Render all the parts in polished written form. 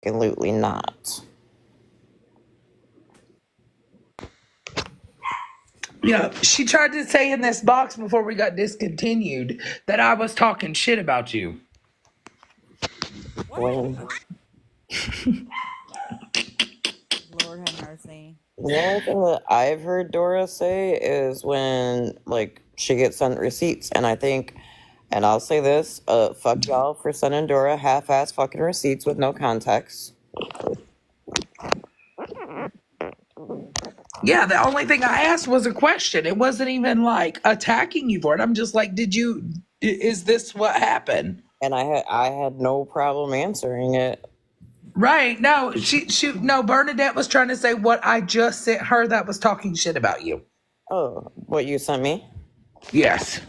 Absolutely not. Yeah, she tried to say in this box before we got discontinued that I was talking shit about you. What? When Lord have mercy. the only thing that I've heard Dora say is when like she gets sent receipts, and I think, and I'll say this, fuck y'all for sending Dora half-ass fucking receipts with no context. Yeah, the only thing I asked was a question. It wasn't even like attacking you for it. I'm just like, is this what happened? And I had no problem answering it. Right. No, no, Bernadette was trying to say what I just sent her that was talking shit about you. Oh, what you sent me? Yes.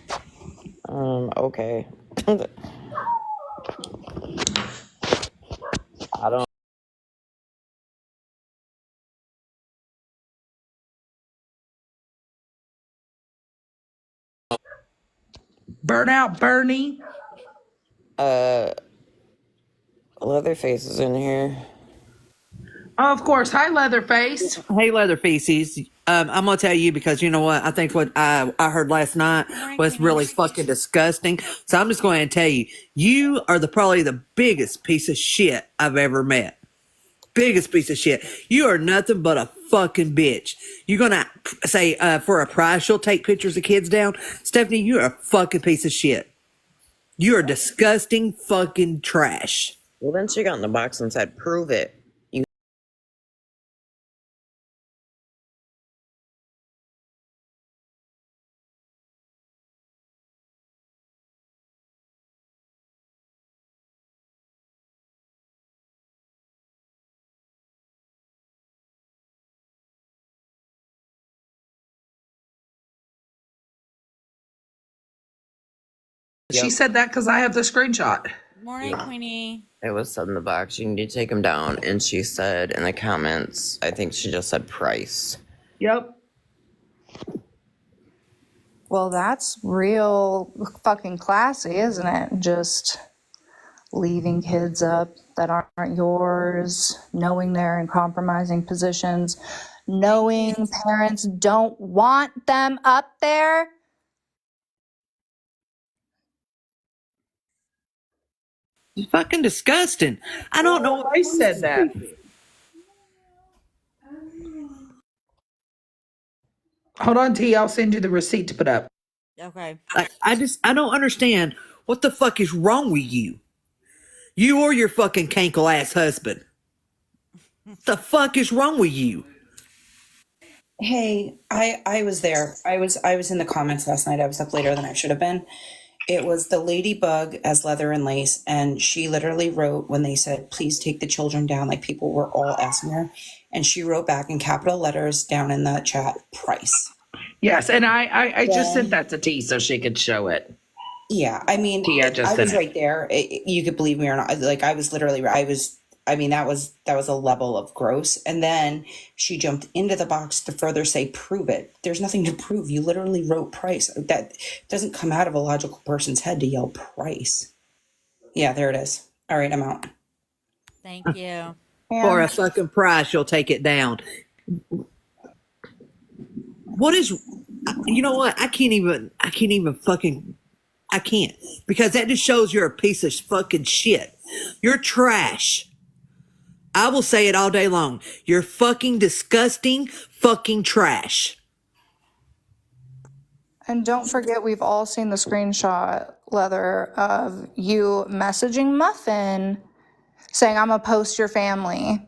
Okay. I don't. Burnout Bernie. Uh, Leatherface is in here. Oh, of course. Hi, Leatherface. Hey, Leatherfaces. I'm gonna tell you because you know what I think what I heard last night Morning, was Queenie. really fucking disgusting. So I'm just going to tell you, you are probably the biggest piece of shit I've ever met. Biggest piece of shit. You are nothing but a fucking bitch. You're gonna say for a prize she'll take pictures of kids down. Stephanie, you're a fucking piece of shit. You are disgusting fucking trash. Well, then she got in the box and said, "Prove it." You. She Yep. said that because I have the screenshot. Morning, Queenie. It was said in the box. You need to take him down. And she said in the comments, I think she just said price. Yep. Well, that's real fucking classy, isn't it? Just leaving kids up that aren't yours, knowing they're in compromising positions, knowing parents don't want them up there. It's fucking disgusting. I don't know. I said that. Hold on, T. I'll send you the receipt to put up. Okay. Like, I don't understand what the fuck is wrong with you. You or your fucking cankle ass husband. The fuck is wrong with you? Hey, I was there. I was in the comments last night. I was up later than I should have been. It was the ladybug as leather and lace, and she literally wrote when they said, "Please take the children down." Like people were all asking her, and she wrote back in capital letters down in the chat, "Price." Yes, and I just Yeah. sent that to T so she could show it. Yeah, I mean, T, I just I sent was it. right there. You could believe me or not. Like I was literally, I mean, that was a level of gross. And then she jumped into the box to further say, "Prove it." There's nothing to prove. You literally wrote price. That doesn't come out of a logical person's head to yell price. Yeah, there it is. All right, I'm out. Thank you. For Yeah. a fucking price, you'll take it down. What is, you know what? I can't even fucking, I can't. Because that just shows you're a piece of fucking shit. You're trash. I will say it all day long. You're fucking disgusting fucking trash. And don't forget, we've all seen the screenshot, Leather, of you messaging Muffin saying, "I'm going to post your family."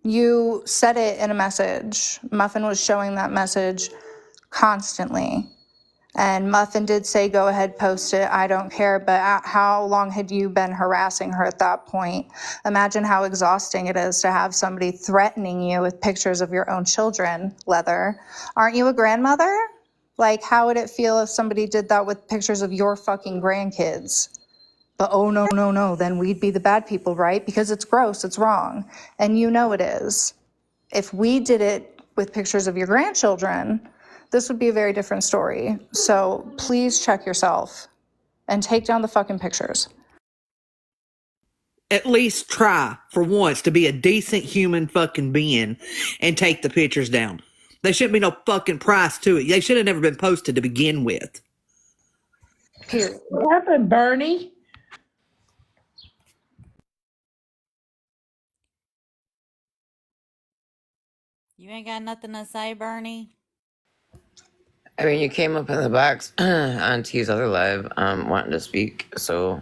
You said it in a message. Muffin was showing that message constantly. And Muffin did say, "Go ahead, post it. I don't care." But how long had you been harassing her at that point? Imagine how exhausting it is to have somebody threatening you with pictures of your own children, Leather. Aren't you a grandmother? Like, how would it feel if somebody did that with pictures of your fucking grandkids? But oh, no, no, no, then we'd be the bad people, right? Because it's gross, it's wrong. And you know it is. If we did it with pictures of your grandchildren, this would be a very different story. So please check yourself and take down the fucking pictures. at least try for once to be a decent human fucking being and take the pictures down. There shouldn't be no fucking price to it. They should have never been posted to begin with. Period. What happened, Bernie? You ain't got nothing to say, Bernie? I mean, you came up in the box on T's other live, wanting to speak. So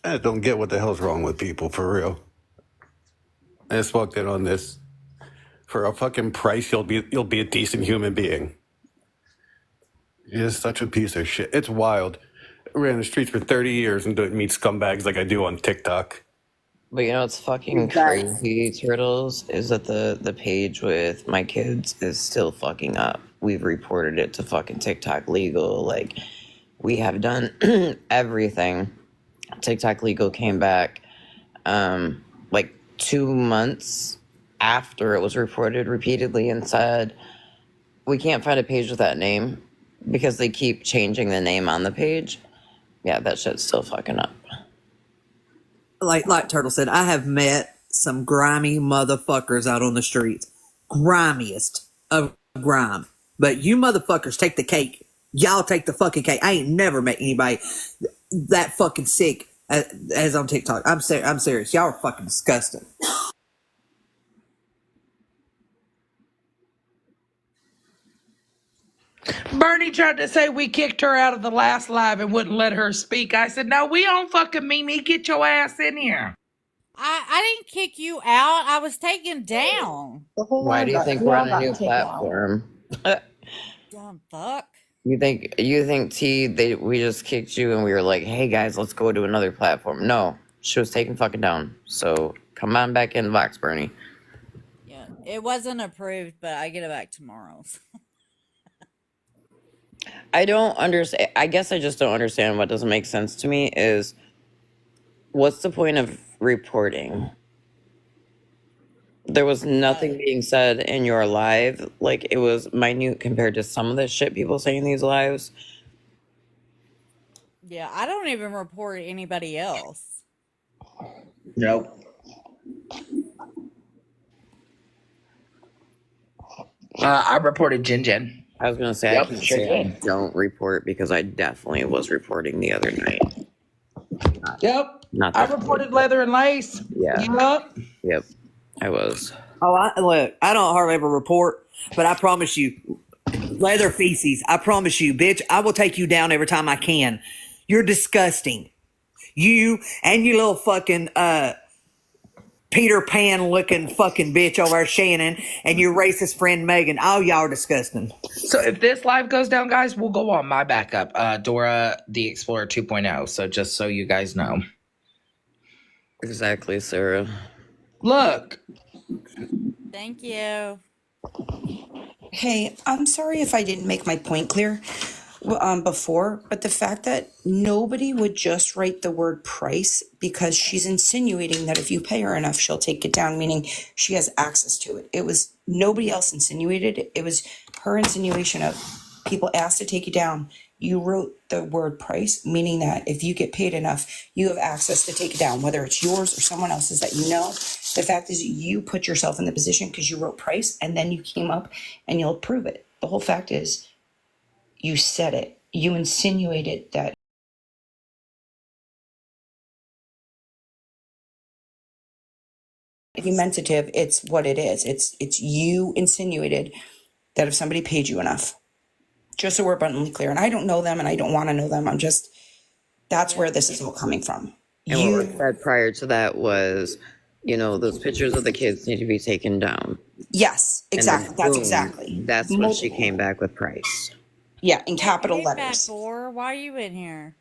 I don't get what the hell's wrong with people, for real. I just walked in on this. For a fucking price, you'll be a decent human being. You're just such a piece of shit. It's wild. I ran the streets for 30 years and didn't meet scumbags like I do on TikTok. but you know what's fucking crazy, Turtles, is that the page with my kids is still fucking up. We've reported it to fucking TikTok Legal. Like, we have done everything. TikTok Legal came back like 2 months after it was reported repeatedly and said, we can't find a page with that name because they keep changing the name on the page. Yeah, that shit's still fucking up. Like Turtle said, I have met some grimy motherfuckers out on the streets. Grimiest of grime. But you motherfuckers take the cake. Y'all take the fucking cake. I ain't never met anybody that fucking sick as on TikTok. I'm serious. Y'all are fucking disgusting. Bernie tried to say we kicked her out of the last live and wouldn't let her speak. I said, no, we on fucking Mimi. Get your ass in here. I didn't kick you out. I was taken down. The whole Why line do you got- think we we're all on a got new taken out. platform? Dumb fuck. You think T, we just kicked you and we were like, hey guys, let's go to another platform. No, she was taken fucking down. So come on back in Vox, Bernie. Yeah, it wasn't approved, but I get it back tomorrow. I don't understand. I guess I just don't understand what doesn't make sense to me is what's the point of reporting? There was nothing being said in your live. Like, it was minute compared to some of the shit people say in these lives. Yeah, I don't even report anybody else. Nope. I reported Jin Jin. I was gonna say, Yep, I can't sure say I did. don't report because I definitely was reporting the other night. Yep. Not I that reported Leather and Lace. Yeah. Yep. Yep, I was. Oh, look, I don't hardly ever report, but I promise you, leather feces, I promise you, bitch, I will take you down every time I can. You're disgusting. You and your little fucking Peter Pan looking fucking bitch over there, Shannon, and your racist friend Megan. All y'all are disgusting. So if this live goes down, guys, we'll go on my backup, Dora the Explorer 2.0. So just so you guys know. Exactly, Sarah. Look. Thank you. Hey, I'm sorry if I didn't make my point clear before, but the fact that nobody would just write the word price because she's insinuating that if you pay her enough, she'll take it down, meaning she has access to it. It was nobody else insinuated it. It was her insinuation of people asked to take you down. You wrote the word price, meaning that if you get paid enough, you have access to take it down, whether it's yours or someone else's that you know. The fact is you put yourself in the position because you wrote price and then you came up and you'll prove it. The whole fact is you said it. You insinuated that. Argumentative, it's what it is. It's you insinuated that if somebody paid you enough. Just so we're abundantly clear. And I don't know them and I don't want to know them. I'm just, that's where this is all coming from. And what was said prior to that was, you know, those pictures of the kids need to be taken down. Yes, And exactly. then That's boom, exactly. That's when she came back with price. Yeah, in capital Hey, Fat letters. Four, why are you in here?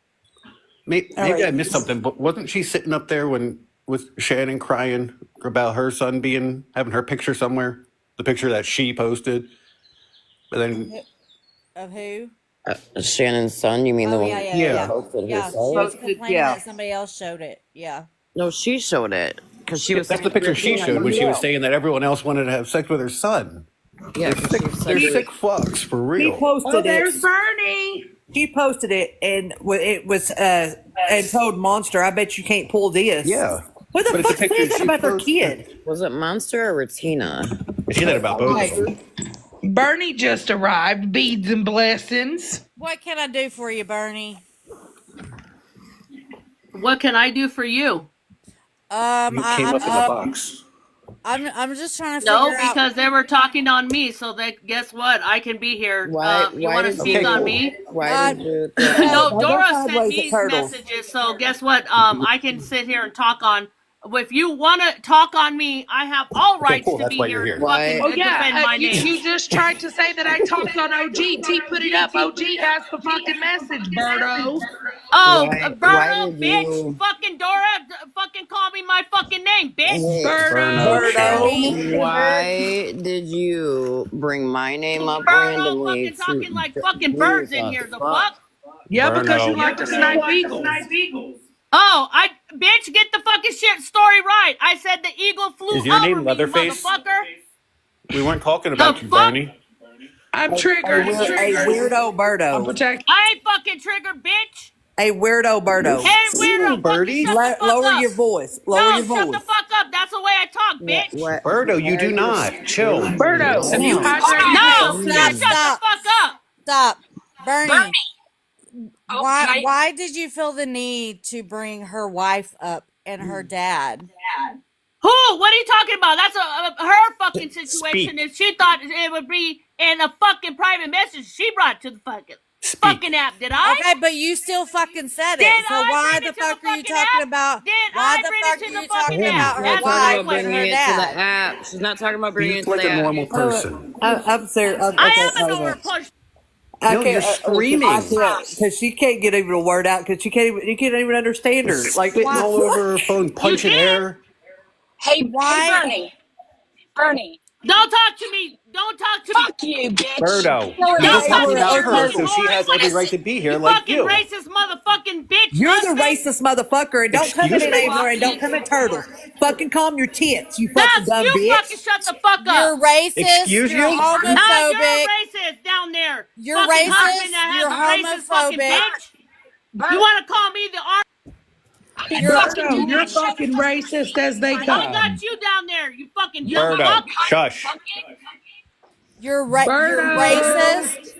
Maybe right. I missed something, but wasn't she sitting up there with Shannon crying about her son having her picture somewhere? The picture that she posted. But then Of who? Shannon's son, you mean the Oh, one yeah, who yeah. posted Yeah, she herself? was complaining Yeah. that somebody else showed it. Yeah. No, she showed it because she was. that's the picture she showed when she was saying that everyone else wanted to have sex with her son. Yeah, They're sick fucks, for He real. posted Oh, it. there's Bernie. She posted it and it was and told Monster, I bet you can't pull this. Yeah. What the But it's a fuck picture says that she about their posted. kid? Was it Monster or Retina? She said about both Like, of them. Bernie just arrived. Beads and blessings. What can I do for you, Bernie? What can I do for you? You came up in the box. I'm just trying to No, figure out. because they were talking on me. So that guess what? I can be here. Why? You Why want to did speak Okay, on cool. me? Why did you? No, Don't Dora sideways sent at me turtles. messages. So guess what? I can sit here and talk on. If you want to talk on me, I have all rights cool. to That's be why here you're and here. fucking Why- Oh yeah, defend my you, name. you just tried to say that I talked on OG. T put it up. OG has the fucking message, Berto. Oh, Why Berto, did bitch! you- Fucking Dora, fucking call me my fucking name, bitch! Hey, Berto. why did you bring my name up Berto, randomly? fucking talking like fucking Who birds the in here. The fuck? fuck? Yeah, because you Berto. like to snipe eagles. Oh, bitch, get the fucking shit story right. I said the eagle flew Is your over name me, Leatherface? motherfucker. We weren't talking about The you, fuck? Bernie. I'm triggered. A weirdo I'm Birdo. protecting. I ain't fucking triggered, bitch. A weirdo Birdo. Hey, weirdo, Birdie. fucking shut the fuck Lower up. your voice. Lower No, your shut the voice. fuck up. That's the way I talk, bitch. What? Birdo, you why do are not. Chill. Berto, have you hydrated No, yourself you today? shut the fuck up. Stop, Bernie. Oh, Why? can I- Why did you feel the need to bring her wife up and her dad? Who? What are you talking about? That's her fucking situation. Speak. If she thought it would be in a fucking private message, she brought it to the Speak. fucking app. Did I? Okay, but you still fucking said it. Did So I why bring the it to fuck the are you fucking talking app? about? Did Why I the bring fuck it to are the you fucking talking app? about her That's Talking my wife about and bringing her it to the dad? app. She's not talking about bringing it Speak to like the a app. normal person. I'm serious. I am a normal push. No, you're screaming. Because she can't get even a word out because you can't even understand her. Like, Spitting all over her phone, punching did? air. Hey, Why? hey, Bernie. Don't talk to me. Don't talk to me. Fuck you, bitch. Birdo, Kill her you're Don't just talk talking to me, about you her, fucking so she whore. has every right to be here, You like fucking you. racist motherfucking bitch. you're the husband. racist motherfucker, and don't come in Excuse me? Enabler and don't come in Turtle. Fucking calm your tits, you fucking That's dumb you bitch. fucking shut the fuck You're up. racist. Excuse you're you? You're homophobic. racist down there. You're fucking racist, husband that has you're a racist fucking homophobic. bitch. You want to call me the R? You're Berto, you're fucking racist as they I got come. you down there. You fucking dumb Birdo, fuck. shush. you're Berto. racist.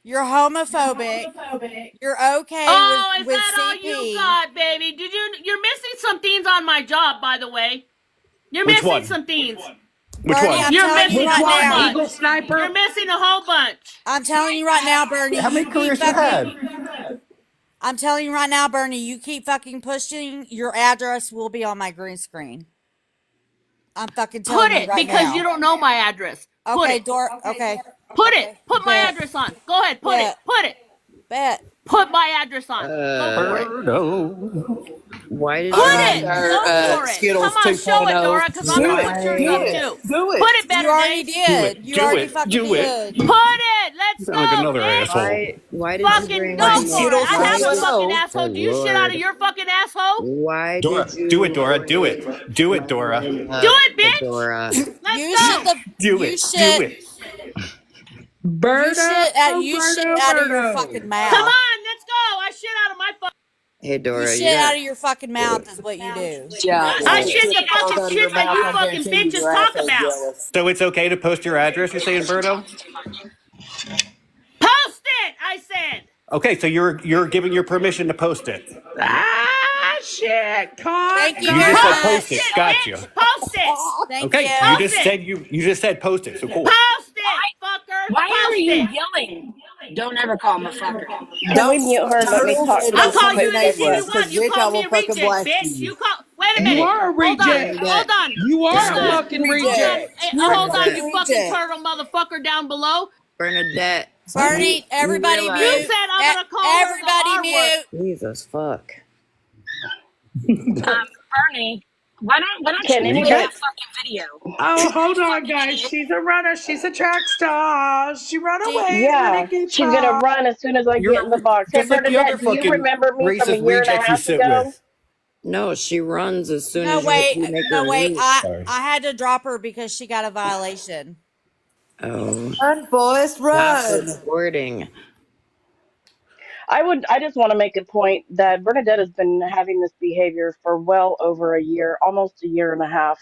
You're homophobic. You're okay Oh, with is that all CP. you got, baby? You're missing some things on my job, by the way. You're Which missing one? some things. Which Bernie, one? I'm You're telling you missing a right whole now. bunch. Eagle sniper. You're missing a whole bunch. I'm telling you right now, Bernie. How many you keep careers you fucking- had? I'm telling you right now, Bernie. You keep fucking pushing. Your address will be on my green screen. I'm fucking telling Put you it right because now. you don't know my address. Put Okay, it. Okay. Put it. Put my Bet. address on. Go ahead. Put it. Bet. Put it. Bet. Put my address on. Go for it. Birdo. Why did Put you? it. Go for it. Skittles Come on, show it, 2.0. Dora, because I'm going to put yours Do up it. too. Do it. Put it better, You already Dave. did. it. You Do already it. fucking Do it. did. Put it. Let's You sound like go, another bitch. asshole. Why did you Fucking bring go my for it. Skittles I have a 2.0. fucking asshole. Good Do you shit out of Lord. your fucking asshole? Why Dora, did you? do it, Dora. Do bring it. Do it, Dora. my name up Do it, to bitch. Dora. You Let's shit go. the. Do you it. shit. Do it. Berto. You shit out. You shit out of your Berto. fucking Come mouth. on, let's go. I shit out of my fucking. Hey, You Dora. shit out of your fucking mouth is what you do. Yeah. I shit the fucking shit that you fucking bitches talk about. So it's okay to post your address, you're saying, Birdo? Post it, I said. Okay, so you're giving your permission to post it. Ah, shit. Caught. Thank you You very just said much. post it. Gotcha. Bitch, post it. Thank Okay, you. you just it. said you just said post it. So cool. Post it, fucker. Why Post are you it. yelling? Don't ever call him a fucker. Can we mute her and let me talk to I'll the call you fucking anything you neighbor? want. You call me a reject, bitch. You call. Wait a minute. You are a Hold on. reject. Hold on. You are a Hold on. fucking Hold on. reject. Hey, hold on, you fucking Reject. turtle motherfucker down below. Bernadette. Bernie, everybody realize- mute. You said I'm gonna call her the Everybody R mute. Jesus fuck. Bernie, why don't Can you make anybody- that fucking video? Oh, hold on, guys. She's a runner. She's a track star. She run away. Yeah, and it gets she's gonna hard. run as soon as I You're get in the box. Hey, just like the other Bernadette, do you fucking remember me from a racist year and a rejects you half sit ago? with. No, she runs as soon No, as wait. you make No, her wait. move. Sorry. I had to drop her because she got a violation. Oh, Run, boys, not for run. recording. I just want to make a point that Bernadette has been having this behavior for well over a year, almost a year and a half.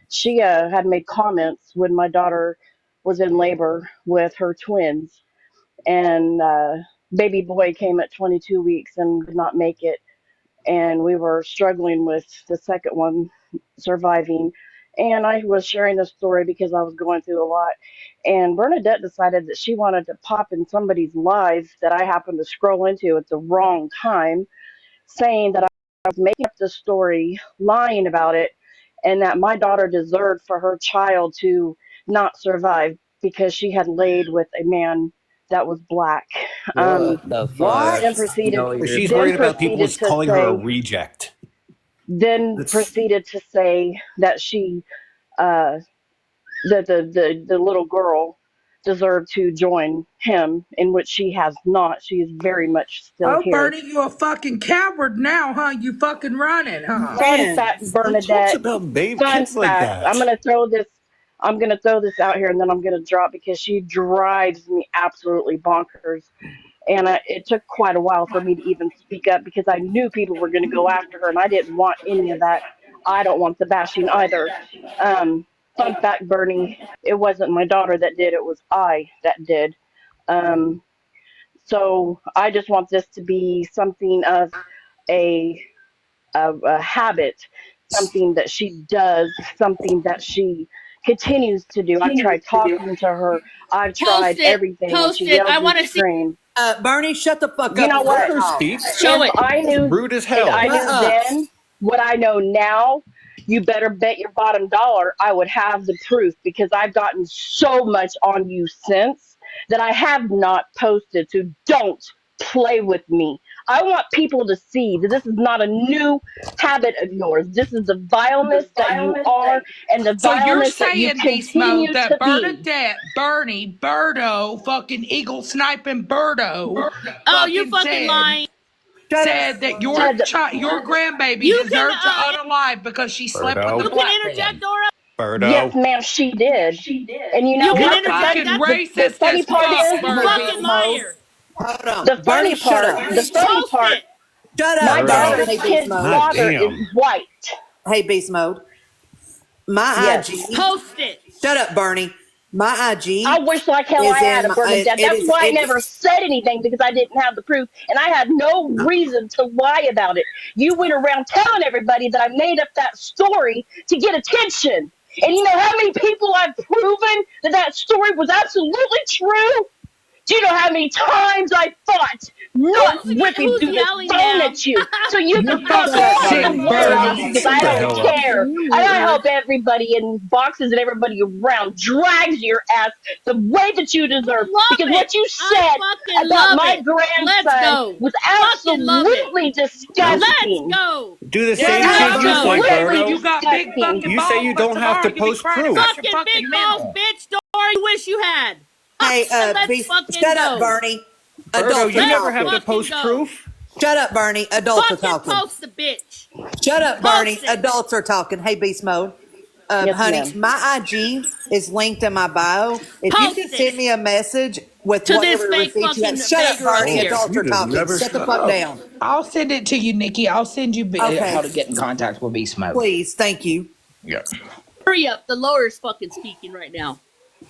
She had made comments when my daughter was in labor with her twins, and baby boy came at 22 weeks and did not make it, and we were struggling with the second one surviving. And I was sharing this story because I was going through a lot. And Bernadette decided that she wanted to pop in somebody's live that I happened to scroll into at the wrong time, saying that I was making up this story, lying about it, and that my daughter deserved for her child to not survive because she had laid with a man that was black. What the fuck? Then proceeded. No, you're She's Then worried about people proceeded to calling her a say. reject. Then That's proceeded to say that she, that the little girl deserved to join him, in which she has not. She is very much still Oh, here. Bernie, you a fucking coward now, huh? You fucking running, huh? Fun fact, who talks Bernadette. about babe Fun kids like fact. that? I'm gonna throw this out here, and then I'm gonna drop because she drives me absolutely bonkers. And it took quite a while for me to even speak up because I knew people were going to go after her, and I didn't want any of that. I don't want the bashing either. Fun fact, Bernie, it wasn't my daughter that did, it was I that did. So I just want this to be something of a habit, something that she does, something that she continues to do. I've tried talking to her. I've tried Post it. everything, and Post she it. yells I and want to see. screams. Bernie, shut the fuck You up. know and what? let her Speak. Show If it. I knew, Rude as if hell. I knew then what I know now, you better bet your bottom dollar I would have the proof, because I've gotten so much on you since that I have not posted. So don't play with me. I want people to see that this is not a new habit of yours. This is the vileness that you are, and the So you're vileness that you saying, Beast Mode, continue that to be. Bernadette, Bernie, Birdo, fucking eagle sniping Birdo, Oh, you fucking lying. said that your your grandbaby You deserved to can, unalive because she slept Birdo. with you the can black interject, man. Dora. Birdo. Yes, ma'am, she did. And you know You can what? You're interject. fucking That's The racist funny as part fuck, is, you Bernie. fucking liar. Hold on. the Bernie, funny shut up. part, the funny Post part, it. Shut my up, Birdo. Bernie. daughter's Hey, Beast kid's Mode. God father is damn. white. Hey, Beast Mode. My Yes. IG. Post it. Shut up, Bernie. My IG I wish like hell is I had in a Bernadette. it That's is why I it never is said anything, because I didn't have the proof, and I had no reason to lie about it. You went around telling everybody that I made up that story to get attention. And you know how many people I've proven that that story was absolutely true? Do you know how many times I fought not ripping Who's through this yelling phone now? at you so you You're can fuck fucking off sick, somewhere else, Bernie. because Shut I the don't hell up. care. And I hope everybody in boxes and everybody around drags your ass the way that you deserve. Love Because it. what you I said fucking about love my it. Let's grandson go. was Fucking love it. absolutely Let's disgusting. go. Do the Yeah, same you shit love you it. say, Absolutely Clearly, Birdo. you got big disgusting. fucking You balls, say you but don't have tomorrow to you'll be post crying proof. about your Fucking fucking big balls, mental. bitch. Dora, you wish you had. Hey, Let's Beast, fucking shut go. up, Bernie. Birdo, Adults you are never have talking. to post go. proof. Shut up, Bernie. Adults are Fucking talking. post the bitch. Shut up, Post Bernie. it. Adults are talking. Hey, Beast Mode. Yes, Honey, ma'am. my IG is linked in my bio. If you Post can it. send me a message with To this whatever fake receipt you fucking have. Shut up, beggar up Bernie. here. Adults You are just talking. never Shut the shut fuck up. down. I'll send it to you, Nikki. I'll send you Okay. how to get in contact with Beast Mode. Please. Thank you. Yeah. Hurry up. The lawyer's fucking speaking right now.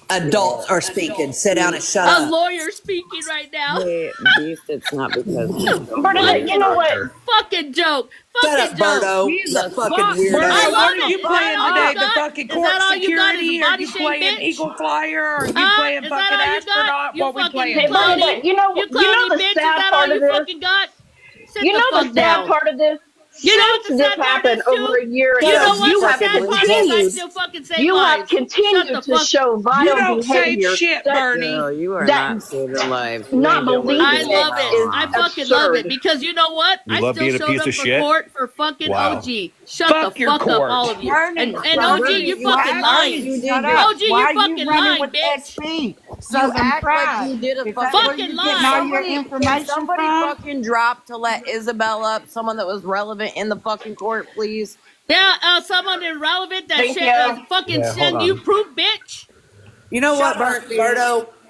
Adults are speaking. Sit down and shut A up. lawyer speaking right now. Hey, Beast, it's not because you don't Bernadette, believe you know what? her. Fucking joke. Shut Fucking up, joke. Birdo. You Jesus fucking fuck. Bernie, weirdo. I what love are it. you Is that playing all today? you The got? fucking Is court that all you got? Is security? a Are body you shame, playing bitch? Eagle Flyer? Or are you Huh? playing Is fucking that all you got? astronaut? You What we fucking playing, Hey, Bernie? Bernadette, clowny. You clowny the bitch. Is sad that all part of you this? fucking got? Sit You the know the fuck sad down. part of this? You know what Since the this sad part happened is too? over a year You ago, know what you the have sad part is? I continued. still fucking save You have lives. Shut continued the to fuck. show You vile don't save behavior shit, that Bernie. Girl, you are that not saving lives. You not ain't been believing I working in it love it. is I how long? fucking love it absurd. because you know what? You I love still being a showed piece up of for shit? court for fucking Wow. OG. Shut Fuck the your fuck up, court. all of you. Bernie, And OG, Bernie, you You fucking act lying. like you shut did up. your. OG, Why you're are you fucking running lying, with that bitch. speed? You Southern act like pride. you did a Is fucking. that where Fucking you lie. getting all your If information somebody from? fucking dropped to let Isabel up, someone that was relevant in the fucking court, please. Yeah, someone irrelevant that Thank shit you. fucking Yeah, hold send you on. proof, bitch. You know Shut what, up, dude. Birdo?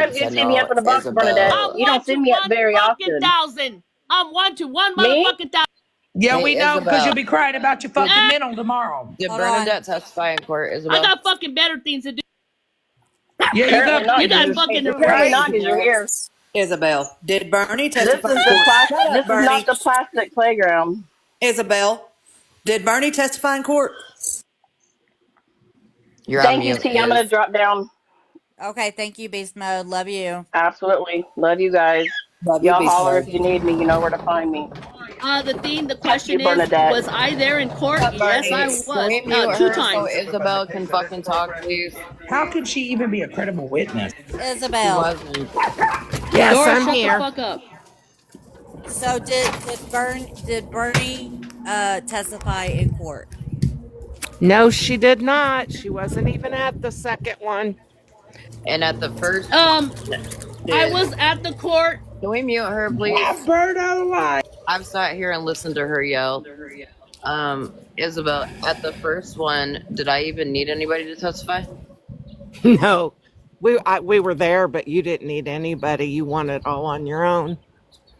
sometimes you see me up in the box, Bernadette. I'm You don't one see to me up one very fucking often. thousand. I'm 1 to 1 Me? motherfucking thousand. Yeah, Hey, we know because Isabel. you'll be crying about your fucking mental tomorrow. Did Hold on. Bernadette testify in court, I Isabel? got fucking better things to do. Yeah, Apparently not. You 'Cause guys you're- fucking apparently not because you're here. Isabel, did Bernie This testify is in the court? plastic. Shut This up, is Bernie. not the plastic playground. Isabel, did Bernie testify in court? You're on Thank you, mute. T. I'm gonna Is. drop down. Okay, thank you, Beast Mode. Love you. Absolutely, love you guys. Love you, Y'all Beast holler Mode. if you need me. You know where to find me. The F question you, is, Bernadette. was I there in court? Yes, I Bernie, can we mute was. 2 her so times. Isabel can fucking talk, please? How can she even be a credible witness? She Isabel. wasn't. Yes, Dora, I'm shut here. the fuck up. So did Bernie testify in court? No, she did not. She wasn't even at the second one. And at the first, I was at the court. can we mute her, please? Berto lied. I've sat here and listened to her yell. Isabel, at the first one, did I even need anybody to testify? No, we were there, but you didn't need anybody. You won it all on your own.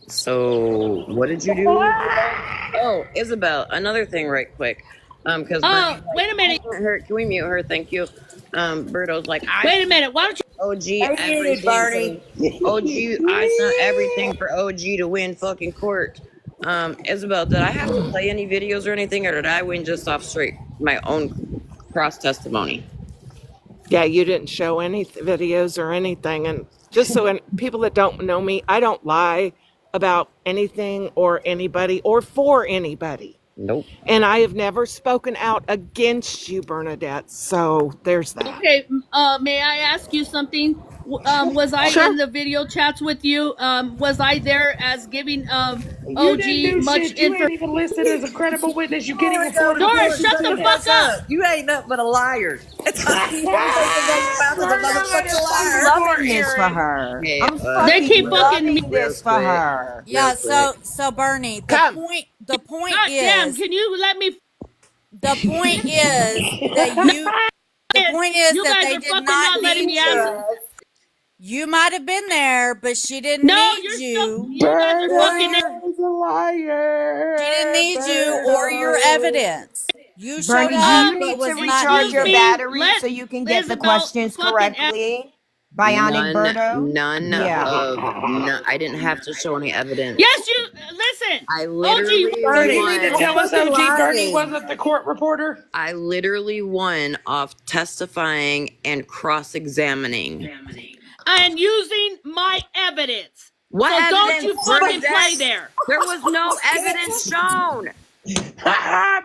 So what did you do? Oh, Isabel, another thing, right quick. Because Wait a minute. can we mute her? Thank you. Berto's like, Wait a minute. Why don't you? OG, everything. Barney. OG, I sent everything for OG to win fucking court. Isabel, did I have to play any videos or anything, or did I win just off straight my own cross testimony? Yeah, you didn't show any videos or anything. And just so people that don't know me, I don't lie about anything or anybody or for anybody. Nope. And I have never spoken out against you, Bernadette. So there's that. Okay. May I ask you something? Was I Sure. in the video chats with you? Was I there as giving You OG didn't do much shit. You information? ain't even listed as a credible witness. You can't even afford Dora, shut the fuck up. You ain't nothing but a liar. That's how you I'm loving this for her. Hey, I'm they fucking keep fucking loving this for her. Yeah. Real So Bernie, Come. the point God damn, is can you let me? the point is You that guys they are did fucking not not letting need me answer. you. You might have been there, but she didn't No, need you're you. still. You guys are fucking. Berto's a liar. She didn't need you or your evidence. You showed Bernie, do up, you but need was to not recharge your needed. battery Let so you can get the Isabel questions fucking correctly? Bionic Berto? None Yeah. of. No, I didn't have to show any evidence. Yes, you listen. I literally Bernie, you mean to won. tell us fucking OG Bernie lying. wasn't the court reporter? I literally won off testifying and cross-examining. And using my evidence. What So don't evidence? you fucking Bernadette? play there. There was no evidence shown.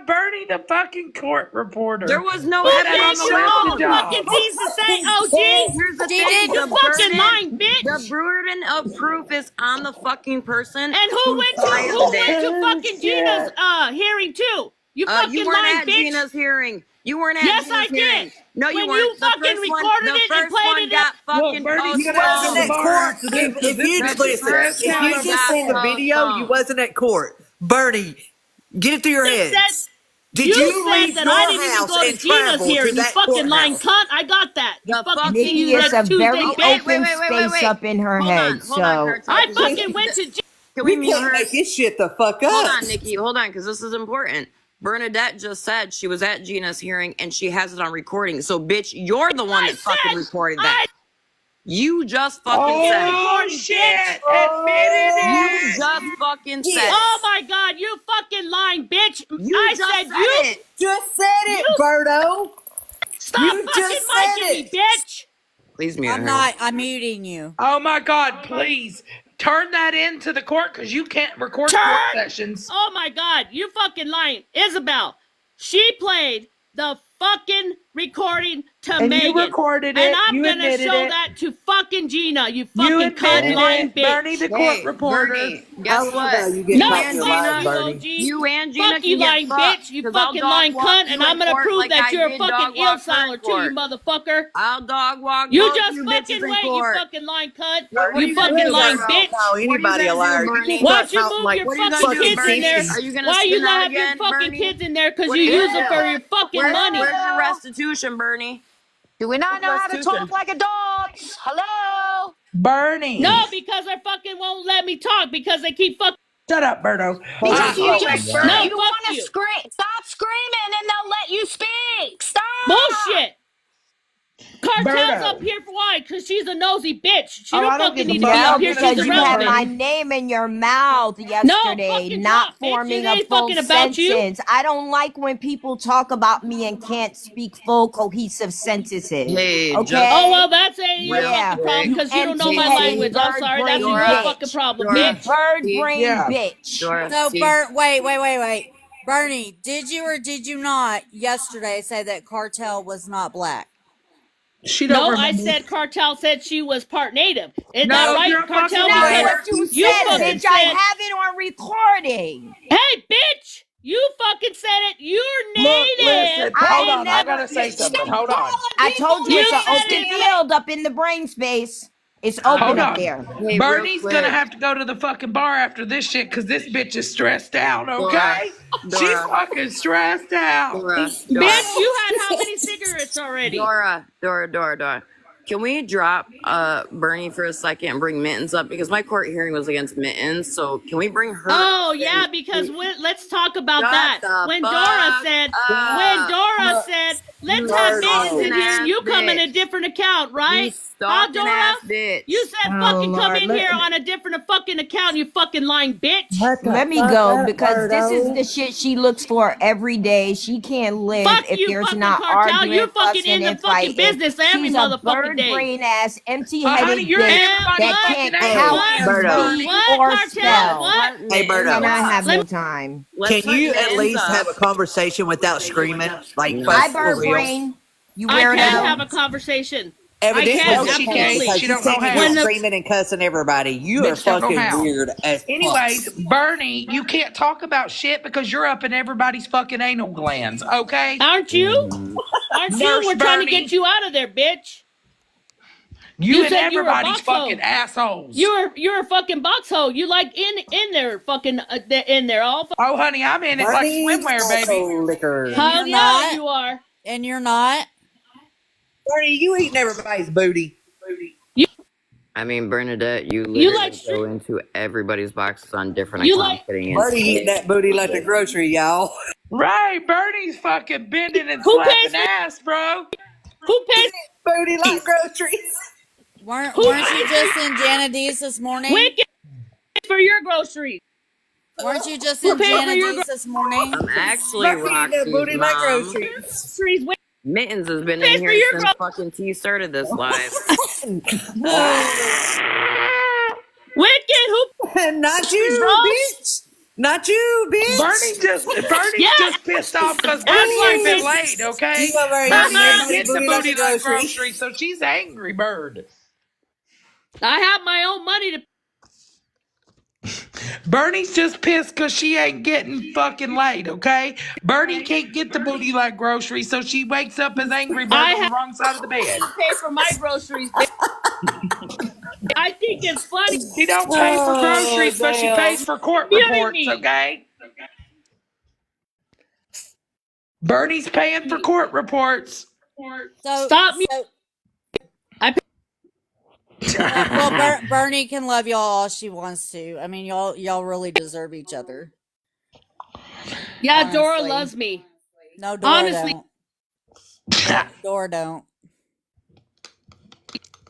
Bernie, the fucking court reporter. There was no Who evidence gave you Where's all the the dog? fucking things to say, OG? Here's the She thing. did. You fucking lying, bitch. The burden of proof is on the fucking person. And who went to fucking Gina's hearing too? You fucking You weren't lying at bitch. Gina's hearing. You weren't at Yes, Gina's I hearing. did. No, you When weren't. you fucking recorded it and played it got fucking Bernie, you You gotta ask wasn't the at bar court. after this, If 'cause you this listen, stress if out you of just seen the video, you wasn't at court. Bernie, get it through your head. Did you said leave that your I didn't even house go to and Gina's travel hearing. to You that fucking lying courthouse? cunt. I got that. You The fucking fucking- see Nikki you is a next Tuesday, very bitch. open space up in her head. Hold on, So Kurtz. I fucking went to. Can we We mute can't her? make this shit the fuck up. Hold on, Nikki. Hold on, because this is important. Bernadette just said she was at Gina's hearing and she has it on recording. So, bitch, you're the one that fucking recorded that. You just fucking said it. Oh, shit. Admitted You it. just fucking said Oh it. my god, you fucking lying bitch. You I just said said you. it. Just said it, Berto. Stop You fucking just said micing me, it. bitch. Please mute I'm her. not. I'm muting you. Oh my God, please turn that into the court because you can't record court sessions. Oh my god, you fucking lying. Isabel, she played the fucking recording to And Megan. you recorded it. And I'm You gonna admitted show it. that to fucking Gina, you You fucking cunt admitted lying it. bitch. Bernie, the court Hey, reporter. Bernie, I guess love what? how you get No, caught and in your fuck lies, you, Bernie. OG. You and Gina Fuck you, can get lying fucked, bitch. You 'cause I'll fucking dog lying walk cunt. you And in I'm gonna court prove like that I you're a did fucking dog ill walk her in siler too, you court. motherfucker. I'll dog walk You both just you fucking bitches in wait, you court. fucking lying cunt. What are You you gonna fucking do, lying Berto? bitch. Call anybody a What are liar. you gonna do, You Bernie? can't Why don't start you counting move like your What are you fucking gonna do, kids in there? Bernie? Are you gonna Why you spin out not have your again, fucking Bernie? kids in there? Because What you are you use gonna them for do? your fucking money. Where's your restitution, Bernie? Do we not know how to Restitution. talk like adults? Hello? Bernie. No, because they fucking won't let me talk because they keep fucking. Shut up, Berto. Because you Oh, just wait, Bernie. No, you fuck want to you. scream. Stop screaming and they'll let you speak. Stop. Bullshit. Call Cartel's Berto. up here for why? Because she's a nosy bitch. She Oh, don't I don't fucking give a need to fuck. be No, up here. because She's you had irrelevant. my name in your mouth No, yesterday, fucking not drop, bitch. forming It a ain't full fucking about you. sentence. I don't like when people talk about me and can't speak full cohesive sentences. Hey, Okay? Oh, well, that's your Yeah. fucking problem You because you don't know my empty-headed language. I'm bird sorry. That's brain your bitch. fucking problem, You bitch. bird brain Yeah. bitch. Dora, So, see? wait. Bernie, did you or did you not yesterday say that Cartel was not black? She don't No, I remember. said Cartel said she was part native. Isn't No, that right, you're a Cartel? fucking That's liar. what you You said, fucking bitch. I said, have it on recording. hey, bitch, you fucking said it. You're Look, listen. native. Hold I on. I never. gotta say something. Hold on. I told you You it's an said open it. field up in the brain space. It's open Hold up on. there. Hey, real Bernie's gonna quick. have to go to the fucking bar after this shit because this bitch is stressed out, Dora, okay? She's Dora, fucking stressed out. Dora, Bitch, Dora, you had how many cigarettes already? Dora. Can we drop Bernie for a second and bring Mittens up? Because my court hearing was against Mittens, so can we bring her Oh up yeah, and because let's talk about shut that. the When fuck Dora said, let's you have Mittens stalking in here, and ass you come in a bitch. different account, You right? Huh, stalking Dora? ass bitch. You said Oh, fucking come Lord. in here on a different fucking account, you fucking lying bitch. Let me go because this is the shit she looks for every day. She can't live Fuck if you, there's fucking not Cartel. arguing, You're fucking fussing, in the and fucking fighting. business every She's a motherfucking bird day. brain ass, Honey, empty-headed you're in bitch everybody's that fucking can't anal count, glands, Berto. Bernie. What, or Cartel? spell. What? Hey, Berto. And I have Let no me- time. Let's Can put you at Mittens least have a up. conversation without screaming? Like, No. Hi, fuck for bird real? brain. You I can have weirdo. a conversation. Evidently, I can, No, she absolutely. can't. because She you don't know came in how. here When the screaming and cussing everybody. You are Bitch don't know fucking how. weird as fuck. Anyways, Bernie, you can't talk about shit because you're up in everybody's fucking anal glands, okay? aren't you? Aren't you? Nurse We're trying to Bernie, get you out of there, bitch. you You and said you were a everybody's box hoe. fucking assholes. You're a fucking box hoe. You like in there, fucking in there all. Oh, honey, I'm in it like Bernie's swimwear, baby. asshole liquor. And Hell you're yeah, not. you are. And you're not. Bernie, you eating everybody's booty. I mean, Bernadette, you You literally like go into everybody's boxes on different You accounts like getting in. Bernie eating that booty like the grocery, y'all. Right, Bernie's fucking bending and Who pays slapping ass, bro. who pays Booty like groceries. Weren't Who- you just in Jana D's this morning? Wicked for your groceries? Weren't you just Who in pays for Jana your D's this morning? I'm actually Bernie eating that Roxy's booty like mom. groceries. groceries? Mittens has been Pays in for here your since gro- fucking T started this live. Wicked who? Not you, Rose? bitch. Not you, bitch. Bernie's Yes. just pissed off because That's Bernie right, ain't been bitch. late, okay? You over here Bernie eating ain't everybody's getting the booty like booty a like grocery. groceries, so she's angry bird. I have my own money to. Bernie's just pissed because she ain't getting fucking laid, okay? Bernie can't get the booty like groceries, so she wakes up as angry bird I on the have wrong side of the bed. to pay for my groceries. Bitch. I think it's funny. She don't pay for Oh, groceries, but she damn. pays for court Muting reports, me. okay? Bernie's paying for court reports. So Stop me. So, I well, Bernie can love y'all all she wants to. I mean, y'all really deserve each other. Yeah, Dora Honestly. loves me. No, Dora Honestly. don't. Dora don't.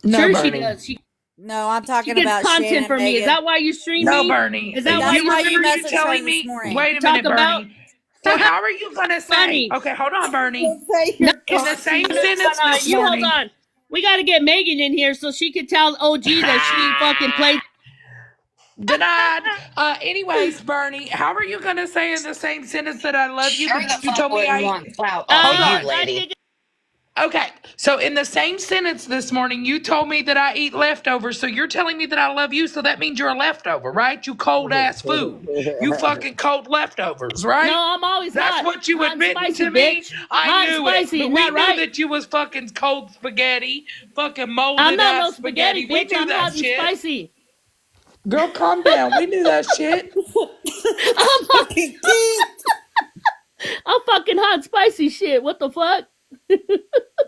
No, Sure Bernie. she does. She No, I'm talking gets about content Shannon from me. Is Megan. that why you stream No, me? Bernie. Is that That's why you why you remember you messaged her telling this me? morning. Wait a Talk minute, about- Bernie. So how are you gonna say? Funny. Okay, hold on, Bernie. Say your In the same sentence No, this you hold morning. on. We got to get Megan in here so she can tell OG that she fucking played. Denied. Anyways, Bernie, how are you gonna say in the same sentence that I love you? But you told me I. clout Hold off on. you, lady. Okay, so in the same sentence this morning, you told me that I eat leftovers. So you're telling me that I love you. So that means you're a leftover, right? You cold ass food. You fucking cold leftovers, right? No, I'm always That's hot. what you Hot and admitting spicy, to me. bitch. I Hot and knew spicy, it, but isn't we that knew right? that you was fucking cold spaghetti, fucking molded I'm not no ass spaghetti, We bitch. knew I'm that hot and shit. spicy. Girl, calm down. We knew that shit. I'm fucking hot and spicy shit. What the fuck?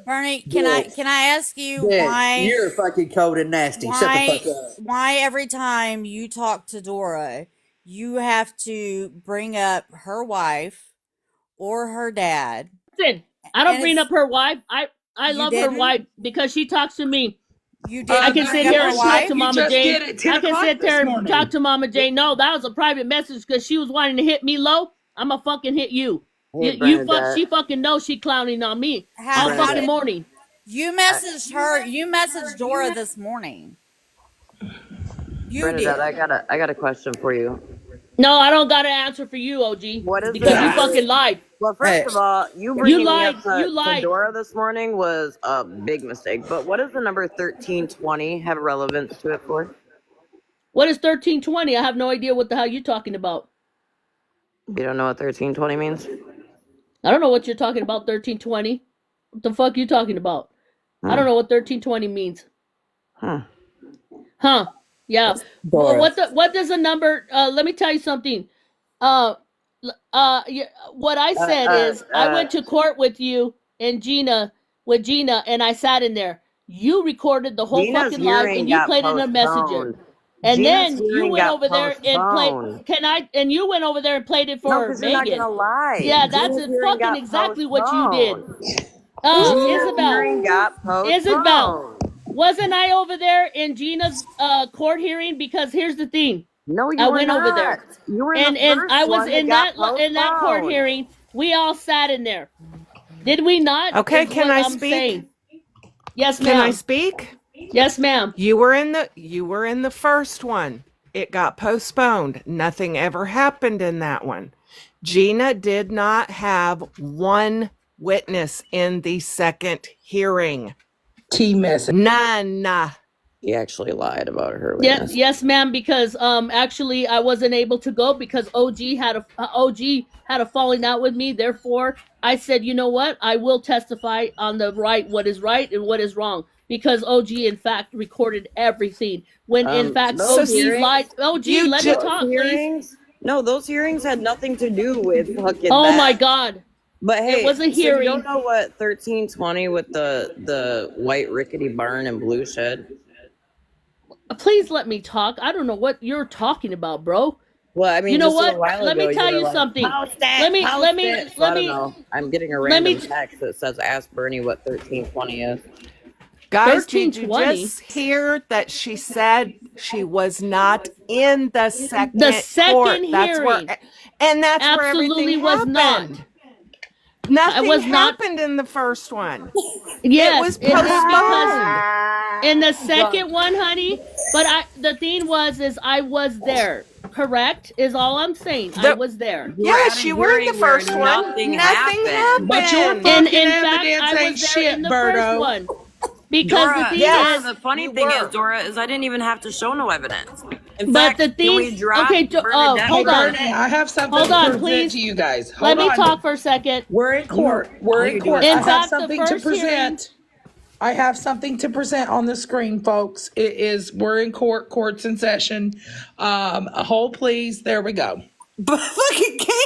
Bernie, can I ask you Yeah, why you're fucking cold and nasty. Shut the fuck up. why every time you talk to Dora, you have to bring up her wife or her dad? Listen, I don't And bring it's- up her wife. I You love her didn't? wife because she talks to me. You I didn't can sit bring up here her and talk wife? to You Mama just Jane. did at 10 I can o'clock sit this there and morning. talk to Mama Jane. No, that was a private message because she was wanting to hit me low. I'ma fucking hit you. Hey, She fucking knows she clowning on me all How fucking did morning. you messaged her? You messaged Dora this morning. You Bernadette, did. I got a question for you. No, I don't got an answer for you, OG, What is because you the fucking lied. Well, first of all, you You bringing me lied. up You to lied. Dora this morning was a big mistake. But what does the number 1320 have relevance to it for? What is 1320? I have no idea what the hell you're talking about. You don't know what 1320 means? I don't know what you're talking about, 1320. What the fuck you talking about? I don't know what 1320 means. Huh. Yeah. Dora. What does a number let me tell you something. What I said is I went to court with you and Gina and I sat in there. You recorded the whole Gina's fucking live hearing and you got played in a messenger. postponed. And Gina's then you hearing went got over there and played postponed. and you went over there and played it No, for because you're not Megan. gonna lie. Yeah, that's Gina's hearing fucking got exactly what you did. postponed. Gina's Isabel. hearing got postponed. Isabel, wasn't I over there in Gina's court hearing? Because here's the thing. No, you I were went not. over there. You were in And the first I was one in got that court postponed. hearing. We all sat in there. Did we not? Okay, Is can what I I'm speak? saying. Yes, Can I ma'am. speak? Yes, ma'am. You were in the first one. It got postponed. Nothing ever happened in that one. Gina did not have one witness in the second hearing. Key message. None. He actually lied about her witness. Yes, ma'am. Because actually I wasn't able to go because OG had a falling out with me. Therefore, I said, you know what? I will testify on what is right and what is wrong. Because OG in fact recorded everything. When in fact those OG hearings- lied. OG, let me talk, please. hearings, No, those hearings had nothing to do with fucking Oh that. my god. But hey, It was a so you hearing. don't know what 1320 with the white rickety barn and blue shed? Please let me talk. I don't know what you're talking about, bro. Well, I mean, You know just a what? little while Let me ago, tell were you like, something. "Post it, Let me post let me it." So let I don't me know. I'm getting a let me- random text that says, "Ask Bernie what 1320 is." Guys, did you 1320? just hear that she said she was not in the second hearing. court? That's where Absolutely everything was happened. not. Nothing was not- happened in the first one. Yes, was it did postponed. in the second one, honey. But the thing is I was there. Correct? Is all I'm saying. I was there. Yes, you were in the first one. nothing Nothing happened. But your happened. And fucking in fact, evidence I ain't was there shit, in the Berto. first one. Because Dora, the thing yes. is, the funny you thing were. is, Dora, is I didn't even have to show no evidence. In But fact, the can thing- we drop okay, Bernadette hold Hey, on. Bernie, I have something Hold to on, present please. to you guys. let Hold me on. talk for a second. We're in court. We're all in you do court. is I In have fact, the something to first hearing- present. I have something to present on the screen, folks. We're in court. Court's in session. Hold, please. There we go. But fucking can't.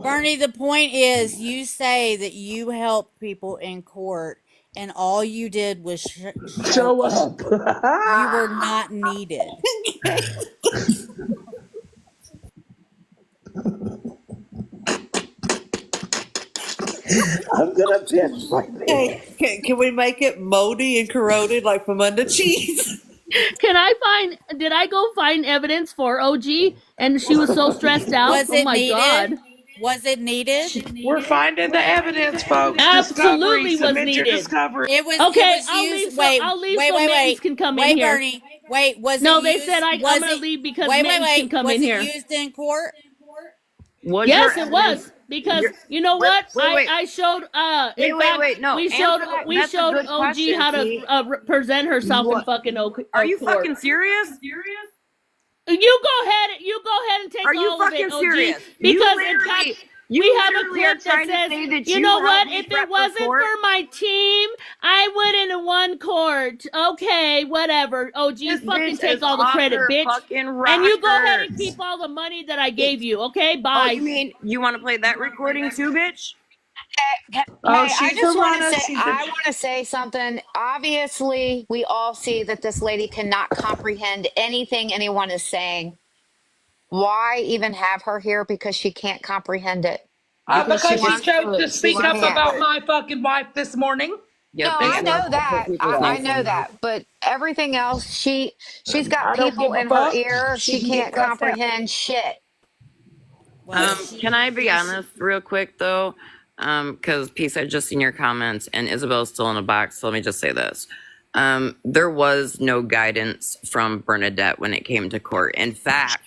Bernie, the point is, you say that you helped people in court, and all you did was Show up. You were not needed. I'm gonna piss right there. Hey, can we make it moldy and corroded like from under cheese? Did I go find evidence for OG and she was so stressed out? Was Oh it my needed? god. Was it needed? We're finding the evidence, folks. Absolutely was Submit your needed. discovery. It was. Okay, It was I'll used. leave. Wait, I'll leave wait, so wait, Mittens wait. can come Wait, in here. Bernie. Wait, was No, it they used? said I'm was gonna it, leave because wait, Mittens wait, can come was in it here. used in court? Was Yes, your it was evidence- because your- you know wait, what? wait. I showed. In Wait, fact, no, we answer showed that. we That's a showed good OG question, how T. to present herself in What? fucking Are you court. fucking serious? You go ahead. You go ahead and take Are you all of fucking it, OG. serious? Because You in fact, literally- you we have a literally are clip that trying to says, say that you you know helped what? me If prep it for wasn't court? for my team, I wouldn't have won court. Okay, whatever. OG, This fucking bitch take is all the off credit, her bitch. fucking And you go ahead and rockers. keep all the money that I gave you. Okay, Oh, bye. you mean you want to play that recording too, bitch? Hey, Oh, I she's just a want to runner. say, I want to say something. Obviously, we all see that this lady cannot comprehend anything anyone is saying. Why even have her here? Because she can't comprehend it. Because she Because she wants chose to she speak up wants to about put. my fucking wife this morning. No, Yep, Thank I she you. know wants to put that. people I down. know that. But everything else, she's got I don't people give a in her fuck. ear. She She can get can't cussed out. comprehend shit. Well, Can I be honest real quick though? Because Peace, I just seen your comments, and Isabel's still in a box. So let me just say this: there was no guidance from Bernadette when it came to court. In fact,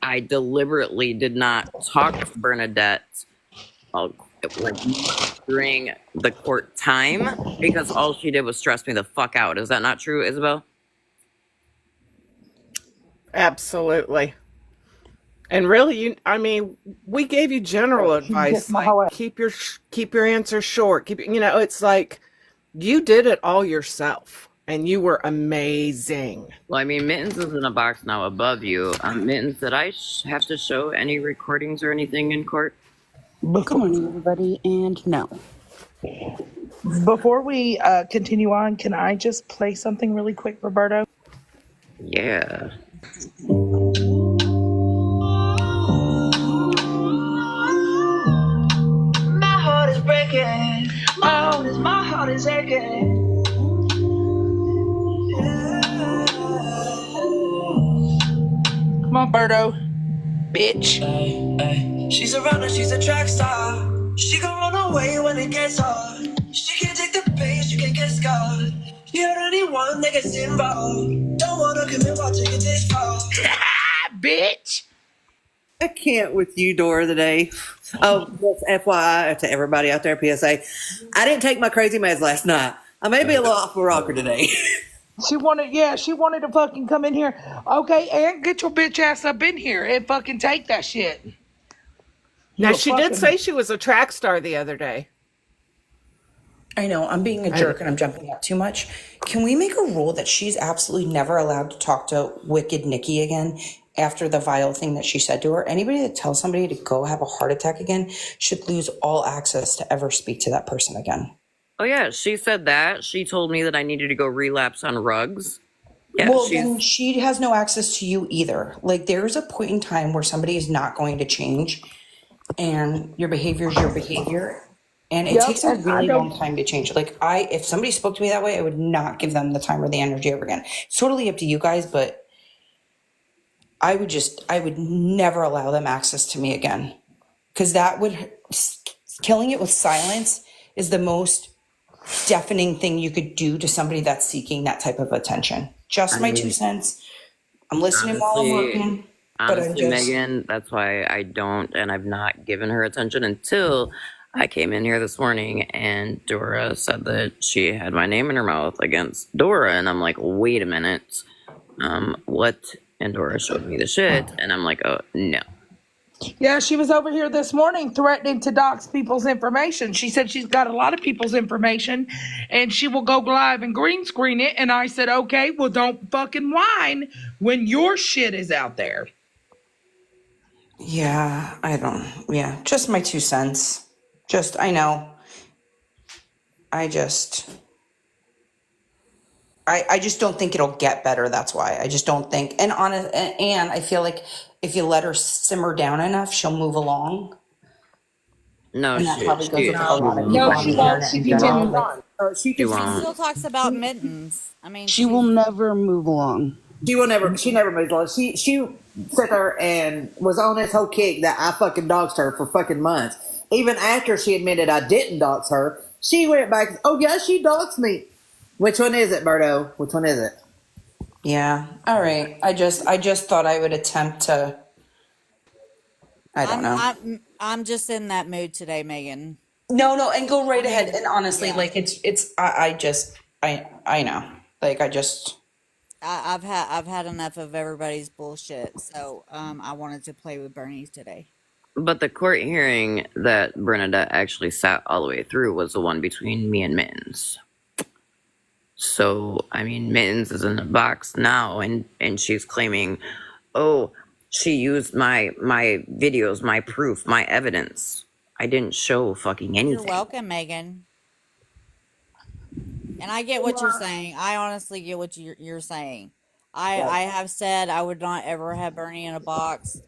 I deliberately did not talk to Bernadette uh, like during the court time because all she did was stress me the fuck out. Is that not true, Isabel? Absolutely. And really, I mean, we gave you general advice, like keep your answers short. It's like you did it all yourself, and you were amazing. Well, I mean, Mittens is in a box now above you. Mittens, did I have to show any recordings or anything in court? Good morning, everybody, and no. Before we continue on, can I just play something really quick, Roberto? Yeah. My heart is breaking. My heart is aching. Come on, Berto. Bitch. She's a runner, she's a track star. She gon' run away when it gets hard. She can't take the pace, you can get scarred. She hurt anyone that gets involved. Don't wanna commit while taking this far. Bitch. I can't with you, Dora, today. Oh, just FYI to everybody out there, PSA. I didn't take my crazy meds last night. I may be a little off the rocker today. She wanted to fucking come in here. Okay, and get your bitch ass up in here and fucking take that shit. Now, she did say she was a track star the other day. I know, I'm being a jerk and I'm jumping up too much. Can we make a rule that she's absolutely never allowed to talk to Wicked Nikki again after the vile thing that she said to her? Anybody that tells somebody to go have a heart attack again should lose all access to ever speak to that person again. Oh, yeah, she said that. She told me that I needed to go relapse on rugs. Yeah, well, then she has no access to you either. Like, there's a point in time where somebody is not going to change, and your behavior is your behavior. And it takes a really long time to change. Like, if somebody spoke to me that way, I would not give them the time or the energy ever again. It's totally up to you guys, but I would never allow them access to me again. Because killing it with silence is the most deafening thing you could do to somebody that's seeking that type of attention. Just my 2 cents. I'm listening while I'm working. Honestly, Megan, that's why I don't, and I've not given her attention until I came in here this morning and Dora said that she had my name in her mouth against Dora, and I'm like, wait a minute, what? And Dora showed me the shit, and I'm like, oh, no. Yeah, she was over here this morning threatening to dox people's information. She said she's got a lot of people's information and she will go live and green screen it. And I said, okay, well, don't fucking whine when your shit is out there. Yeah, just my 2 cents. I know. I just don't think it'll get better. That's why I just don't think. And I feel like if you let her simmer down enough, she'll move along. No, and that probably goes with a lot of No, people she on the won't. internet She in continues general. on. She still talks about Mittens. I mean, She will never move along. She never moved on. She sat there and was on this whole kick that I fucking doxed her for fucking months. Even after she admitted I didn't dox her, she went back, oh yeah, she doxed me. Which one is it, Berto? Which one is it? Yeah. All right. I just thought I would attempt to. I don't know. I'm just in that mood today, Megan. No, and go right ahead. And honestly, like I know. Like I've had enough of everybody's bullshit. So I wanted to play with Bernie today. But the court hearing that Bernadette actually sat all the way through was the one between me and Mittens. So, I mean, Mittens is in the box now, and she's claiming, oh, she used my videos, my proof, my evidence. I didn't show fucking anything. You're welcome, Megan. And I get what you're saying. I honestly get what you're saying. I have said I would not ever have Bernie in a box.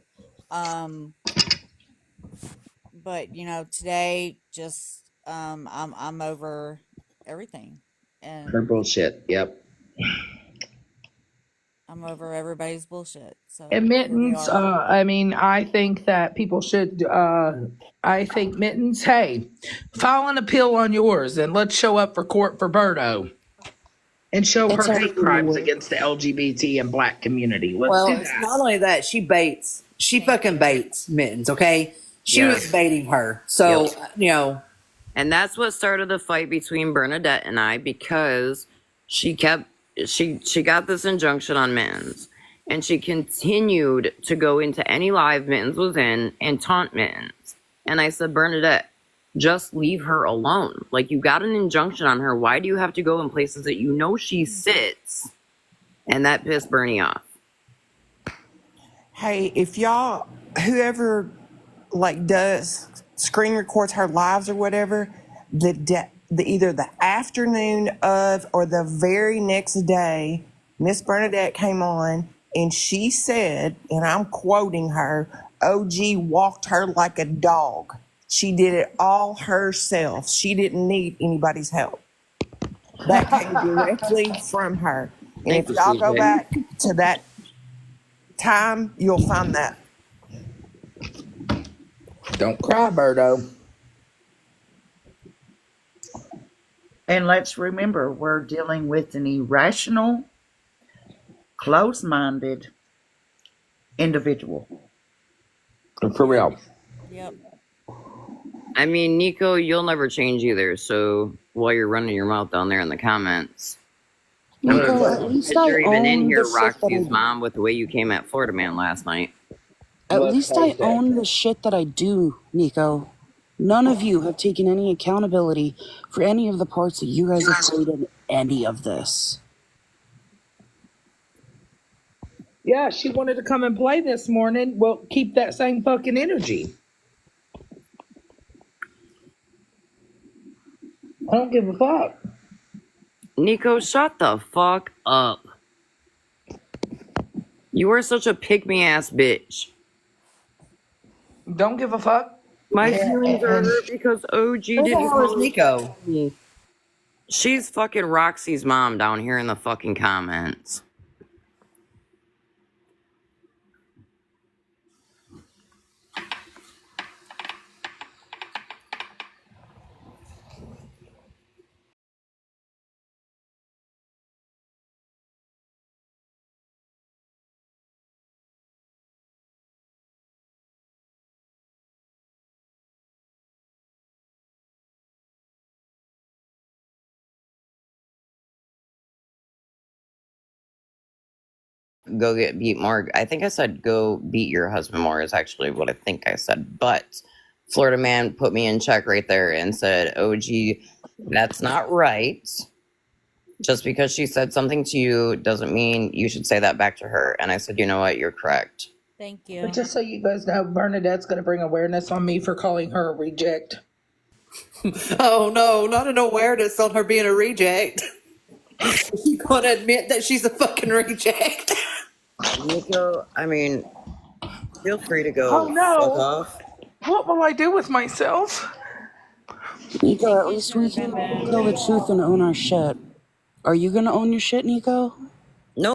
But but today just I'm over everything, and Her bullshit. Yep. I'm over everybody's bullshit. So here we Admittance, are. I think that people should, I think Mittens, hey, file an appeal on yours and let's show up for court for Berto and show It's her already hate in the crimes works. against the LGBT and black community. Let's Well, do it's that. not only that, she baits. She fucking baits Mittens, okay? She Yeah. was baiting her. So, Yep. And that's what started the fight between Bernadette and I, because she got this injunction on Mittens, and she continued to go into any live Mittens was in and taunt Mittens. And I said, Bernadette, just leave her alone. Like, you got an injunction on her. Why do you have to go in places that you know she sits? And that pissed Bernie off. Hey, if y'all, whoever like does screen records her lives or whatever, the either the afternoon of or the very next day, Miss Bernadette came on and she said, and I'm quoting her, OG walked her like a dog. She did it all herself. She didn't need anybody's help. That came directly from her. And Thank if you, y'all go CJ. back to that time, you'll find that. Don't cry, Berto. And let's remember, we're dealing with an irrational, closed-minded individual. For real. Yep. I mean, Nico, you'll never change either. So while you're running your mouth down there in the comments, Nico, at least I you're even in own here, the shit that Roxy's I mom, with the way you came at Florida Man last night. At least I own the shit that I do, Nico. None of you have taken any accountability for any of the parts that you guys have played in any of this. Yeah, she wanted to come and play this morning. Well, keep that same fucking energy. I don't give a fuck. Nico, shut the fuck up. You are such a pick-me-ass bitch. Don't give a fuck. My feelings are hurt because OG who the didn't hell is call Nico? me. She's fucking Roxy's mom down here in the fucking comments. Go get beat more. I think I said go beat your husband more is actually what I think I said. But Florida Man put me in check right there and said, OG, that's not right. Just because she said something to you doesn't mean you should say that back to her. And I said, you know what? You're correct. Thank you. But just so you guys know, Bernadette's going to bring awareness on me for calling her a reject. Oh no, not an awareness on her being a reject. She's going to admit that she's a fucking reject. Nico, I mean, feel free to go Oh no! fuck off. What will I do with myself? Nico, at least we can tell the truth and own our shit. Are you gonna own your shit, Nico? No.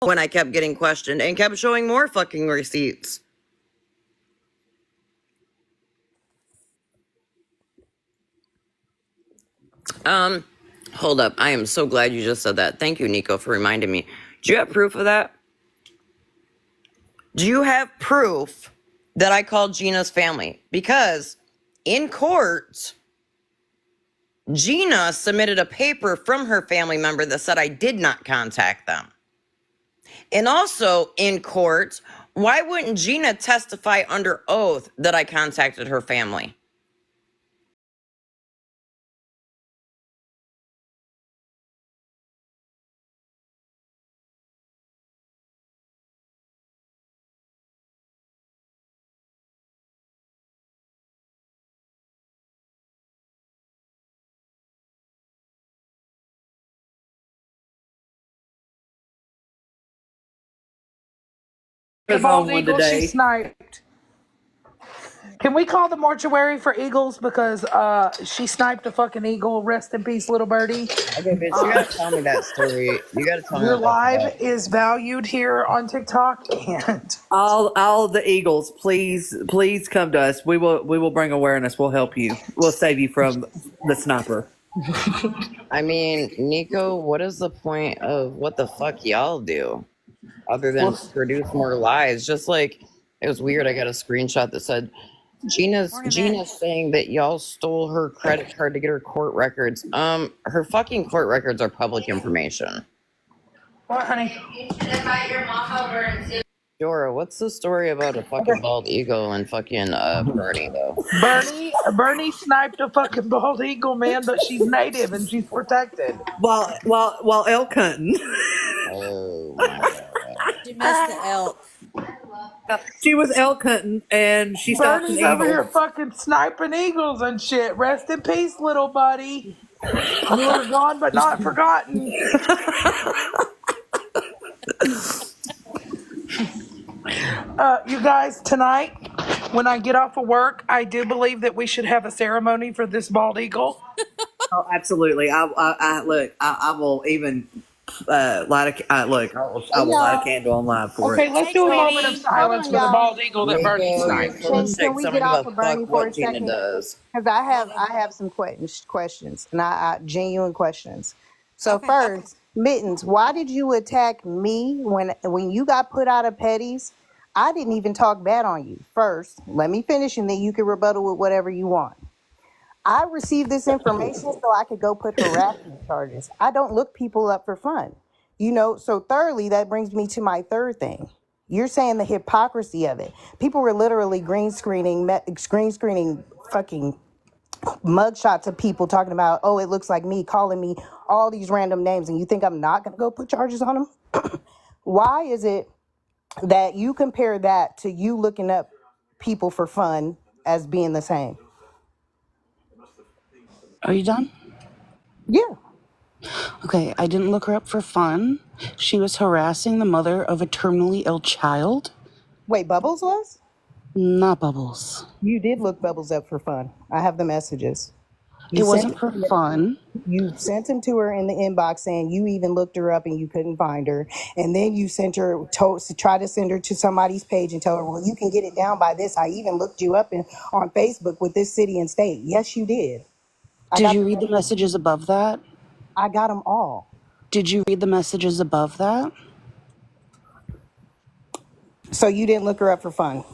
When I kept getting questioned and kept showing more fucking receipts. Hold up. I am so glad you just said that. Thank you, Nico, for reminding me. Do you have proof of that? Do you have proof that I called Gina's family? Because in court, Gina submitted a paper from her family member that said I did not contact them. And also in court, why wouldn't Gina testify under oath that I contacted her family? The bald on one eagle she today. sniped. Can we call the mortuary for eagles because she sniped a fucking eagle? Rest in peace, little birdie. Okay, bitch, you gotta tell me that story. You gotta tell me Your what that's live about. is valued here on TikTok, and All the Eagles, please come to us. We will bring awareness. We'll help you. We'll save you from the sniper. I mean, Nico, what is the point of what the fuck y'all do other than produce more lies? Just like it was weird. I got a screenshot that said Gina's saying that y'all stole her credit card to get her court records. Her fucking court records are public information. What, honey? You should invite your mom over and see. Dora, what's the story about a fucking bald eagle and fucking Bernie though? Bernie sniped a fucking bald eagle, man, but she's native and she's protected. While elk hunting. Oh my god. She missed the elk. She was elk hunting and she stopped an Bernie's over here eagle. fucking sniping eagles and shit. Rest in peace, little buddy. You are gone but not forgotten. You guys, tonight, when I get off of work, I do believe that we should have a ceremony for this bald eagle. Oh, absolutely. I look. I will even light a look. I will light a candle on live for Okay, it. let's do a moment of silence for the y'all. bald eagle that Bernie Nico, you're sniped. full of shit. Can we Somebody get off give a of Bernie fuck for a what Gina second? does. Because I have some questions, and I genuine questions. So Okay. first, Mittens, why did you attack me when you got put out of Petty's? I didn't even talk bad on you. First, let me finish, and then you can rebuttal with whatever you want. I received this information so I could go put harassment charges. I don't look people up for fun. So thirdly, that brings me to my third thing. You're saying the hypocrisy of it. People were literally green screening fucking mugshots of people talking about, oh, it looks like me, calling me all these random names, and you think I'm not going to go put charges on them? Why is it that you compare that to you looking up people for fun as being the same? Are you done? Yeah. Okay, I didn't look her up for fun. She was harassing the mother of a terminally ill child. Wait, Bubbles was? Not Bubbles. You did look Bubbles up for fun. I have the messages. It wasn't for fun. You sent them to her in the inbox saying you even looked her up and you couldn't find her. And then you sent her, try to send her to somebody's page and tell her, well, you can get it down by this. I even looked you up on Facebook with this city and state. Yes, you did. Did you read the messages above that? I got them all. Did you read the messages above that? So you didn't look her up for fun?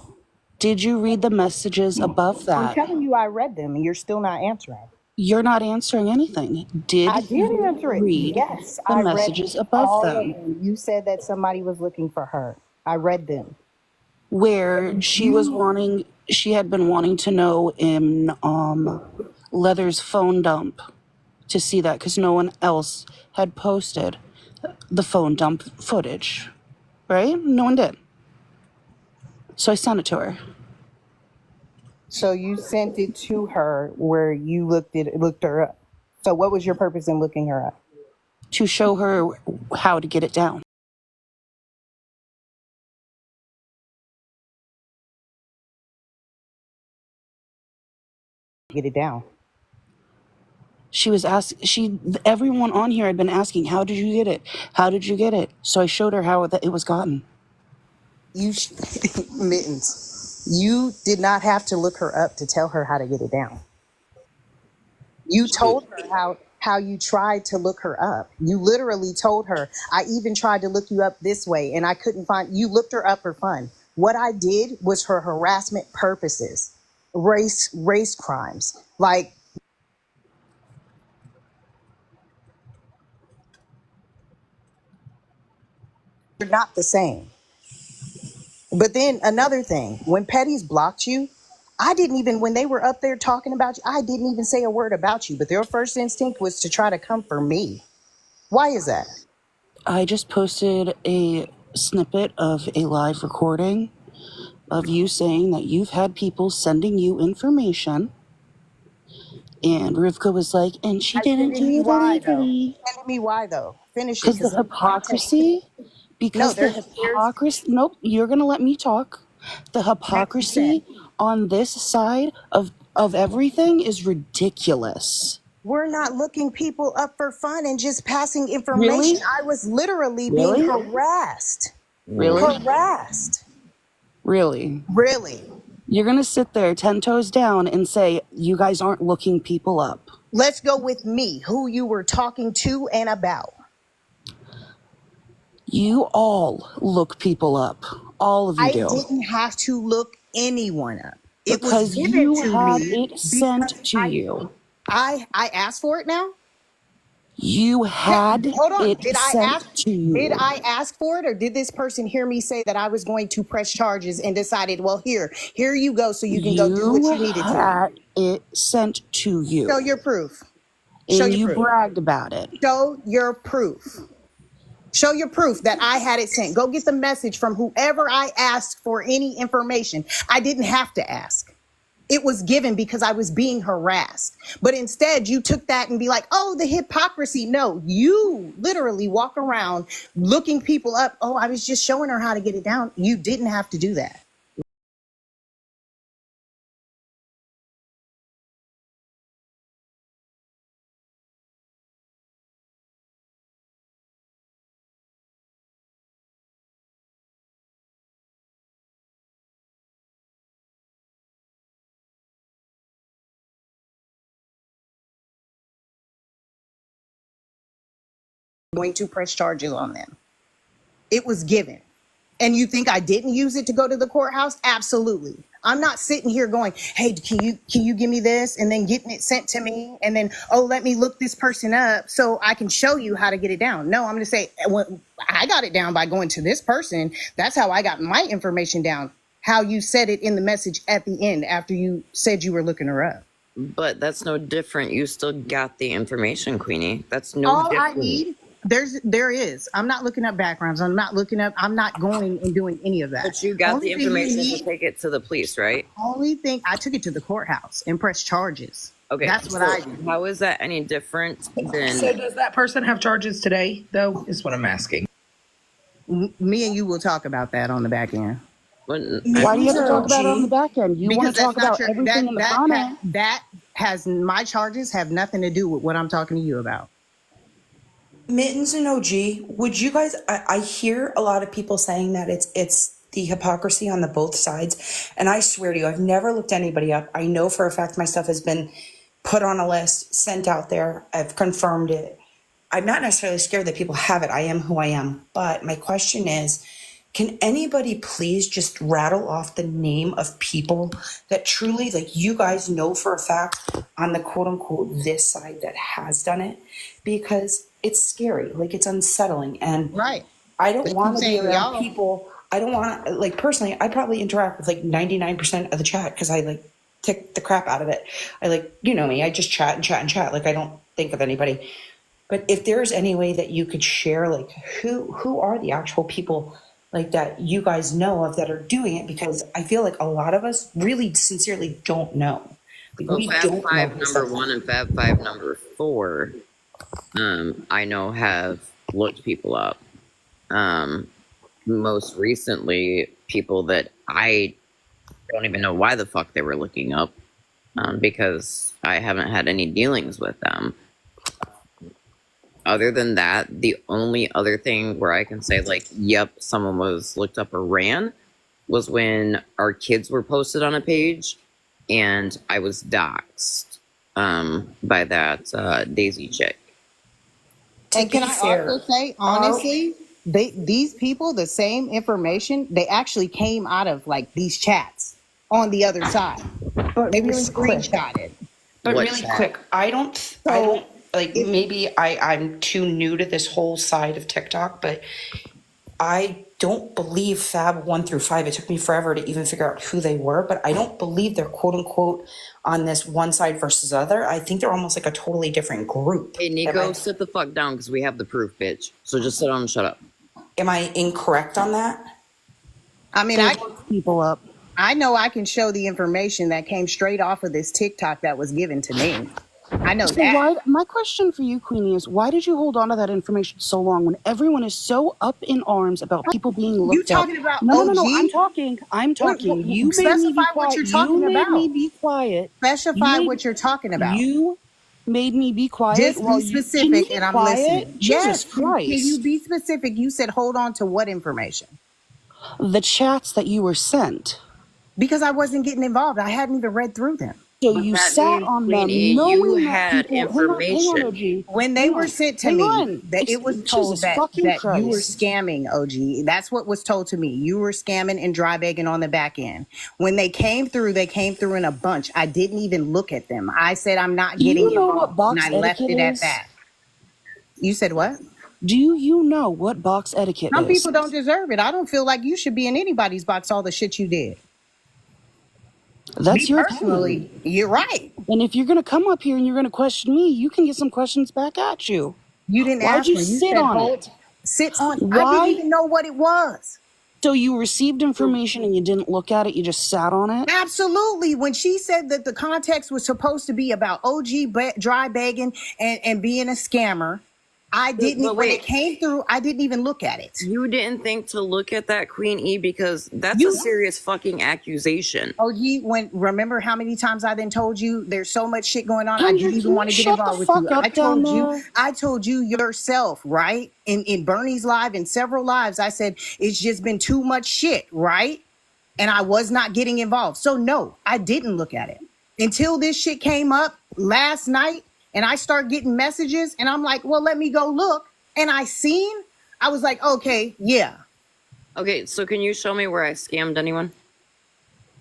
Did you read the messages above I'm that? telling you I read them and you're still not answering. You're not answering anything. I did you answer it. read Yes, the I read messages above all of them? them. You said that somebody was looking for her. I read them. Where she had been wanting to know in Leather's phone dump to see that because no one else had posted the phone dump footage, right? No one did. So I sent it to her. So you sent it to her where you looked her up. So what was your purpose in looking her up? To show her how to get it down. Get it down. She was everyone on here had been asking, how did you get it? How did you get it? So I showed her how it was gotten. Mittens, you did not have to look her up to tell her how to get it down. You told her how you tried to look her up. You literally told her, I even tried to look you up this way and I couldn't find, you looked her up for fun. What I did was for harassment purposes, race crimes. Like, you're not the same. But then another thing, when Petty's blocked you, when they were up there talking about you, I didn't even say a word about you. But their first instinct was to try to come for me. Why is that? I just posted a snippet of a live recording of you saying that you've had people sending you information. And Rivka was like, and she didn't do it illegally. Sending me why, though? Finish it. Because the hypocrisy Because the there's hypocrisy, nope, you're going to let me talk. The hypocrisy on this side of everything is ridiculous. we're not looking people up for fun and just passing Really? information. I was literally being Really? harassed. Really? Harassed. Really? Really. You're going to sit there 10 toes down and say, you guys aren't looking people up. Let's go with me, who you were talking to and about. You all look people up. All of you I do. didn't have to look anyone up. It was Because given you to had me it sent because to you. I asked for it now? You had Hold on. it Did I sent ask to you. did I ask for it, or did this person hear me say that I was going to press charges and decided, well, here you go, so you can go do what you needed to? had it sent to you. Show your proof. Show And your you proof. bragged about it. Show your proof. Show your proof that I had it sent. Go get the message from whoever I asked for any information. I didn't have to ask. It was given because I was being harassed. But instead, you took that and be like, oh, the hypocrisy. No, you literally walk around looking people up. Oh, I was just showing her how to get it down. You didn't have to do that. Going to press charges on them. It was given. And you think I didn't use it to go to the courthouse? Absolutely. I'm not sitting here going, hey, can you give me this? And then getting it sent to me. And then, oh, let me look this person up so I can show you how to get it down. No, I'm going to say, well, I got it down by going to this person. That's how I got my information down. How you said it in the message at the end after you said you were looking her up. But that's no different. You still got the information, Queenie. That's no All different. I need, there is. I'm not looking up backgrounds. I'm not going and doing any of that. But you got Only the thing you information need- to take it to the police, right? Only thing, I took it to the courthouse and pressed charges. Okay. That's what so I did. How is that any different than... So does that person have charges today, though, is what I'm asking. Me and you will talk about that on the back end. Why do you have to talk about it on the back end? You want to talk about everything in the front end? My charges have nothing to do with what I'm talking to you about. Mittens and OG, would you guys, I hear a lot of people saying that it's the hypocrisy on the both sides. And I swear to you, I've never looked anybody up. I know for a fact my stuff has been put on a list, sent out there. I've confirmed it. I'm not necessarily scared that people have it. I am who I am. But my question is, can anybody please just rattle off the name of people that truly, like, you guys know for a fact on the quote unquote this side that has done it? Because it's scary, like, it's unsettling. And right. I don't want to be around y'all. people. I don't want to, like, personally, I probably interact with like 99% of the chat because I like tick the crap out of it. I like, you know me, I just chat and chat and chat. Like, I don't think of anybody. But if there's any way that you could share, like, who are the actual people like that you guys know of that are doing it, because I feel like a lot of us really sincerely don't know. Like, Well, we Fab don't 5 know number 1 and Fab 5 number 4, I know have looked people up. Most recently, people that I don't even know why the fuck they were looking up, because I haven't had any dealings with them. Other than that, the only other thing where I can say, like, yep, someone was looked up or ran was when our kids were posted on a page and I was doxxed by that Daisy chick. And can I also say, honestly, these people, the same information, they actually came out of like these chats on the other side. They were screenshotted. But really quick, I don't like, maybe I'm too new to this whole side of TikTok, but I don't believe Fab 1 through 5. It took me forever to even figure out who they were, but I don't believe they're quote unquote on this one side versus other. I think they're almost like a totally different group. Hey, Nico, sit the fuck down because we have the proof, bitch. So just sit down and shut up. Am I incorrect on that? I mean, people up. I know I can show the information that came straight off of this TikTok that was given to me. I know So that. why? My question for you, Queenie, is why did you hold on to that information so long when everyone is so up in arms about people being You looked up? talking about No, no, no, no. I'm OG? talking. I'm talking. You made me Specify be what quiet. you're You talking made me about. be quiet. Specify what you're talking about. You made me be quiet. Just Well, be can you specific be and I'm quiet? listening. Jesus Yes. Can you Christ. be specific? You said hold on to what information? The chats that you were sent. Because I wasn't getting involved. I hadn't even read through them. So But you that sat means, on them Queenie, you knowing that had people. Hang on, information. OG. When they Hang were on. sent to Hang me, on. that it was told Jesus fucking that you were Christ. scamming, OG. That's what was told to me. You were scamming and dry bagging on the back end. When they came through in a bunch. I didn't even look at them. I said I'm not Do getting you know what involved, and box I left etiquette it at is? that. You said what? Do you know what box etiquette Some is? people don't deserve it. I don't feel like you should be in anybody's box all the shit you did. That's Me your personally, opinion. you're right. And if you're going to come up here and you're going to question me, you can get some questions back at you. You didn't Why'd ask you me. You sit said on hold. it? Sit on. I didn't Why? even know what it was. So you received information and you didn't look at it, you just sat on it? Absolutely. When she said that the context was supposed to be about OG dry begging and being a scammer, I didn't. But When it wait, came through, I didn't even look at it. you didn't think to look at that, Queen E, because that's a You, serious fucking accusation. OG, remember how many times I then told you there's so much shit going on. I Kendra, didn't even can want you to get shut the involved with you. fuck up down there? I told you yourself, right? In Bernie's live, in several lives, I said it's just been too much shit, right? And I was not getting involved. So no, I didn't look at it until this shit came up last night and I start getting messages and I'm like, well, let me go look. And I was like, okay, yeah. Okay, so can you show me where I scammed anyone?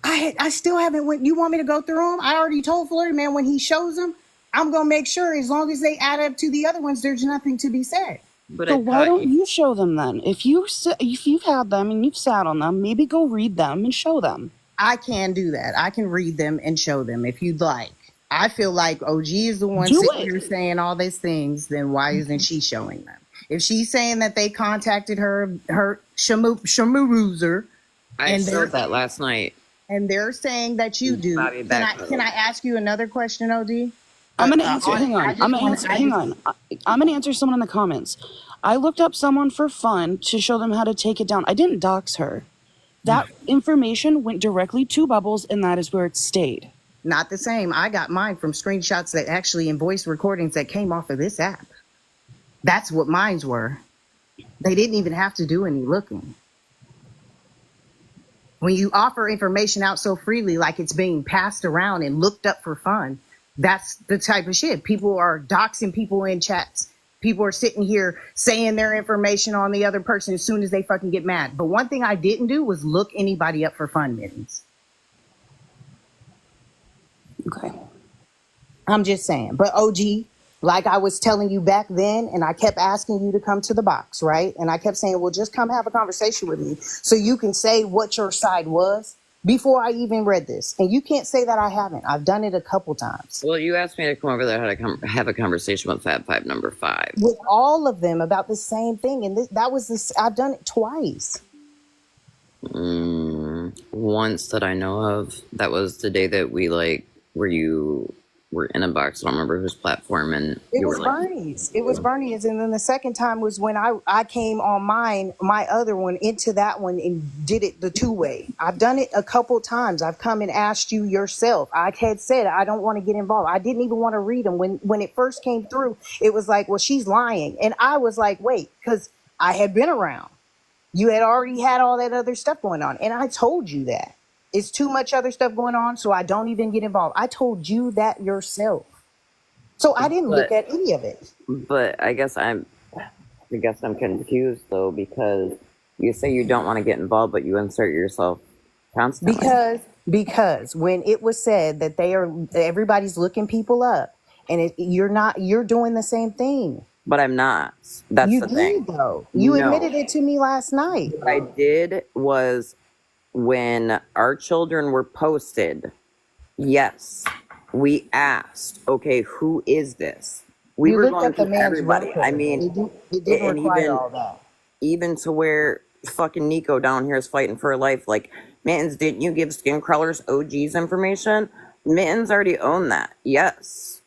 I still haven't went. You want me to go through them? I already told Flirty Man when he shows them, I'm going to make sure as long as they add up to the other ones, there's nothing to be said. But So why don't you show them then? If you've had them and you've sat on them, maybe go read them and show them. I can do that. I can read them and show them if you'd like. I feel like OG is the one Do sitting it. here saying all these things, then why isn't she showing them? If she's saying that they contacted her Shamuruzer, I showed that last night. and they're saying that you do, Bobby can I ask you another question, OD? I'm gonna answer. Hang on. I'm gonna answer someone in the comments. I looked up someone for fun to show them how to take it down. I didn't dox her. That information went directly to Bubbles, and that is where it stayed. Not the same. I got mine from screenshots that actually in voice recordings that came off of this app. That's what mines were. They didn't even have to do any looking. When you offer information out so freely, like it's being passed around and looked up for fun, that's the type of shit. People are doxing people in chats. People are sitting here saying their information on the other person as soon as they fucking get mad. But one thing I didn't do was look anybody up for fun, Mittens. Okay. I'm just saying. But OG, like I was telling you back then, and I kept asking you to come to the box, right? And I kept saying, well, just come have a conversation with me so you can say what your side was before I even read this. And you can't say that I haven't. I've done it a couple times. Well, you asked me to come over there to have a conversation with Fab Five number 5. With all of them about the same thing. And that was this, I've done it twice. Once that I know of. That was the day that we where you were in a box. I don't remember whose platform, and It you was were like, Bernie's. It was Bernie's. And then the second time was when I came on my other one into that one and did it the 2-way. I've done it a couple times. I've come and asked you yourself. I had said, I don't want to get involved. I didn't even want to read them. When it first came through, it was like, well, she's lying. And I was like, wait, because I had been around. You had already had all that other stuff going on. And I told you that. It's too much other stuff going on, so I don't even get involved. I told you that yourself. So I didn't look at any of it. But I guess I'm confused though, because you say you don't want to get involved, but you insert yourself constantly. Because when it was said that everybody's looking people up, and you're doing the same thing. But I'm not. That's You the thing. did though. You No. admitted it to me last night. What I did was, when our children were posted, yes, we asked, okay, who is this? We You were looked going up the to man's everybody. record. I mean, It didn't and require all that. even to where fucking Nico down here is fighting for her life. Like, Mittens, didn't you give Skin Crawlers OG's information? Mittens already owned that. Yes.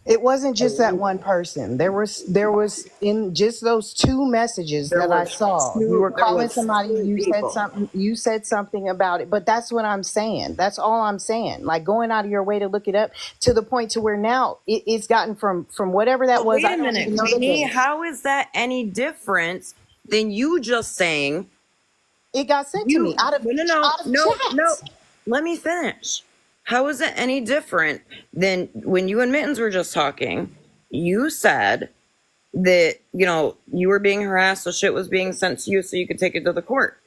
It wasn't just that one person. There was in just those two messages There that I was saw. You were there calling was somebody, two people. you said something about it. But that's what I'm saying. That's all I'm saying. Like going out of your way to look it up to the point to where now it's gotten from whatever that But was. wait I a don't minute, even know the Queenie. date. How is that any different than you just saying It got sent to me you? No. chats. Let me finish. How is it any different than when you and Mittens were just talking? You said that you were being harassed, so shit was being sent to you so you could take it to the court.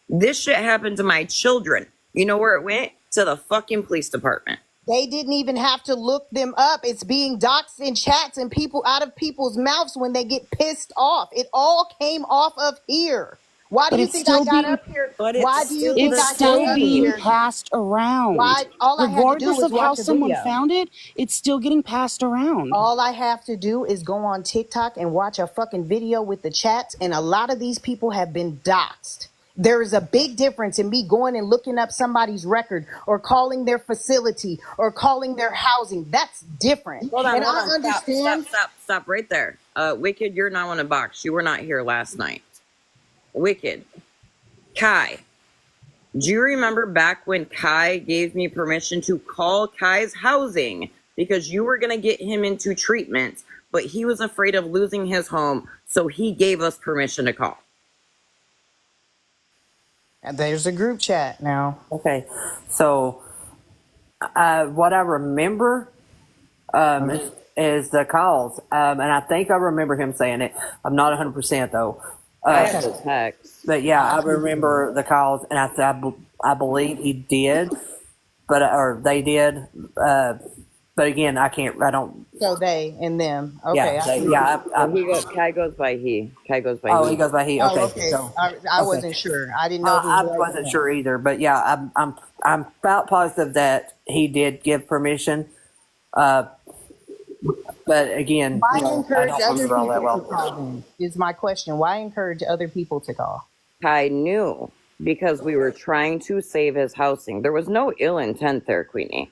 This shit happened to my children. You know where it went? To the fucking police department. They didn't even have to look them up. It's being doxed in chats and people out of people's mouths when they get pissed off. It all came off of here. Why do But you it's think I still got being up here? But Why it's do you still think the it's I got still up being same. here? passed around. Why? All I had to do Regardless was of how watch a someone video. found it, it's still getting passed around. All I have to do is go on TikTok and watch a fucking video with the chats, and a lot of these people have been doxxed. There is a big difference in me going and looking up somebody's record or calling their facility or calling their housing. That's different. Hold on, And I understand. Stop right there. Wicked, you're now in a box. You were not here last night. Wicked. Kai, do you remember back when Kai gave me permission to call Kai's housing because you were going to get him into treatment, but he was afraid of losing his home, so he gave us permission to call? And there's a group chat now. Okay, so what I remember is the calls, and I think I remember him saying it. I'm not 100% though. I have the text. But yeah, I remember the calls, and I believe he did, or they did. But again, I don't. So they and them. Okay. Yeah, Kai goes by he. Kai goes by Oh, he. he goes by he. Oh, Okay. okay. So, I wasn't sure. I didn't know. I wasn't sure either, but yeah, I'm about positive that he did give permission. But again, Why I encourage don't other remember all that people to well. call them? Is my question. Why encourage other people to call? Kai knew because we were trying to save his housing. There was no ill intent there, Queenie.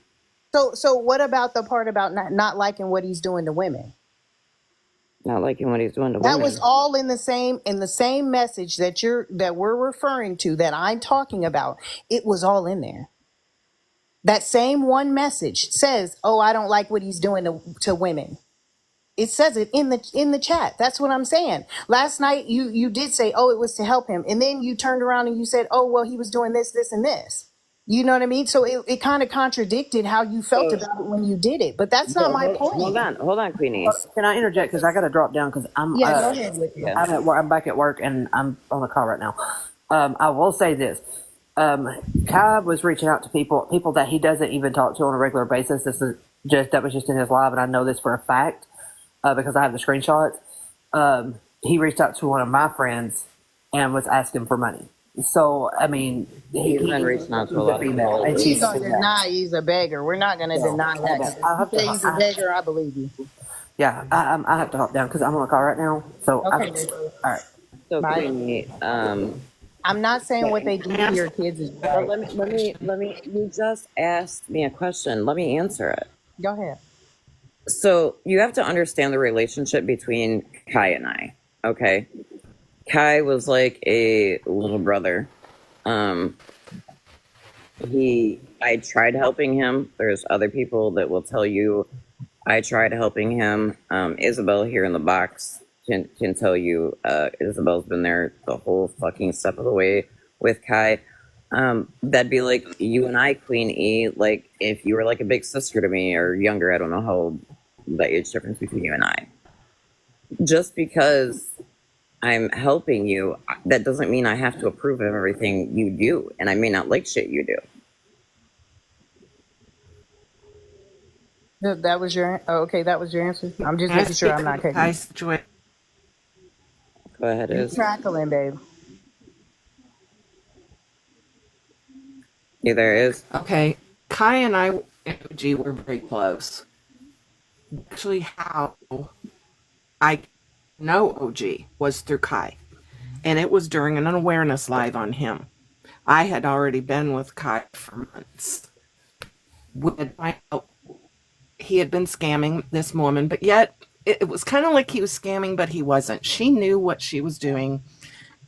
So what about the part about not liking what he's doing to women? Not liking what he's doing to That women. was all in the same message that we're referring to, that I'm talking about. It was all in there. That same one message says, "Oh, I don't like what he's doing to women." It says it in the chat. That's what I'm saying. Last night you did say, "Oh, it was to help him," and then you turned around and you said, "Oh, well, he was doing this, this, and this." You know what I mean? So it kind of contradicted how you felt about it when you did it. But that's not my point. Hold on, Queenie. Can I interject? Because I got to drop down because I'm. Yeah, go ahead with you. I'm at work. I'm back at work and I'm on the call right now. I will say this. Kai was reaching out to people that he doesn't even talk to on a regular basis. That was just in his live, and I know this for a fact because I have the screenshots. He reached out to one of my friends and was asking for money. So I mean, he's been reaching out to a lot of people. And he's gonna deny he's a beggar. We're not gonna deny that. If you say he's a beggar, I believe you. Yeah, I have to hop down because I'm on the call right now. So Okay. all right. So Bye. Queenie, I'm not saying what they do to your kids is but right. let me. You just asked me a question. Let me answer it. Go ahead. So you have to understand the relationship between Kai and I. Okay, Kai was like a little brother. I tried helping him. There's other people that will tell you I tried helping him. Isabel here in the box can tell you. Isabel's been there the whole fucking step of the way with Kai. That'd be like you and I, Queen E. Like if you were like a big sister to me or younger. I don't know how old the age difference between you and I. Just because I'm helping you, that doesn't mean I have to approve of everything you do, and I may not like shit you do. That was your okay. That was your answer. I'm just making sure I'm not cutting. Go ahead, You're Iz. crackling, babe. You there, Iz? Okay, Kai and I and OG were very close. Actually, how I know OG was through Kai, and it was during an awareness live on him. I had already been with Kai for months. When I found out he had been scamming this woman, but yet it was kind of like he was scamming, but he wasn't. She knew what she was doing.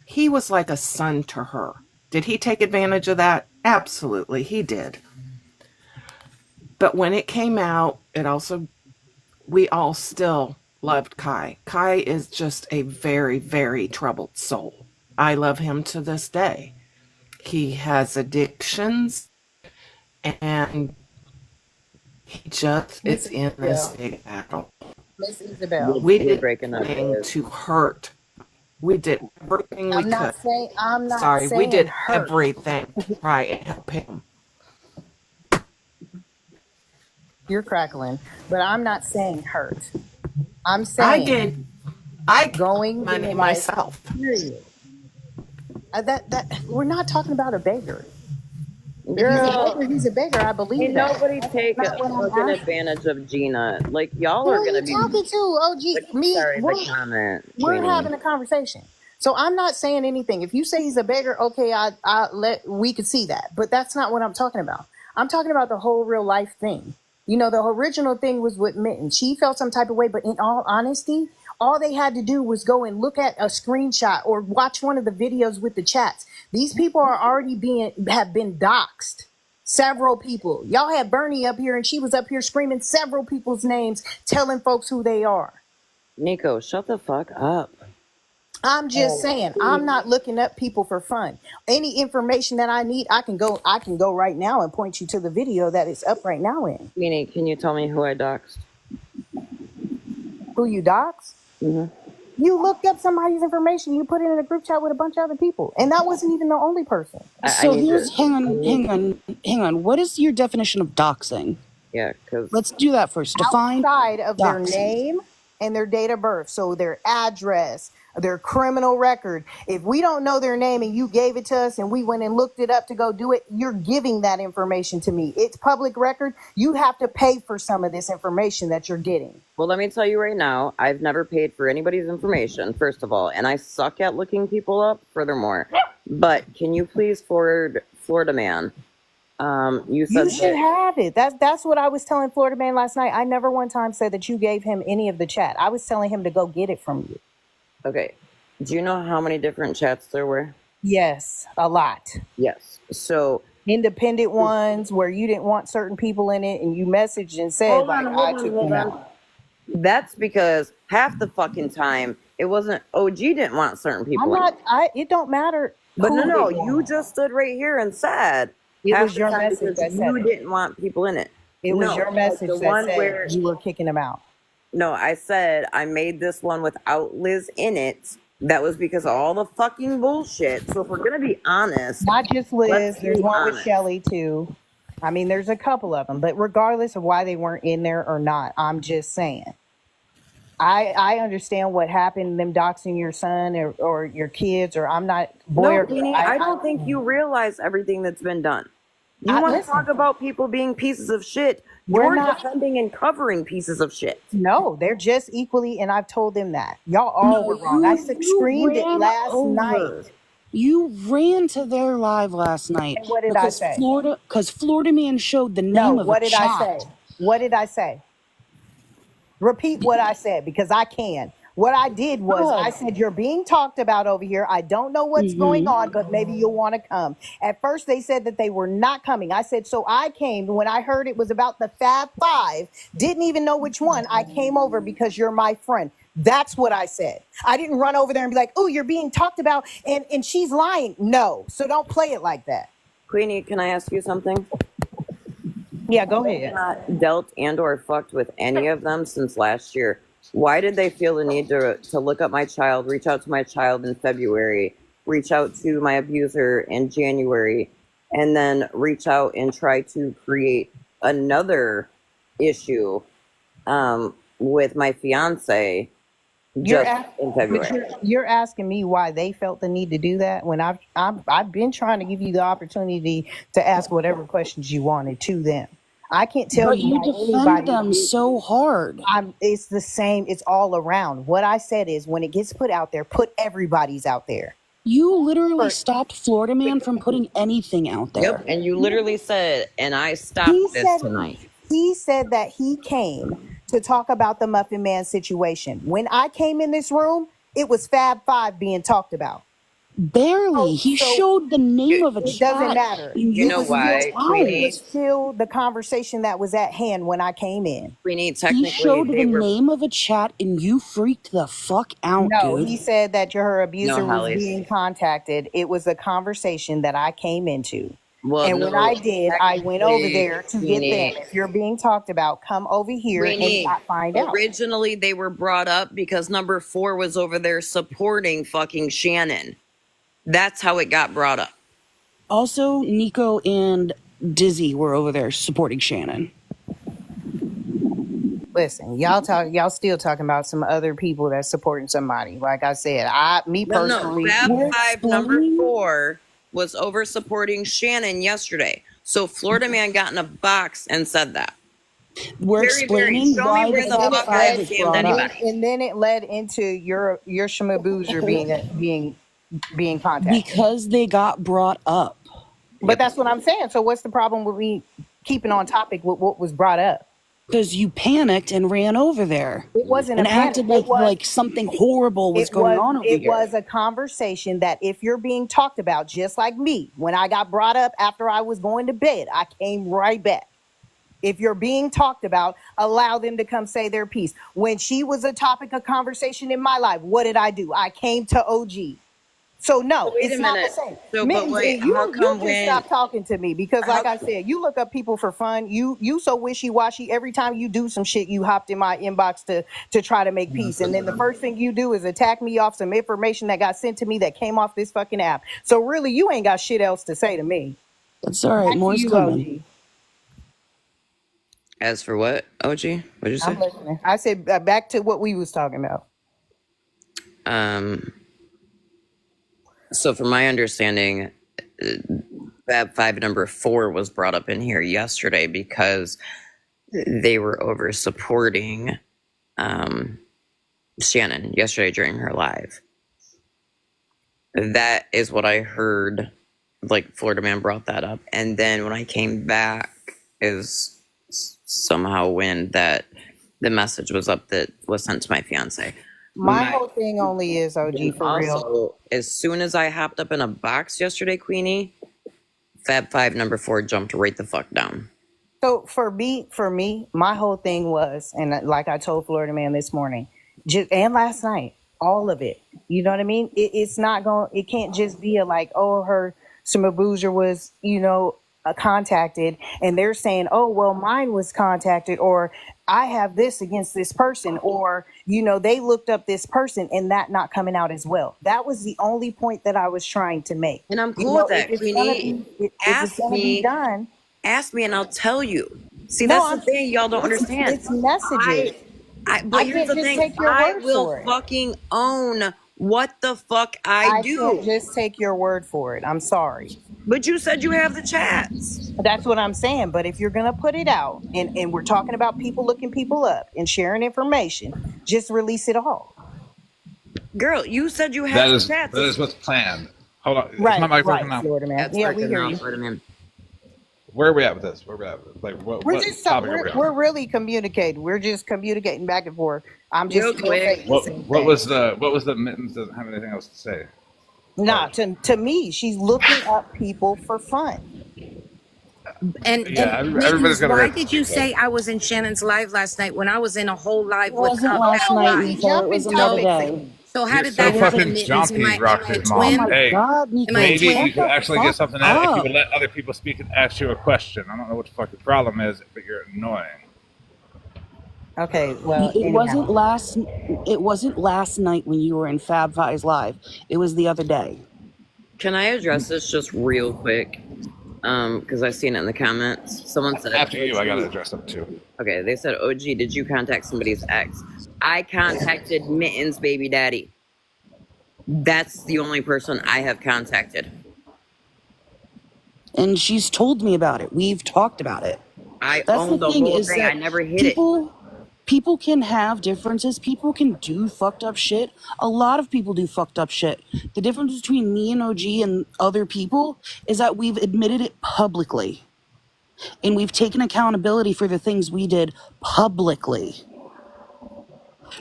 He was like a son to her. Did he take advantage of that? Absolutely, he did. But when it came out, we all still loved Kai. Kai is just a very, very troubled soul. I love him to this day. He has addictions, and he just is in this big battle. Miss Isabel. We did everything to hurt. We did everything we could. I'm not Sorry, saying we did hurt. everything to try and help him. You're crackling, but I'm not saying hurt. I'm saying I going money myself. Period. That we're not talking about a beggar. Girl, He's a beggar. I believe ain't that. nobody take That's not what I'm fucking asking. advantage of Gina. Like, y'all Who are are gonna you be. talking to? OG, me. Sorry, the comment. We're Queenie. having a conversation. So I'm not saying anything. If you say he's a beggar, okay, we could see that. But that's not what I'm talking about. I'm talking about the whole real life thing. You know, the original thing was with Mitten. She felt some type of way, but in all honesty, all they had to do was go and look at a screenshot or watch one of the videos with the chats. These people are already have been doxxed. Several people. Y'all had Bernie up here and she was up here screaming several people's names, telling folks who they are. Nico, shut the fuck up. I'm just saying, I'm not looking up people for fun. Any information that I need, I can go right now and point you to the video that is up right now in. Queenie, can you tell me who I doxed? Who you dox? Mm-hmm. You looked up somebody's information, you put it in a group chat with a bunch of other people. And that wasn't even the only person. So hang on. What is your definition of doxing? Yeah, because let's do that first. Define outside of their doxing. name and their date of birth. So their address, their criminal record. If we don't know their name and you gave it to us and we went and looked it up to go do it, you're giving that information to me. It's public record. You have to pay for some of this information that you're getting. Well, let me tell you right now, I've never paid for anybody's information, first of all, and I suck at looking people up, furthermore. But can you please forward Florida Man? You said You should have it. That's what I was telling Florida Man last night. I never one time said that you gave him any of the chat. I was telling him to go get it from you. Okay. Do you know how many different chats there were? Yes, a lot. Yes. So independent ones where you didn't want certain people in it and you messaged and said, hold like, on, I took them out. That's because half the fucking time it wasn't OG didn't want certain people. It don't matter. But who no, they you want. just stood right here and said It half was the your time message because that said you it. didn't want people in it. It was No, your message the that one said where you were kicking them out. no, I said I made this one without Liz in it. That was because of all the fucking bullshit. So if we're gonna be honest, Not just Liz, let's there's be one with honest. Shelly too. I mean, there's a couple of them, but regardless of why they weren't in there or not, I'm just saying. I understand what happened, them doxing your son or your kids, or I'm not boy No, or Queenie, I don't think you realize everything that's been done. You want to listen. talk about people being pieces of shit. We're You're not- defending and covering pieces of shit. No, they're just equally, and I've told them that. Y'all all were wrong. I screamed it ran last over. night. You ran to their live last night. And what did I say? Because Florida Man showed the name of what a did chat. I say? What did I say? Repeat what I said because I can. What I did was I said, you're being talked about over here. I don't know what's going on, but maybe you'll want to come. At first, they said that they were not coming. I said, so I came when I heard it was about the Fab Five, didn't even know which one. I came over because you're my friend. That's what I said. I didn't run over there and be like, oh, you're being talked about and she's lying. No. So don't play it like that. Queenie, can I ask you something? Yeah, go I ahead. have not dealt and or fucked with any of them since last year. Why did they feel the need to look up my child, reach out to my child in February, reach out to my abuser in January, and then reach out and try to create another issue with my fiance just in February? You're asking me why they felt the need to do that when I've been trying to give you the opportunity to ask whatever questions you wanted to them. I can't tell But you you why defend anybody them so hard. It's the same. It's all around. What I said is when it gets put out there, put everybody's out there. You literally stopped Florida Man from putting anything out there. Yep, and you literally said, and I stopped this tonight. He said that he came to talk about the Muffin Man situation. When I came in this room, it was Fab Five being talked about. Barely. He So showed the name of a it doesn't chat. matter. And You you know It why, Queenie? was still the conversation that was at hand when I came in. Queenie, He technically, showed they the were. name of a chat and you freaked the fuck out, No, dude. he said that her No, abuser was Holly. being contacted. It was a conversation that I came into. Well, And when I no, did, I went over technically, there to get them. Queenie. If you're being talked about, come over here and Queenie, find out. originally they were brought up because number 4 was over there supporting fucking Shannon. That's how it got brought up. Also, Nico and Dizzy were over there supporting Shannon. Listen, y'all still talking about some other people that's supporting somebody. Like I said, me No, personally, Fab We're 5 number explaining. 4 was over supporting Shannon yesterday. So Florida Man got in a box and said that. We're Very, very. explaining Show me why where the the Fab fuck I Five have was scammed brought up. anybody. and then it led into your Shmaboozer being contacted. Because they got brought up. But that's what I'm saying. So what's the problem with me keeping on topic with what was brought up? Because you panicked and ran over there It wasn't and a panic. acted like something horrible was going on over It here. was a conversation that if you're being talked about, just like me, when I got brought up after I was going to bed, I came right back. If you're being talked about, allow them to come say their piece. When she was a topic of conversation in my life, what did I do? I came to OG. So no, So wait it's a not the minute. same. So, but Mittens, wait, you how come just when? stop talking to me because, like How, I said, you look up people for fun. You so wishy washy. Every time you do some shit, you hopped in my inbox to try to make peace, and then the first thing you do is attack me off some information that got sent to me that came off this fucking app. So really, you ain't got shit else to say to me. That's all right. Back to More's you, coming. OG. as for what, OG? What'd you I'm say? listening. I said back to what we was talking about. So from my understanding, Fab 5 number 4 was brought up in here yesterday because they were over supporting Shannon yesterday during her live. That is what I heard. Like Florida Man brought that up, and then when I came back, is somehow when that the message was up that was sent to my fiance. My whole thing only is OG And for real. also, as soon as I hopped up in a box yesterday, Queenie, Fab 5 number 4 jumped right the fuck down. So for me, my whole thing was, and like I told Florida Man this morning, and last night, all of it. You know what I mean? It's not going. It can't just be a like, oh, her Shmaboozer was, contacted, and they're saying, oh, well, mine was contacted, or I have this against this person, or they looked up this person, and that not coming out as well. That was the only point that I was trying to make. And I'm cool with that, If it's gonna Queenie. be, if it's gonna be done. Ask me and I'll tell you. See, No, that's the thing y'all don't understand. It's messages. But here's the thing. Take your I word will for it. fucking own what the fuck I do. Can't just take your word for it. I'm sorry. But you said you have the chats. That's what I'm saying. But if you're gonna put it out, and we're talking about people looking people up and sharing information, just release it all. Girl, you said you have the chats. That is what's planned. Hold on. Right, Is my mic right, working now? Florida Man. That's Yeah, we working hear now, you. Florida Man. Where are we at with this? Like, what topic are we on? We're really communicating. We're just communicating back and forth. I'm just Real quick. What was the Mittens doesn't have anything else to say? Nah, to me, she's looking up people for fun. And everybody's got a why right to did you speak, say I was in Shannon's live last night when I was in a whole live It with wasn't last night, Fab Nico. It was another day. So how You're did so that happen? fucking Mittens? jumpy, Am I Roxy's a mom. twin? Hey, God, Nico, maybe twin? you could actually get something out if you up. would let other people speak and ask you a question. I don't know what the fuck the problem is, but you're annoying. Okay, well, It anyhow. wasn't last night when you were in Fab Five's live. It was the other day. Can I address this just real quick? Because I've seen it in the comments. Someone said After you, I gotta address them too. Okay, they said, OG, did you contact somebody's ex? I contacted Mittens' baby daddy. That's the only person I have contacted. And she's told me about it. We've talked about it. I That's owned the the thing whole is thing. that I never hid it. people can have differences. People can do fucked up shit. A lot of people do fucked up shit. The difference between me and OG and other people is that we've admitted it publicly. And we've taken accountability for the things we did publicly.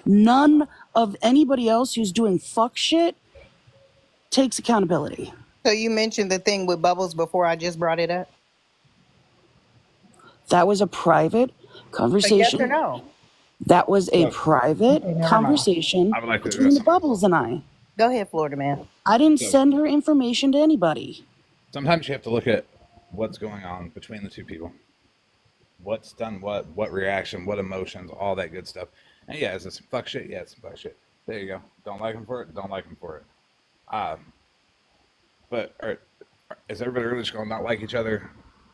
None of anybody else who's doing fuck shit takes accountability. So you mentioned the thing with Bubbles before I just brought it up? That was a private conversation. Yes or no? That was a private never mind. conversation I would like to between address the Bubbles and I. Go ahead, Florida man. I didn't So- send her information to anybody. Sometimes you have to look at what's going on between the two people. What's done what reaction, what emotions, all that good stuff. And yeah, is it some fuck shit? Yeah, it's some fuck shit. There you go. Don't like him for it? Don't like him for it. But is everybody really just going to not like each other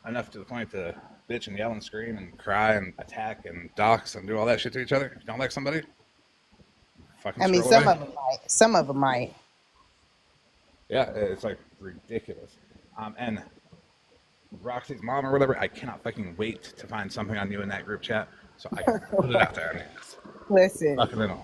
enough to the point to bitch and yell and scream and cry and attack and dox and do all that shit to each other? If you don't like somebody, fucking I mean, scroll some away. of them might. Some of them might. Yeah, it's like ridiculous. And Roxy's mom or whatever, I cannot fucking wait to find something on you in that group chat so I can put it out there. And it's Listen. fucking annoying.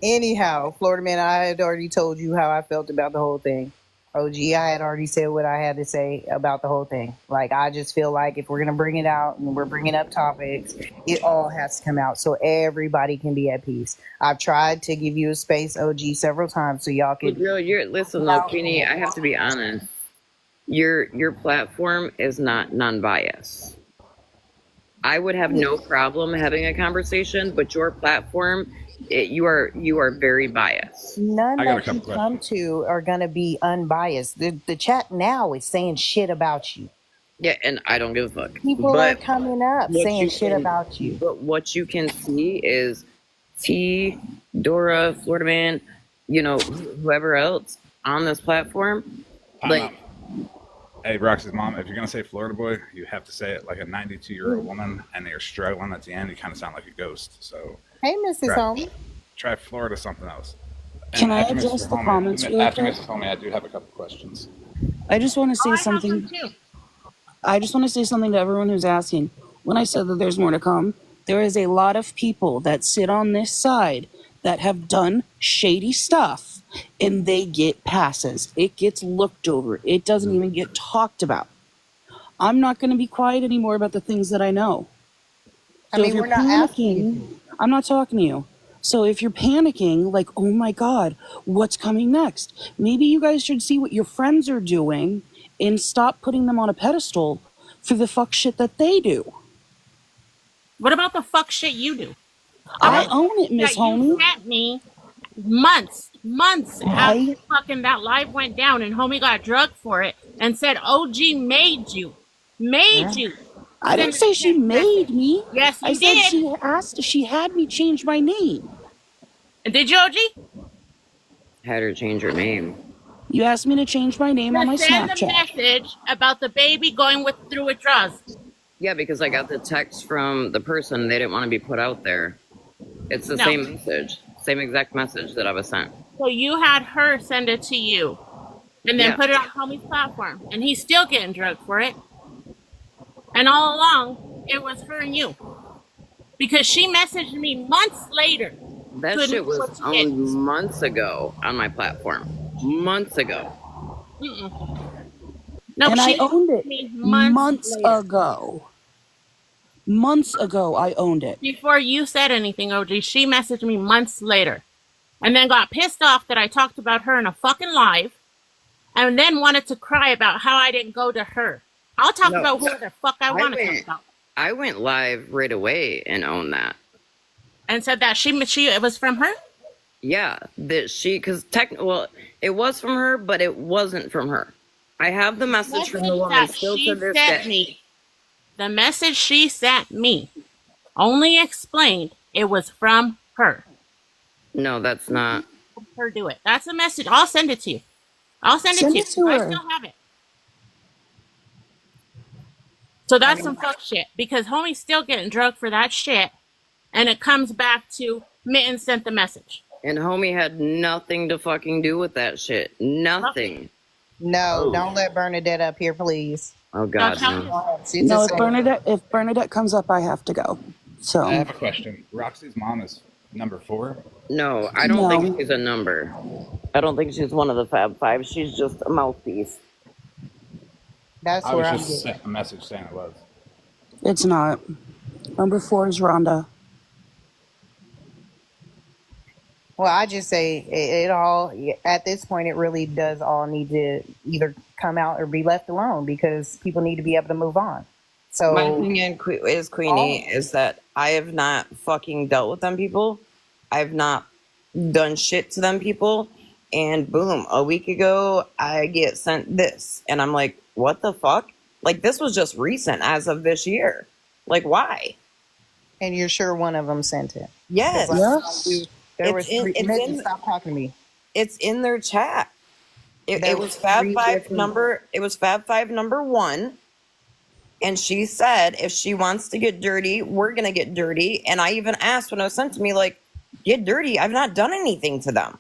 Anyhow, Florida man, I had already told you how I felt about the whole thing. OG, I had already said what I had to say about the whole thing. Like, I just feel like if we're going to bring it out and we're bringing up topics, it all has to come out so everybody can be at peace. I've tried to give you a space, OG, several times so y'all can... Girl, listen though, Kenny, I have to be honest. Your platform is not non-biased. I would have no problem having a conversation, but your platform, you are very biased. None I got a that couple you questions. come to are going to be unbiased. The chat now is saying shit about you. Yeah, and I don't give a fuck. People But are coming up what saying you shit can- about you. But what you can see is T, Dora, Florida Man, whoever else on this platform, Time like. out. Hey, Roxy's mom, if you're going to say Florida boy, you have to say it like a 92-year-old woman, and they're struggling at the end. You kind of sound like a ghost. So Hey, Mrs. Right. Holmes. try Florida something else. Can I after Mrs. address the Homie- comments really After quick? Mrs. Homie, I do have a couple questions. I just want to say something. I just want to say something to everyone who's asking. When I said that there's more to come, there is a lot of people that sit on this side that have done shady stuff and they get passes. It gets looked over. It doesn't even get talked about. I'm not going to be quiet anymore about the things that I know. I So mean, if you're we're not asking you panicking, I'm not talking to you. So if you're panicking, like, oh my God, what's coming next? Maybe you guys should see what your friends are doing and stop putting them on a pedestal for the fuck shit that they do. What about the fuck shit you do? I own it, Miss That you Homie. sent me months I- after fucking that live went down and homie got drugged for it and said OG made you. I didn't say she made me. Yes, you I said did. she had me change my name. Did you, OG? Had her change her name. You asked me to change my name on my Send a Snapchat. message about the baby going through withdrawals. Yeah, because I got the text from the person. They didn't want to be put out there. It's the No. same message, same exact message that I was sent. So you had her send it to you and then Yeah. put it on homie's platform. And he's still getting drugged for it. And all along, it was her and you. Because she messaged me months later. That Couldn't shit was put it. owned months ago on my platform. Months ago. Mm-mm. No, And I she owned it me months later. ago. Months ago, I owned it. Before you said anything, OG, she messaged me months later. And then got pissed off that I talked about her in a fucking live. And then wanted to cry about how I didn't go to her. I'll talk No. about who the fuck I want to talk went- about. I went live right away and owned that. And said that she it was from her? Yeah, that it was from her, but it wasn't from her. I have the message from the woman that still she to this sent day. me. The message she sent me only explained it was from her. No, that's not. Her do it. That's the message. I'll send it to you. I'll send Send it it to to you. I her. still have it. So that's some fuck shit because homie's still getting drugged for that shit, and it comes back to Mitten sent the message. And homie had nothing to fucking do with that shit. Nothing. No, don't let Bernadette up here, please. Oh God, tell no. No, if Bernadette comes up, I have to go. So I have a question. Roxy's mom is number 4. No, I don't think she's a number. I don't think she's one of the Fab Five. She's just a mouthpiece. That's I where was I'm just getting. sent a message saying it was. It's not. Number 4 is Rhonda. Well, I just say it all, at this point, it really does all need to either come out or be left alone because people need to be able to move on. My So, opinion is, Queenie, is that I have not fucking dealt with them people. I've not done shit to them people. And boom, a week ago, I get sent this. And I'm like, what the fuck? Like, this was just recent as of this year. Like, why? and you're sure one of them sent it? Yes. There was It's in, three. it's Megan, in, stop talking to me. it's in their chat. It There was was Fab three Five different. number. It was Fab Five number 1, and she said if she wants to get dirty, we're gonna get dirty. And I even asked when it was sent to me, like, get dirty. I've not done anything to them.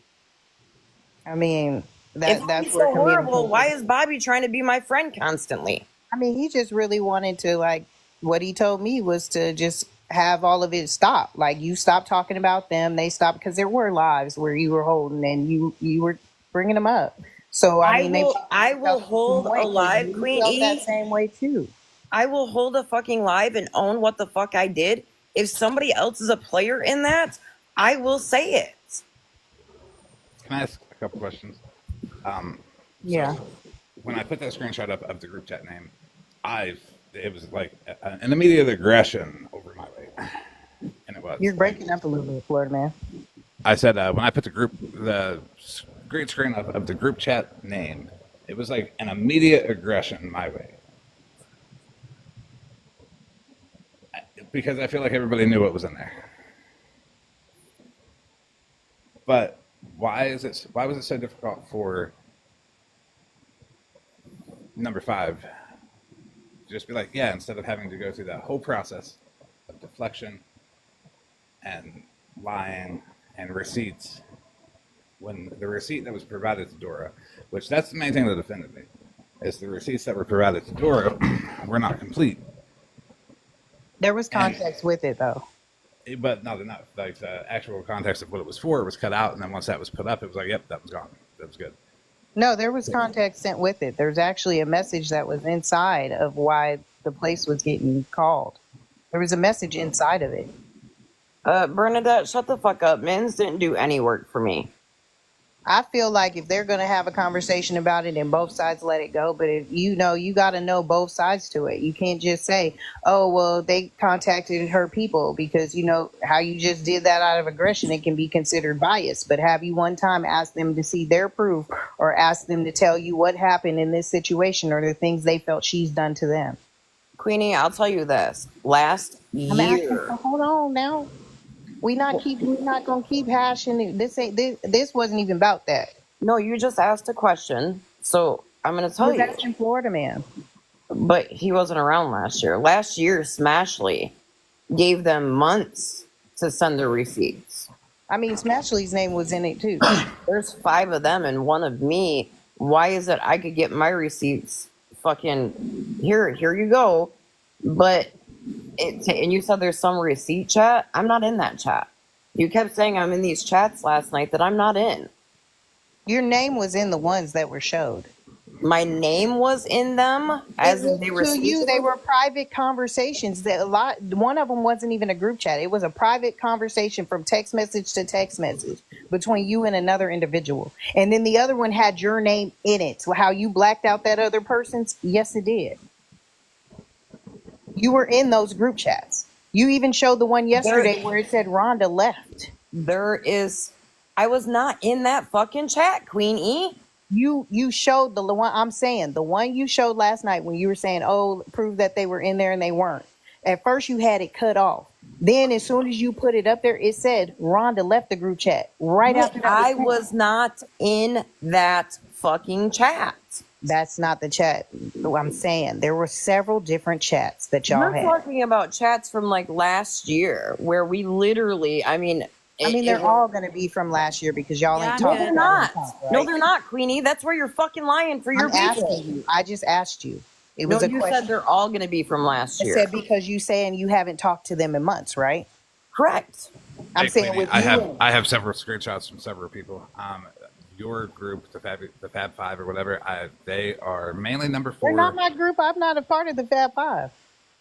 I mean, If that's Bobby's where so horrible, communication. why is Bobby trying to be my friend constantly? I mean, he just really wanted to, like, what he told me was to just have all of it stop. Like, you stop talking about them, they stop, because there were lives where you were holding and you were bringing them up. So I mean, I will hold a live, You Queen felt that E. same way too. I will hold a fucking live and own what the fuck I did. If somebody else is a player in that, I will say it. Can I ask a couple questions? Yeah. When I put that screenshot up of the group chat name, it was like an immediate aggression over my way, and it was. You're breaking up a little bit, Florida man. I said when I put the green screen of the group chat name, it was like an immediate aggression my way. Because I feel like everybody knew what was in there. But why was it so difficult for number 5 to just be like, yeah, instead of having to go through that whole process of deflection and lying and receipts, when the receipt that was provided to Dora, which that's the main thing that offended me, is the receipts that were provided to Dora were not complete. There was context with it though. But not enough. Like the actual context of what it was for was cut out, and then once that was put up, it was like, yep, that was gone. That was good. No, there was context sent with it. There's actually a message that was inside of why the place was getting called. There was a message inside of it. Bernadette, shut the fuck up. Men's didn't do any work for me. I feel like if they're going to have a conversation about it and both sides let it go, but if you got to know both sides to it. You can't just say, oh, well, they contacted her people because, how you just did that out of aggression, it can be considered bias. But have you one time asked them to see their proof or asked them to tell you what happened in this situation or the things they felt she's done to them? Queenie, I'll tell you this. Last I'm asking, year. hold on now. We're not gonna keep hashing it. This wasn't even about that. No, you just asked a question, so I'm gonna tell you. That's in Florida, man. But he wasn't around last year. Last year, Smashley gave them months to send the receipts. I mean, Smashley's name was in it too. There's 5 of them and 1 of me. Why is it I could get my receipts? Fucking here you go. But and you said there's some receipt chat. I'm not in that chat. You kept saying I'm in these chats last night that I'm not in. Your name was in the ones that were showed. My name was in them, as in they were to you. They were private conversations. One of them wasn't even a group chat. It was a private conversation from text message to text message between you and another individual. And then the other one had your name in it. So how you blacked out that other person's? Yes, it did. You were in those group chats. You even showed the one yesterday where it said Rhonda left. I was not in that fucking chat, Queen E. You showed the one, I'm saying, the one you showed last night when you were saying, oh, prove that they were in there and they weren't. At first you had it cut off. Then as soon as you put it up there, it said Rhonda left the group chat. Right after that. I was not in that fucking chat. That's not the chat. I'm saying there were several different chats that y'all You're had. talking about chats from like last year where we literally, they're all going to be from last year because y'all ain't No, talking they're about not. it, right? No, they're not, Queenie. That's where you're fucking lying for your I'm people. asking you. I just asked you. It No, was a you question. said they're all going to be from last I year. said because you saying you haven't talked to them in months, right? Correct. I'm Hey, saying Queenie, with I you. have several screenshots from several people. Your group, the Fab 5 or whatever, they are mainly number 4. They're not my group. I'm not a part of the Fab Five.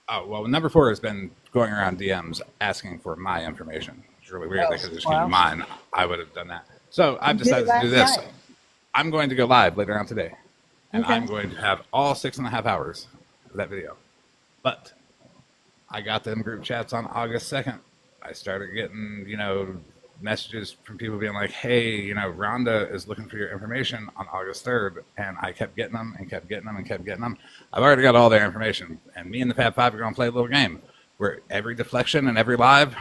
Oh, well, number 4 has been going around DMs asking for my information. It's really weird because it's mine. I would have done that. So I've decided to do this. I'm going to go live later on today, and I'm going to have all 6.5 hours of that video. But I got them group chats on August 2nd. I started getting, messages from people being like, hey, Rhonda is looking for your information on August 3rd. And I kept getting them and kept getting them and kept getting them. I've already got all their information. And me and the Fab Five are going to play a little game where every deflection and every live,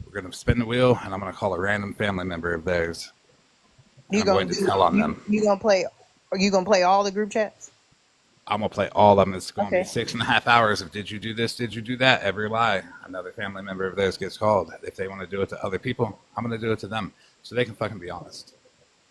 we're going to spin the wheel and I'm going to call a random family member of theirs. I'm going to tell on them. You gonna play? Are you gonna play all the group chats? I'm going to play all of them. It's going to be 6.5 hours of did you do this, did you do that? Every lie, another family member of theirs gets called. If they want to do it to other people, I'm going to do it to them so they can fucking be honest.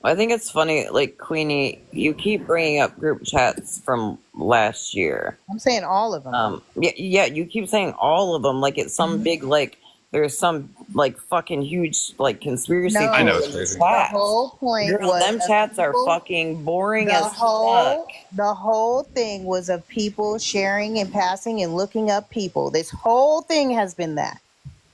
I think it's funny, like, Queenie, you keep bringing up group chats from last year. I'm saying all of them. Yeah, you keep saying all of them like it's some big, like, there's some, like, fucking huge, like, conspiracy. No, I know it's crazy. the whole point Girl, was them chats are fucking boring as fuck. The whole thing was of people sharing and passing and looking up people. This whole thing has been that.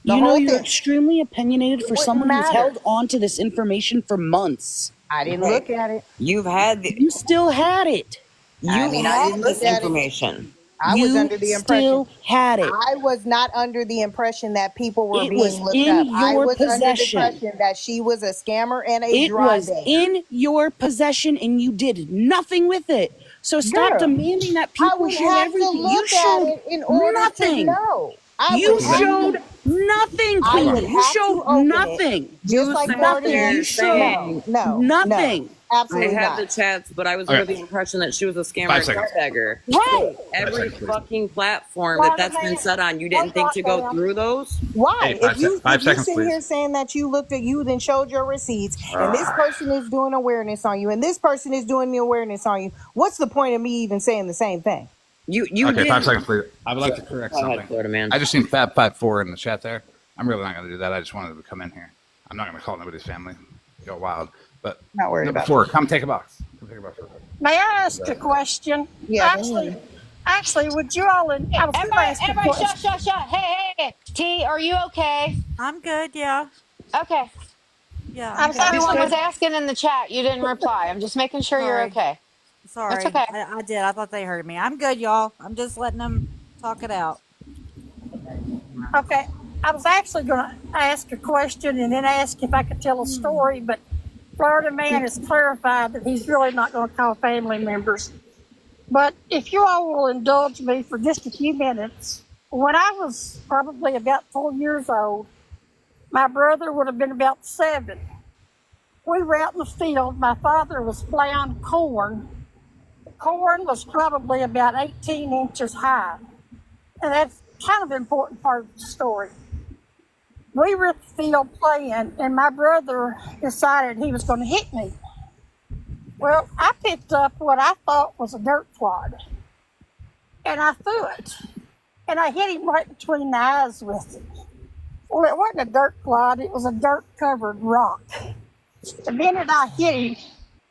You're extremely opinionated for someone who's held on to this information for months. I didn't look at it. You've had You still had it. I had didn't this look at it. information. I was under the impression. still had it. I was not under the impression that people were It being was looked in up. I your was under the possession. impression that she was a scammer and a It was drive-in. in your possession and you did nothing with it. So stop Girl, demanding that I people would share have to everything. You look at showed it in order nothing. to know. You showed nothing, I Queenie. would You have to showed open nothing. it. Just like nothing. Barney, You showed nothing. Absolutely I have not. the chats, but I was Okay. under the impression that she was a scammer 5 and seconds. cartbagger. Right. Every 5 seconds, please. fucking platform that's been said on, you didn't think to go through those? Why? Hey, 5 if you seconds, sit please. here saying that you looked at you, then showed your receipts, and this person is doing awareness on you, and this person is doing the awareness on you, what's the point of me even saying the same thing? You Okay, didn't. 5 seconds, please. I would like to correct Go ahead, something. Florida man. I just seen Fab54 in the chat there. I'm really not going to do that. I just wanted to come in here. I'm not going to call nobody's family. Go wild. But Not worried number about 4, come take a box. Come take a box real quick. May I ask a question? Yeah, Actually, would you all? I was going to ask a Everybody, question. shut. Hey. T, are you okay? I'm good, yeah. Okay. Yeah. I was Everyone was asking. asking in the chat. You didn't reply. I'm just making sure you're Sorry. okay. Sorry. That's okay. I did. I thought they heard me. I'm good, y'all. I'm just letting them talk it out. Okay, I was actually going to ask a question and then ask if I could tell a story, but Florida man has clarified that he's really not going to call family members. But if you all will indulge me for just a few minutes, when I was probably about 4 years old, my brother would have been about 7. We were out in the field. My father was plowing corn. Corn was probably about 18 inches high. And that's kind of an important part of the story. We were at the field playing, and my brother decided he was going to hit me. Well, I picked up what I thought was a dirt clod, and I threw it. And I hit him right between the eyes with it. Well, it wasn't a dirt clod, it was a dirt-covered rock. The minute I hit him,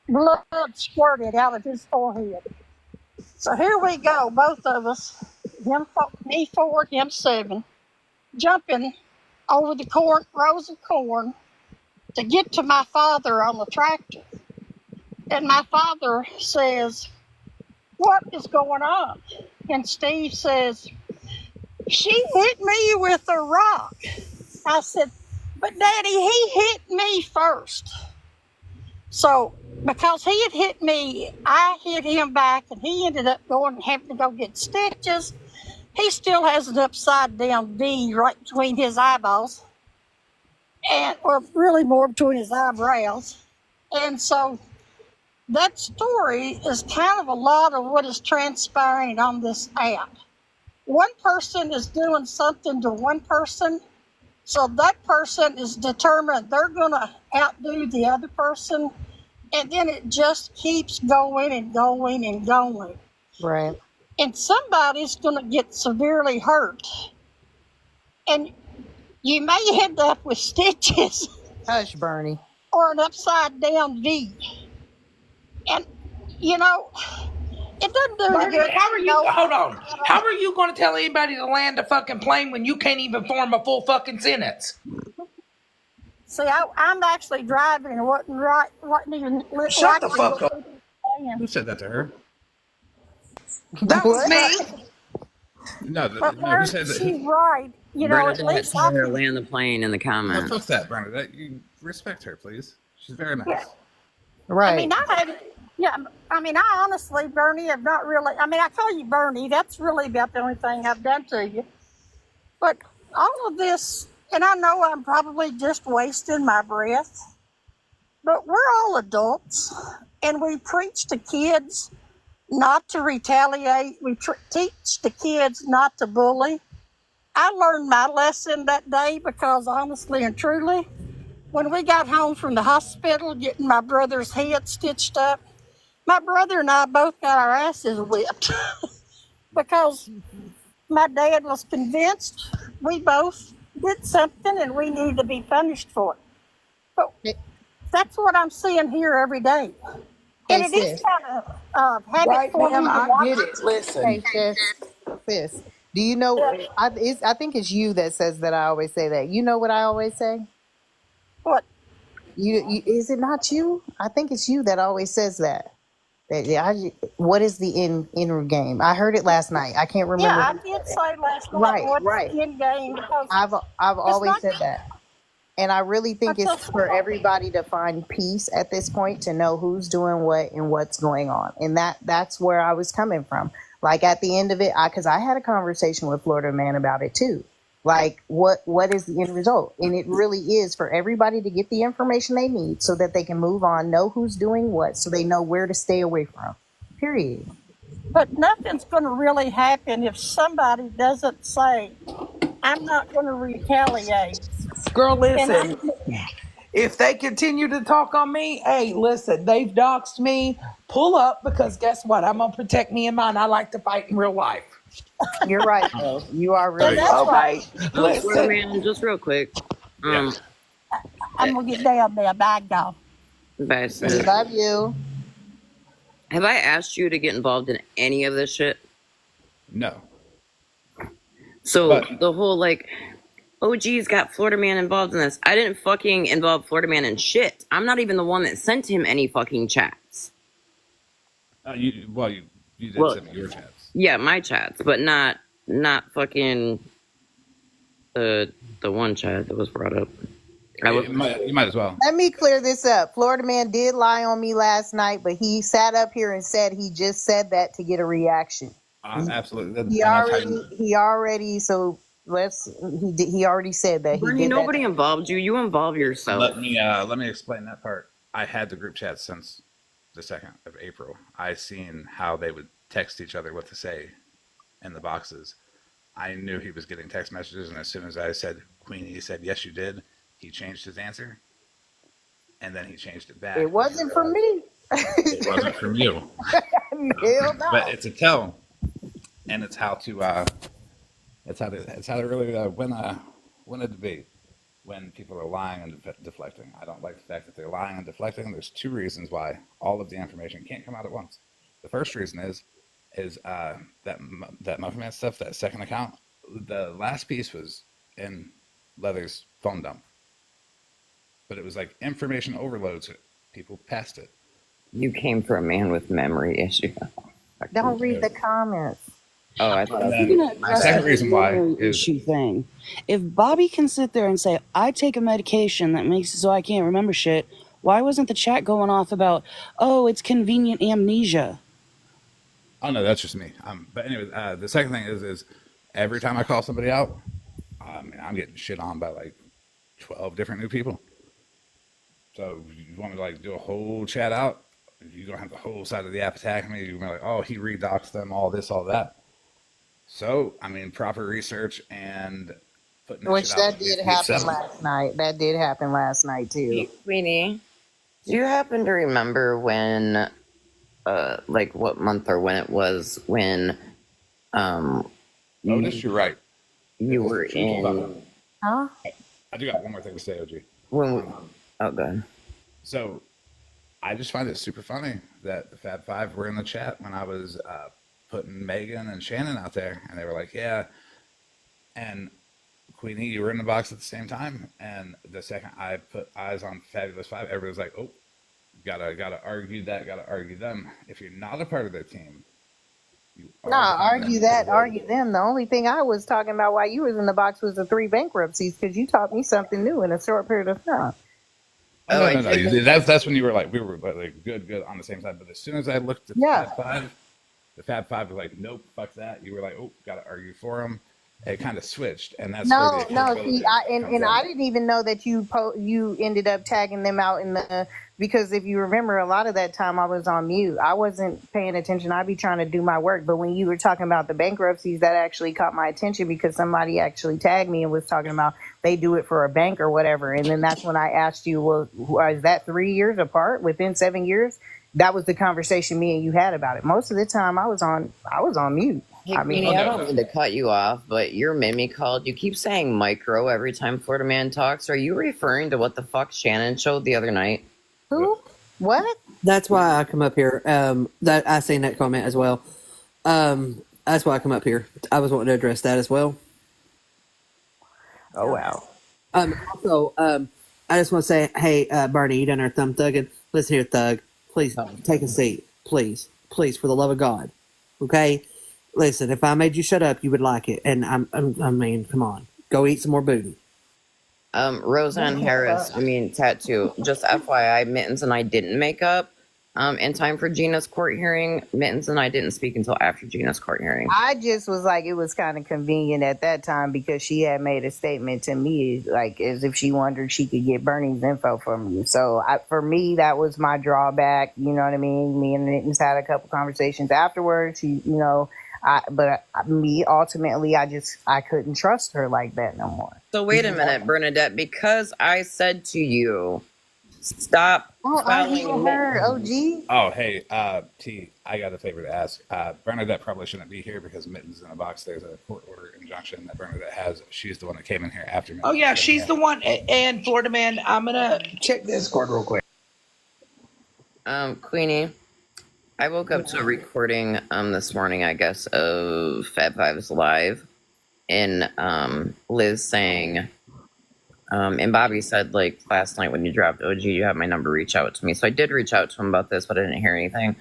blood squirted out of his forehead. So here we go, both of us, me 4, him 7, jumping over the rows of corn to get to my father on the tractor. And my father says, "What is going on?" And Steve says, "She hit me with a rock." I said, "But Daddy, he hit me first." So because he had hit me, I hit him back, and he ended up having to go get stitches. He still has an upside down V right between his eyeballs, or really more between his eyebrows. And so that story is kind of a lot of what is transpiring on this app. One person is doing something to one person, so that person is determined they're going to outdo the other person, and then it just keeps going and going and going. Right. And somebody's going to get severely hurt. And you may end up with stitches. Hush, Bernie. Or an upside down V. And, it doesn't do any Bernie, good. how are you? Hold on. How are you going to tell anybody to land a fucking plane when you can't even form a full fucking sentence? See, I'm actually driving and wasn't even Shut the likely fuck to up. be playing. Who said that to her? That was What? me. No, But no. Who said that? she's right. You know, at Bernadette, least I tell her can. land the plane in the No, comments. fuck that, Bernadette. You respect her, please. She's very nice. Yeah. Right. I mean, I honestly, Bernie, have not really. I mean, I call you Bernie. That's really about the only thing I've done to you. But all of this, and I know I'm probably just wasting my breath, but we're all adults, and we preach to kids not to retaliate. We teach the kids not to bully. I learned my lesson that day because honestly and truly, when we got home from the hospital getting my brother's head stitched up, my brother and I both got our asses whipped because my dad was convinced we both did something and we needed to be punished for it. But that's what I'm seeing here every day. And Hey, it is sis. kind of habit Right, forming. ma'am, to I watch get it. it. Listen. Hey, sis. Do you know? I think it's you that says that. I always say that. You know what I always say? What? You is it not you? I think it's you that always says that. What is the end game? I heard it last night. I can't remember. Yeah, I who did said say last it. night Right, what's right. the end game because I've it's always not. said that. And I really think Until it's for everybody to find peace at this point, to know who's doing what and what's going on. And that's where I was coming from. Like at the end of it, because I had a conversation with Florida Man about it too. Like what is the end result? And it really is for everybody to get the information they need so that they can move on, know who's doing what, so they know where to stay away from. Period. But nothing's going to really happen if somebody doesn't say, "I'm not going to retaliate." Girl, And listen. If they continue to talk on me, hey, listen, they've doxed me. Pull up because guess what? I'm going to protect me and mine. I like to fight in real life. You're right, though. You are really that's Okay. Florida Listen. Man, just real quick. Yes. I'm going to get down there, bad dog. Bye, sis. Love you. Have I asked you to get involved in any of this shit? No. So But- the whole like, oh geez, got Florida Man involved in this. I didn't fucking involve Florida Man in shit. I'm not even the one that sent him any fucking chats. You did Well, send me your chats. Yeah, my chats, but not fucking the one chat that was brought up. You might as well. Let me clear this up. Florida Man did lie on me last night, but he sat up here and said he just said that to get a reaction. Absolutely. He already said that. Bernie, he did nobody that. involved you. You involve yourself. Let me explain that part. I had the group chat since the 2nd of April. I seen how they would text each other what to say in the boxes. I knew he was getting text messages, and as soon as I said Queenie, he said, "Yes, you did," he changed his answer, and then he changed it back. It wasn't from me. It wasn't from you. Hell no. But it's a tell, and it's how to really win a debate when people are lying and deflecting. I don't like the fact that they're lying and deflecting. There's 2 reasons why all of the information can't come out at once. The first reason is that Muffin Man stuff, that second account. The last piece was in Leather's phone dump, but it was like information overload, so people passed it. You came for a man with memory issue. Don't read the comments. Oh, I thought The second reason why is issue thing. If Bobby can sit there and say, "I take a medication that makes it so I can't remember shit," why wasn't the chat going off about, "Oh, it's convenient amnesia"? Oh no, that's just me. But anyway, the second thing is every time I call somebody out, I'm getting shit on by like 12 different new people. So you want me to like do a whole chat out? You're gonna have the whole side of the app attacking me. You're gonna be like, oh, he redoxed them, all this, all that. So proper research and putting Which shit that out did needs to be happen settled. last night. That did happen last night too. Queenie, do you happen to remember when, like what month or when it was when, Otis, you're right. You were in. Huh? I do got one more thing to say, OG. When? Oh, good. So I just find it super funny that the Fab Five were in the chat when I was putting Megan and Shannon out there, and they were like, "Yeah," and Queenie, you were in the box at the same time, and the second I put eyes on Fabulous Five, everybody was like, "Oh, gotta argue that, gotta argue them." If you're not a part of their team, you are Nah, behind argue them. that, argue them. The only thing I was talking about while you was in the box was the 3 bankruptcies because you taught me something new in a short period of time. Oh, Oh, I no. think That's when you were like, we were like good on the same side. But as soon as I looked at Yeah. the Fab Five was like, nope, fuck that. You were like, oh, gotta argue for them. It kind of switched, and that's where No, the no. accountability See, I comes and in. I didn't even know that you ended up tagging them out in the because if you remember, a lot of that time I was on mute. I wasn't paying attention. I'd be trying to do my work. But when you were talking about the bankruptcies, that actually caught my attention because somebody actually tagged me and was talking about they do it for a bank or whatever. And then that's when I asked you, well, is that 3 years apart within 7 years? That was the conversation me and you had about it. Most of the time I was on mute. Hey, I mean, Queenie, I don't mean to cut you off, but your Mimi called. You keep saying micro every time Florida Man talks. Are you referring to what the fuck Shannon showed the other night? who? What? That's why I come up here. That I seen that comment as well. That's why I come up here. I was wanting to address that as well. Oh wow. Also, I just want to say, hey, Bernie, you done our thumb thugging? Listen here, Thug. Please take a seat. Please, for the love of God. Okay. Listen, if I made you shut up, you would like it. And I mean, come on, go eat some more booty. Roseanne Harris, Tattoo. Just FYI, Mittens and I didn't make up in time for Gina's court hearing. Mittens and I didn't speak until after Gina's court hearing. I just was like, it was kind of convenient at that time because she had made a statement to me, like as if she wondered she could get Bernie's info from you. So for me, that was my drawback. You know what I mean? Me and Mittens had a couple conversations afterwards. Me ultimately, I couldn't trust her like that no more. So wait a minute, Bernadette, because I said to you, stop spelling her, OG. Oh, hey, T, I got a favor to ask. Bernadette probably shouldn't be here because Mittens in the box. There's a court order injunction that Bernadette has. She's the one that came in here after me. Oh yeah, she's the one. And Florida Man, I'm gonna check Discord real quick. Queenie, I woke up to a recording this morning, I guess, of Fab Five's live, and Liz saying, and Bobby said, like, last night when you dropped OG, you have my number, reach out to me. So I did reach out to him about this, but I didn't hear anything.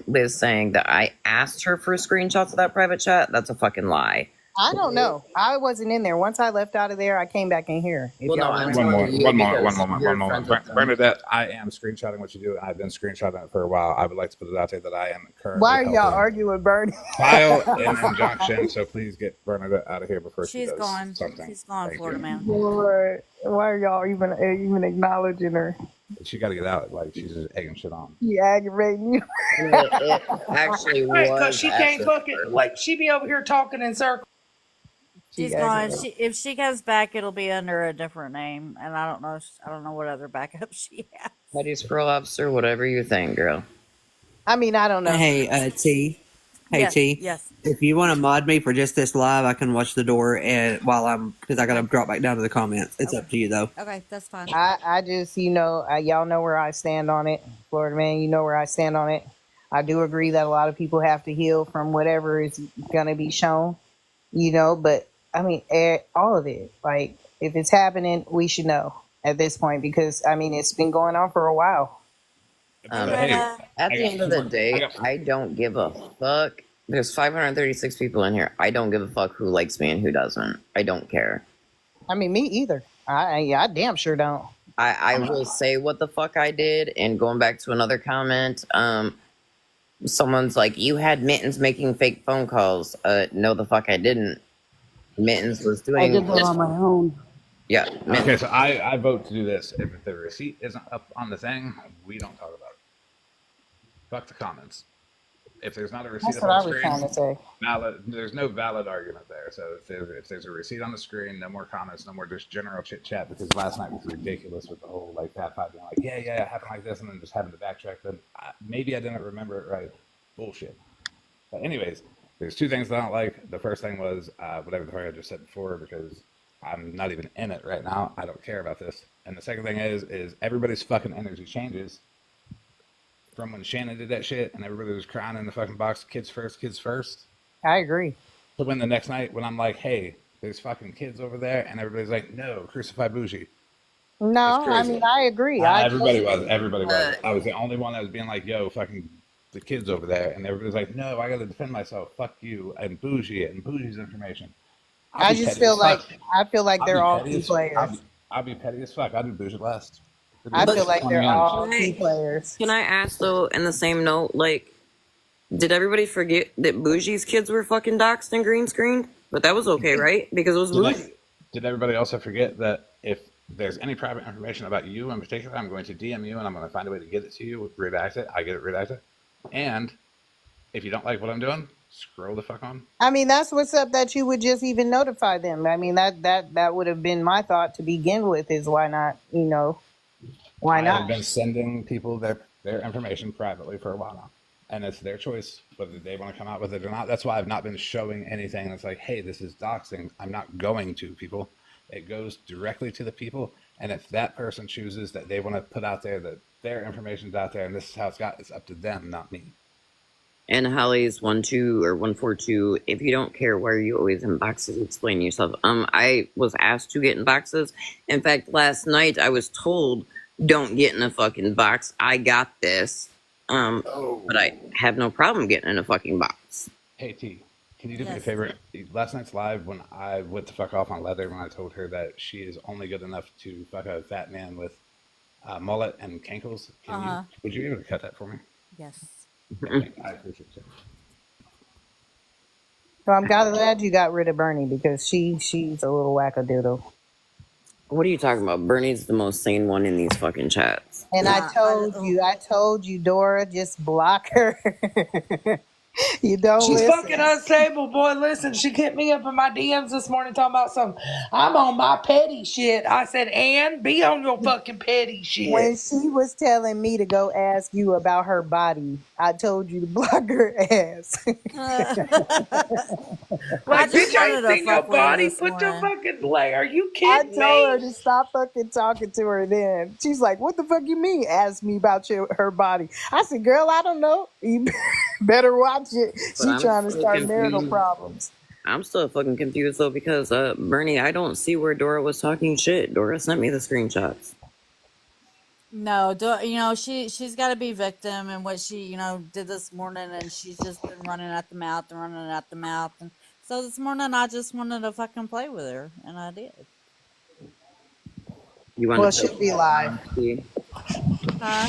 Liz saying that I asked her for screenshots of that private chat. That's a fucking lie. I don't know. I wasn't in there. Once I left out of there, I came back in here. Well, no, I'm One telling you moment. because you're friends with them. Bernadette, I am screenshotting what you do. I've been screenshotting it for a while. I would like to put it out there that I am currently Why are y'all helping arguing with Bernie? file an injunction. So please get Bernadette out of here before she She's does gone. something. She's gone, Thank Florida you. Man. Lord, why are y'all even acknowledging her? She got to get out. Like she's just egging shit on. She aggravating you. It actually Right, was. because she can't after fucking her. like she be over here talking in circles. She's gone. If she comes back, it'll be under a different name, and I don't know what other backup she has. Petty Squirrel Officer, whatever you think, girl. I mean, I don't know. Hey, T. Hey, Yes, T. yes. If you want to mod me for just this live, I can watch the door and because I got to drop back down to the comments. It's up to you, though. Okay, that's fine. I just, y'all know where I stand on it. Florida Man, you know where I stand on it. I do agree that a lot of people have to heal from whatever is going to be shown, but I mean, all of it. Like, if it's happening, we should know at this point because, it's been going on for a while. At the end of the day, I don't give a fuck. There's 536 people in here. I don't give a fuck who likes me and who doesn't. I don't care. I mean, me either. I damn sure don't. I will say what the fuck I did. And going back to another comment, someone's like, you had Mittens making fake phone calls. No, the fuck I didn't. Mittens was doing. I did that on my own. Yeah. Okay, so I vote to do this. If the receipt isn't up on the thing, we don't talk about it. Fuck the comments. If there's not a receipt That's up what I on the was screen, trying to say. there's no valid argument there. So if there's a receipt on the screen, no more comments, no more just general chit chat. Because last night was ridiculous with the whole like Fat Five being like, yeah, it happened like this, and then just having to backtrack. Then maybe I didn't remember it right. Bullshit. But anyways, there's two things that I don't like. The first thing was whatever the fuck I just said before because I'm not even in it right now. I don't care about this. And the second thing is everybody's fucking energy changes. from when Shannon did that shit and everybody was crying in the fucking box, kids first, kids first. I agree. So when the next night when I'm like, hey, there's fucking kids over there, and everybody's like, no, crucify Bougie. No, I mean I agree. Everybody was. I was the only one that was being like, yo, fucking the kids over there, and everybody's like, no, I gotta defend myself. Fuck you and Bougie's information. I just feel like they're all key players. I'll be petty as fuck. I'll do Bougie last. I feel like they're all key players. Can I ask though, in the same note, like, did everybody forget that Bougie's kids were fucking doxxed and green screened? But that was okay, right? Because it was Bougie. Did everybody also forget that if there's any private information about you in particular, I'm going to DM you and I'm going to find a way to get it to you, redact it, I get it redacted. And if you don't like what I'm doing, scroll the fuck on. I mean, that's what's up, that you would just even notify them. I mean, that would have been my thought to begin with, is why not, why not? I've been sending people their information privately for a while now. And it's their choice whether they want to come out with it or not. That's why I've not been showing anything that's like, hey, this is doxing. I'm not going to people. It goes directly to the people. And if that person chooses that they want to put out there that their information's out there and this is how it's up to them, not me. And Holly's 12 or 142. If you don't care, why are you always in boxes? Explain yourself. I was asked to get in boxes. In fact, last night I was told, don't get in a fucking box. I got this. But I have no problem getting in a fucking box. Hey T, can you do me a favor? Last night's live, when I went to fuck off on Leather, when I told her that she is only good enough to fuck a fat man with mullet and cankles, would you be able to cut that for me? Yes. I appreciate it. So I'm glad you got rid of Bernie, because she's a little wackadoodle. What are you talking about? Bernie's the most sane one in these fucking chats. And I told you, Dora, just block her. You don't She's listen. fucking unstable, boy. Listen, she hit me up in my DMs this morning talking about something. I'm on my petty shit. I said, Ann, be on your fucking petty shit. When she was telling me to go ask you about her body, I told you to block her ass. Like, bitch, I ain't seen your body. Put your fucking leg. Are you I kidding told her me? to stop fucking talking to her then. She's like, what the fuck you mean? Ask me about her body. I said, girl, I don't know. You better watch it. She I'm trying to still start marital confused. problems. I'm still fucking confused though, because Bernie, I don't see where Dora was talking shit. Dora sent me the screenshots. No, she's got to be victim in what she, did this morning, and she's just been running at the mouth and running at the mouth. And so this morning, I just wanted to fucking play with her, and I did. Well, it should be live.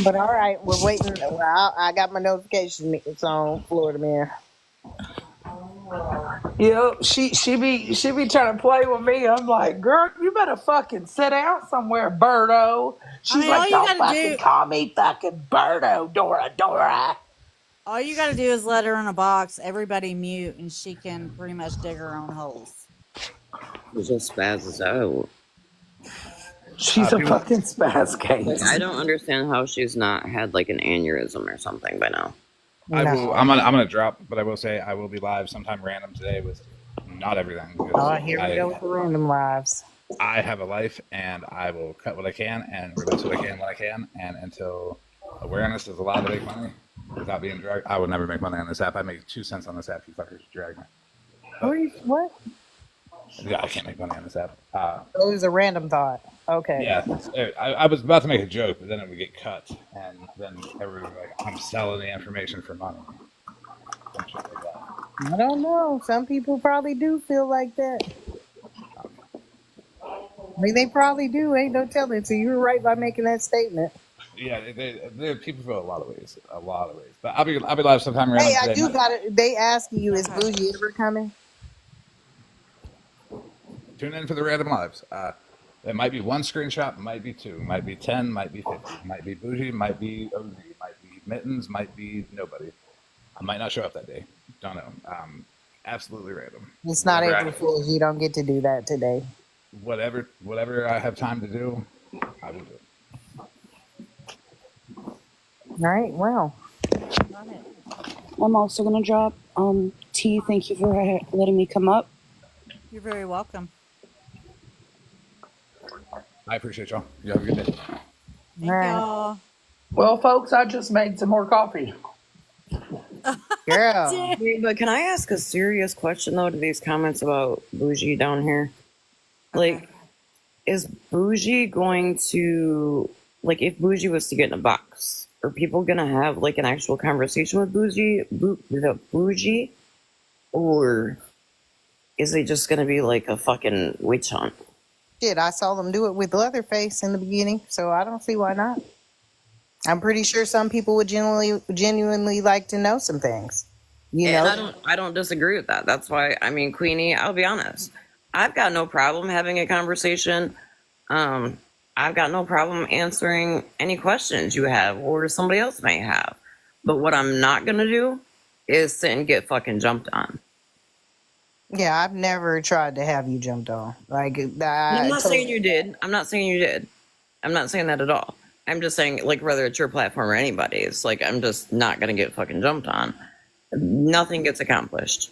But all right, we're waiting. Well, I got my notification. It's on Florida Man. Yep, she be trying to play with me. I'm like, girl, you better fucking sit down somewhere, Birdo. She's like, don't fucking call me fucking Birdo, Dora. All you got to do is let her in a box, everybody mute, and she can pretty much dig her own holes. It just spazzes out. She's a fucking spaz case. Like, I don't understand how she's not had like an aneurysm or something by now. I'm gonna drop, but I will say I will be live sometime random today with not everything. Oh, here we go with the random lives. I have a life, and I will cut what I can and release what I can when I can. And until awareness is allowed to make money without being dragged, I will never make money on this app. I make 2 cents on this app. You fuckers drag me. What? Yeah, I can't make money on this app. It was a random thought. Okay. Yeah, I was about to make a joke, but then it would get cut, and then everyone would be like, I'm selling the information for money. Some shit like that. I don't know. Some people probably do feel like that. I mean, they probably do. Ain't no telling. So you were right by making that statement. Yeah, people feel a lot of ways. But I'll be live sometime around. Hey, I do got it. They asking you, is Bougie ever coming? Tune in for the random lives. It might be 1 screenshot, might be 2, might be 10, might be 50, might be Bougie, might be OG, might be Mittens, might be nobody. I might not show up that day. Don't know. Absolutely random. It's not April Fool's. You don't get to do that today. Whatever I have time to do, I will do. All right. Well, I'm also gonna drop. T, thank you for letting me come up. You're very welcome. I appreciate y'all. You have a good day. Thank y'all. Well, folks, I just made some more coffee. Girl. Wait, but can I ask a serious question though to these comments about Bougie down here? Like, is Bougie going to, like, if Bougie was to get in a box, are people gonna have like an actual conversation with Bougie, or is it just gonna be like a fucking witch hunt? Shit, I saw them do it with Leatherface in the beginning, so I don't see why not. I'm pretty sure some people would genuinely like to know some things. You And know, I don't disagree with that. That's why, I mean, Queenie, I'll be honest. I've got no problem having a conversation. I've got no problem answering any questions you have or somebody else may have. But what I'm not gonna do is sit and get fucking jumped on. yeah, I've never tried to have you jumped on. Like, And I'm not saying you did. I'm not saying you did. I'm not saying that at all. I'm just saying, like, whether it's your platform or anybody's, like, I'm just not gonna get fucking jumped on. Nothing gets accomplished.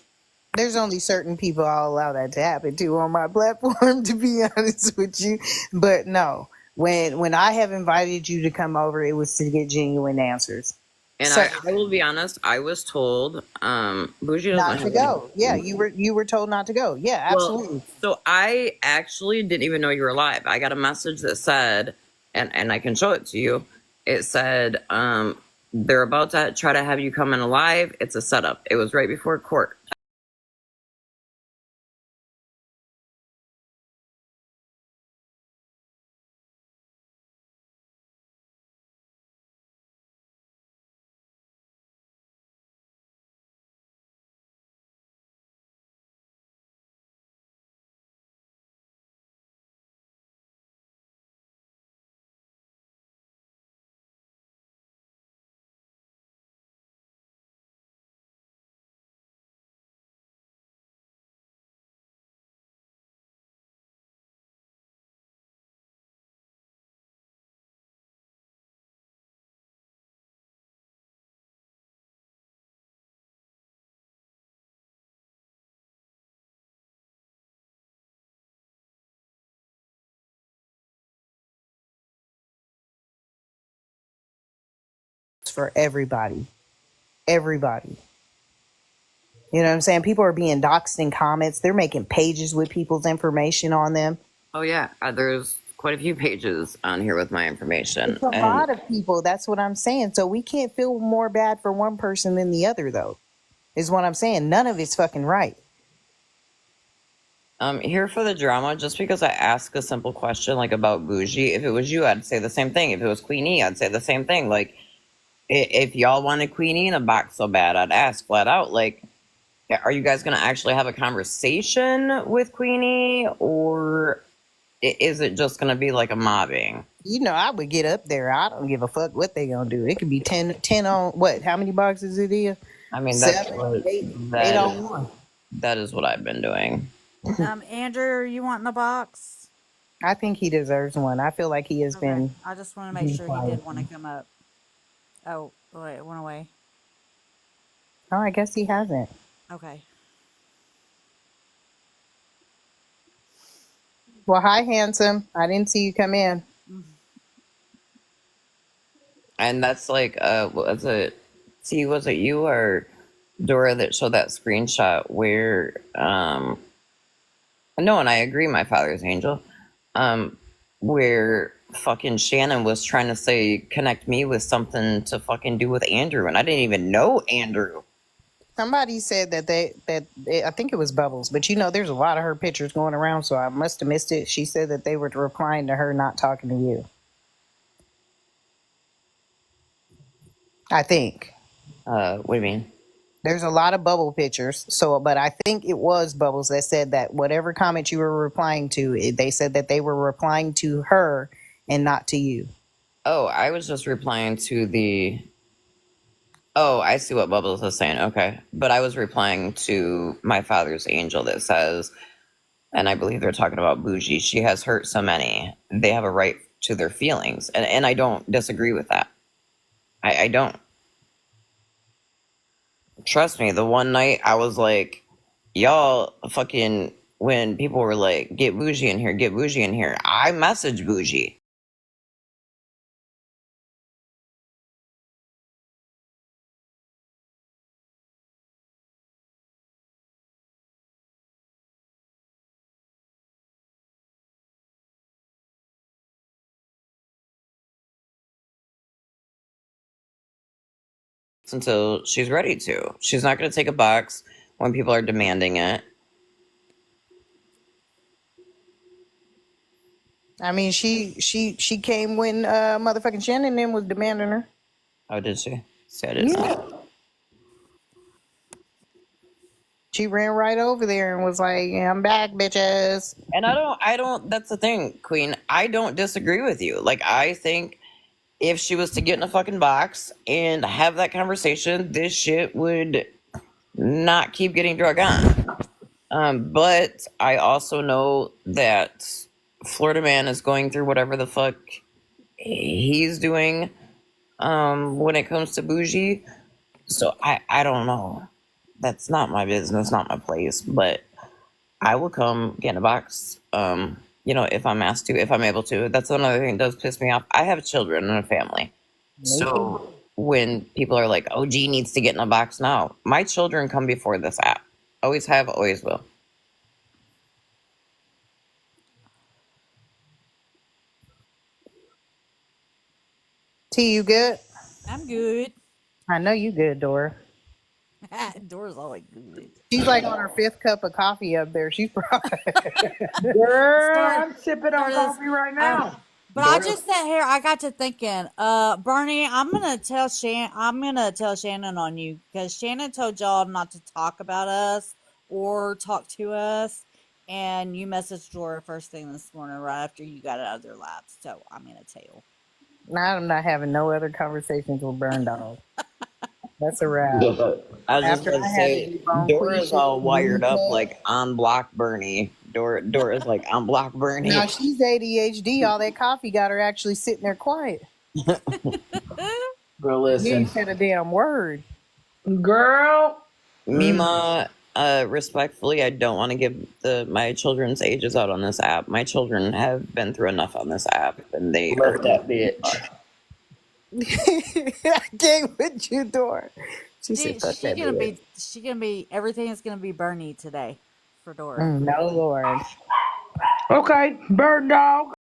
there's only certain people I'll allow that to happen to on my platform, to be honest with you. But no, when I have invited you to come over, it was to get genuine answers. And So I will be honest, I was told Bougie doesn't not to have go. Yeah, you were told not to go. Yeah, absolutely. Well, so I actually didn't even know you were live. I got a message that said, and I can show it to you. It said, they're about to try to have you come in live. It's a setup. It was right before court. For everybody. Everybody. You know what I'm saying? People are being doxxed in comments. They're making pages with people's information on them. Oh yeah, there's quite a few pages on here with my information. It's a And lot of people. That's what I'm saying. So we can't feel more bad for one person than the other, though. Is what I'm saying. None of it's fucking right. I'm here for the drama just because I ask a simple question like about Bougie. If it was you, I'd say the same thing. If it was Queenie, I'd say the same thing. Like, if y'all wanted Queenie in a box so bad, I'd ask flat out, like, are you guys going to actually have a conversation with Queenie, or is it just going to be like a mobbing? You know, I would get up there. I don't give a fuck what they gonna do. It could be 10 on what? How many boxes it is? I mean, that's 7, what, 8 that on is, one. that is what I've been doing. Andrew, are you wanting a box? I think he deserves one. I feel like he has been. I just want to make sure he did want to come up. Oh, wait, it went away. Oh, I guess he hasn't. Okay. Well, hi, handsome. I didn't see you come in. And that's like, was it you or Dora that showed that screenshot where, no, and I agree, my father's angel, where fucking Shannon was trying to say, connect me with something to fucking do with Andrew, and I didn't even know Andrew. Somebody said that I think it was Bubbles, but you know, there's a lot of her pictures going around, so I must have missed it. She said that they were replying to her, not talking to you. I think. What do you mean? There's a lot of Bubble pictures, but I think it was Bubbles that said that whatever comment you were replying to, they said that they were replying to her and not to you. Oh, I was just replying to the. Oh, I see what Bubbles is saying. Okay. But I was replying to my father's angel that says, and I believe they're talking about Bougie, she has hurt so many. They have a right to their feelings. And I don't disagree with that. I don't. Trust me, the one night I was like, y'all fucking, when people were like, get Bougie in here, I messaged Bougie. until she's ready to. She's not going to take a box when people are demanding it. I mean, she came when motherfucking Shannon then was demanding her. Oh, did she? See, I didn't know. Yeah. She ran right over there and was like, "I'm back, bitches." And I don't, that's the thing, Queen. I don't disagree with you. Like, I think if she was to get in a fucking box and have that conversation, this shit would not keep getting drug on. But I also know that Florida Man is going through whatever the fuck he's doing when it comes to bougie. So I don't know. That's not my business, not my place. But I will come get in a box, if I'm asked to, if I'm able to. That's another thing that does piss me off. I have children and a family. So when people are like, OG needs to get in a box now, my children come before this app. Always have, always will. T, you good? I'm good. I know you good, Dora. Dora's always good. She's like on her 5th cup of coffee up there. She's probably. Girl, I'm sipping on coffee right now. But I just sat here. I got to thinking, Bernie, I'm gonna tell Shannon on you because Shannon told y'all not to talk about us or talk to us, and you messaged Dora first thing this morning right after you got out of their laps. So I'm gonna tell. Now I'm not having no other conversations with Burn Dog. That's a wrap. I was just going to say, Dora's all wired up like on block Bernie. Dora's like on block Bernie. Now she's ADHD. All that coffee got her actually sitting there quiet. Bro, You listen. ain't said a damn word. Girl. Mima, respectfully, I don't want to give my children's ages out on this app. My children have been through enough on this app, and they Left that bitch. I came with you, Dora. She said, "Fuck She's that gonna bitch." be everything is gonna be Bernie today for Dora. No, Lord. Okay, bird dog.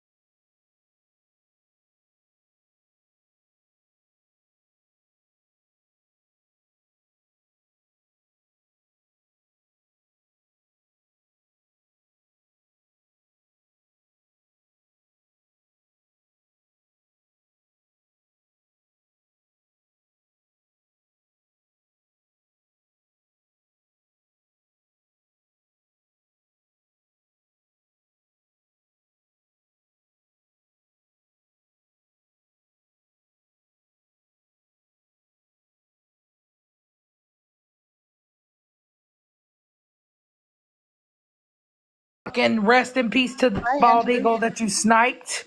Fucking rest in peace to the bald eagle that you sniped.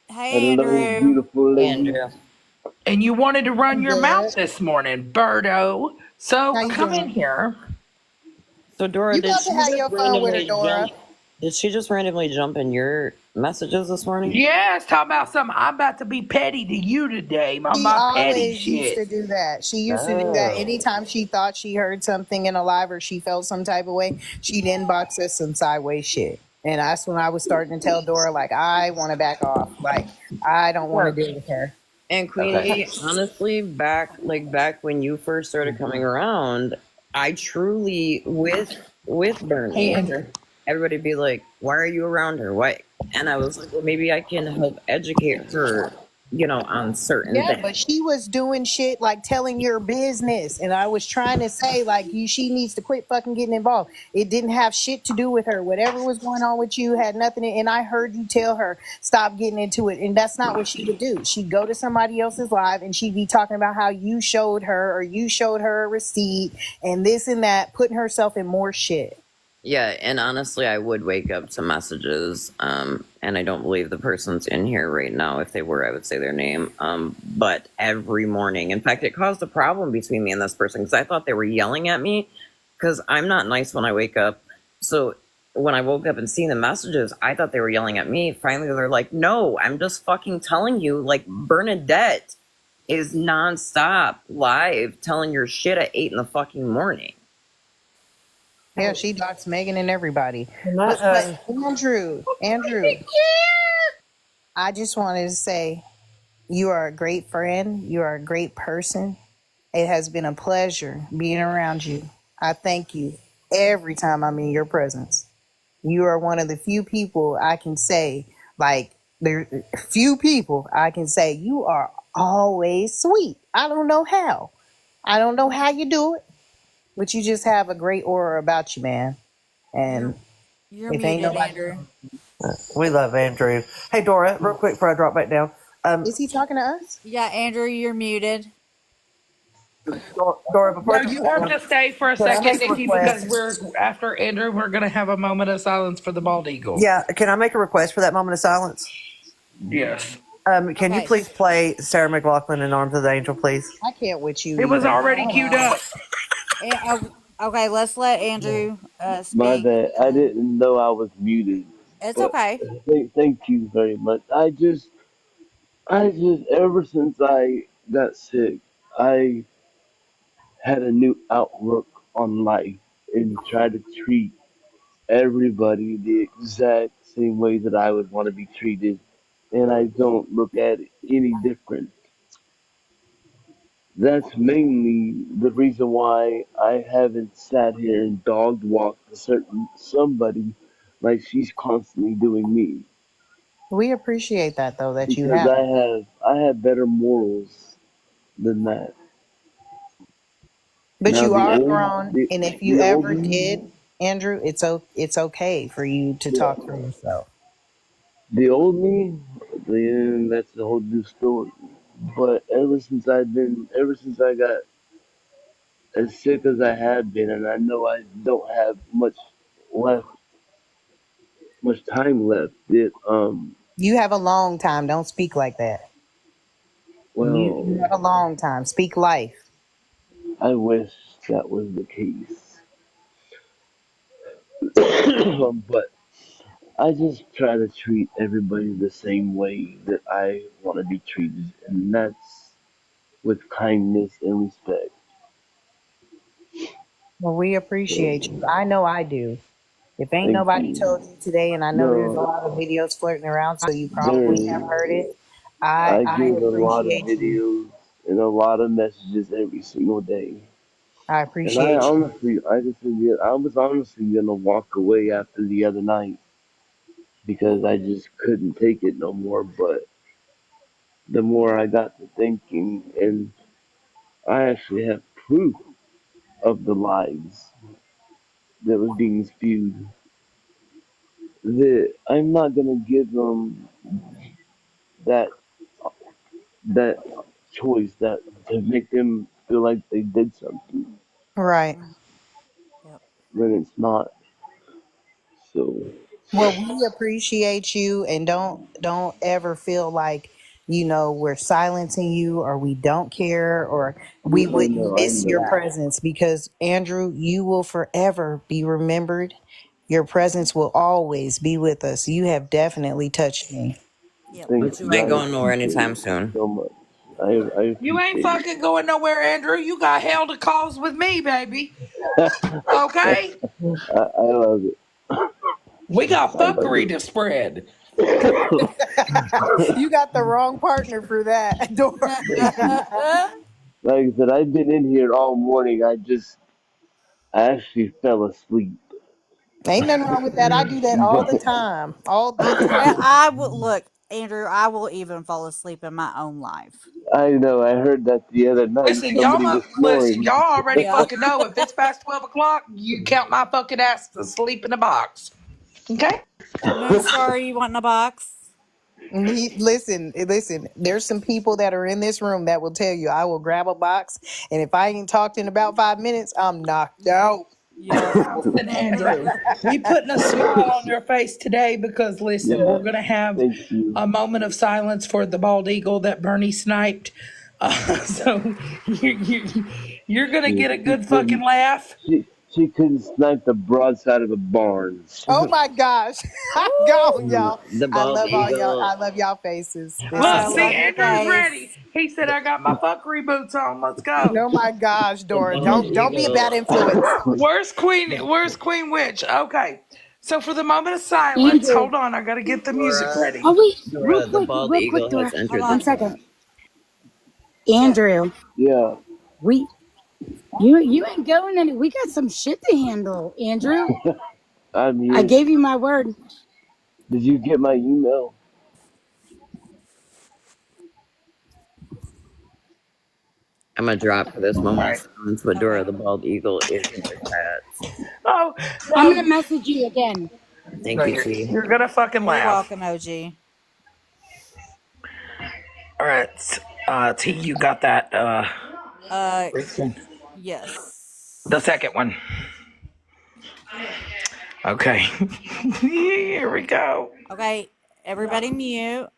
Hey, Andrew. Andrew. And you wanted to run your Good. mouth this morning, Birdo. So How you come doing? in here. So Dora, You did got she to have just your fun with her, randomly Dora. Did she just randomly jump in your messages this morning? Yes, talk about something. I'm about to be petty to you today on She my petty always used to shit. do that. She used to do that anytime she thought she heard something in a live or she felt some type of way. She'd inbox us some sideways shit. And that's when I was starting to tell Dora, like, I want to back off. Like, I don't want to deal with her. And Queenie, honestly, back when you first started coming around, I truly with Bernie. Hey, Andrew. Everybody be like, "Why are you around her? Why?" And I was like, "Well, maybe I can help educate her, on certain Yeah, things." but she was doing shit like telling your business. And I was trying to say, like, she needs to quit fucking getting involved. It didn't have shit to do with her. Whatever was going on with you had nothing. And I heard you tell her, stop getting into it. And that's not what she would do. She'd go to somebody else's live and she'd be talking about how you showed her or you showed her a receipt and this and that, putting herself in more shit. Yeah, and honestly, I would wake up to messages, and I don't believe the person's in here right now. If they were, I would say their name. But every morning, in fact, it caused a problem between me and this person because I thought they were yelling at me because I'm not nice when I wake up. So when I woke up and seen the messages, I thought they were yelling at me. Finally, they're like, "No, I'm just fucking telling you, like, Bernadette is nonstop live telling your shit at 8 in the fucking morning." Yeah, she docs Megan and everybody. And But that, Andrew, I just wanted to say, You are a great friend. You are a great person. It has been a pleasure being around you. I thank you every time I'm in your presence. You are one of the few people I can say, like, there few people I can say you are always sweet. I don't know how. I don't know how you do it, but you just have a great aura about you, man. And You're if ain't muted, nobody, Andrew. We love Andrew. Hey, Dora, real quick before I drop back down. is he talking to us? Yeah, Andrew, you're muted. Dora, before I No, drop you back have down, to stay for a can I second, make a Nikki, because request? we're after Andrew. We're gonna have a moment of silence for the bald eagle. Yeah, can I make a request for that moment of silence? Yes. Can you Okay. please play Sarah McLachlan in Arms of the Angel, please? I can't with you It was either. already queued up. Okay, let's let Andrew My speak. bad. I didn't know I was muted. It's But okay. thank you very much. I just, ever since I got sick, I had a new outlook on life and try to treat everybody the exact same way that I would want to be treated. And I don't look at it any different. That's mainly the reason why I haven't sat here and dog walked a certain somebody like she's constantly doing me. We appreciate that though that you Because have. I have better morals than that. But Now you the are old grown, the, and if you the old ever me, did, Andrew, it's okay for you to yeah, talk for yourself. the old me, then that's a whole new story. But ever since I got as sick as I have been, and I know I don't have left, much time left. You have a long time. Don't speak like that. You Well, have a long time. Speak life. I wish that was the case. But I just try to treat everybody the same way that I want to be treated, and that's with kindness and respect. Well, we appreciate So, you. I know I do. If ain't thank nobody you. told you today, and I know there's a No, lot of videos flirting around, so you probably have there. heard it. I I I give a lot of appreciate you. videos and a lot of messages every single day. I And I appreciate you. honestly, I just admit, I was honestly gonna walk away after the other night because I just couldn't take it no more. But the more I got to thinking, and I actually have proof of the lies that was being spewed, that I'm not gonna give them that that choice that to make them feel like they did something Right. Yep. when it's not. So Well, we appreciate you, and don't ever feel like we're silencing you or we don't care or we I wouldn't know, I miss your know. presence because Andrew, you will forever be remembered. Your presence will always be with us. You have definitely touched me. Yep. Thank But you you. ain't I going nowhere appreciate anytime it soon. so much. I You ain't appreciate fucking going nowhere, Andrew. You got held to calls with me, baby. it. Okay? I love it. We got I love fuckery it. to spread. You got the wrong partner for that, Dora. Thank you. Like I said, I've been in here all morning. I actually fell asleep. Ain't nothing wrong with that. I do that all the But time. All the time. I will look, Andrew. I will even fall asleep in my own life. I know, I heard that the other night. Listen, Somebody was listen, snoring. y'all already Yeah. fucking know if it's past 12 o'clock, you count my fucking ass to sleep in the box. Okay? Moonstar, you want in a box? Listen. There's some people that are in this room that will tell you I will grab a box, and if I ain't talked in about 5 minutes, I'm knocked out. Yep. Listen, Andrew, we putting a smile on your face today because, listen, Yeah, we're going to have thank you. a moment of silence for the bald eagle that Bernie sniped. So you're going to Yeah, get a she good fucking couldn't. laugh. She couldn't snipe the broadside of a barn. Oh my gosh. I'm gone, y'all. The I bald love all y'all. eagle. I love y'all faces. This Look, is I see, love so your Andrew's face. ready. He said, I got my fuckery boots on. Let's go. oh my gosh, The Dora. bald Don't be a bad eagle. influence. Where's Queen Witch? Okay. So for the moment of silence, Andrew, hold on, I gotta get the music Dora. ready. are we Dora, the bald real quick, eagle Dora? has Hold entered the One on. second. chat. Andrew, Yeah, we you ain't going any. We got some shit to handle, Andrew. I'm I here. gave you my word. Did you get my email? I'm gonna drop for this All moment of right. silence, but Dora Okay. the Bald Eagle is in the chat. Oh, I'm oh, gonna message you again. Thank no, you, you're, T. you're gonna fucking You're laugh. welcome, OG. All right, T, you got that? Uh, Kristen? The yes. second one. Okay. Here we go. Okay, everybody mute.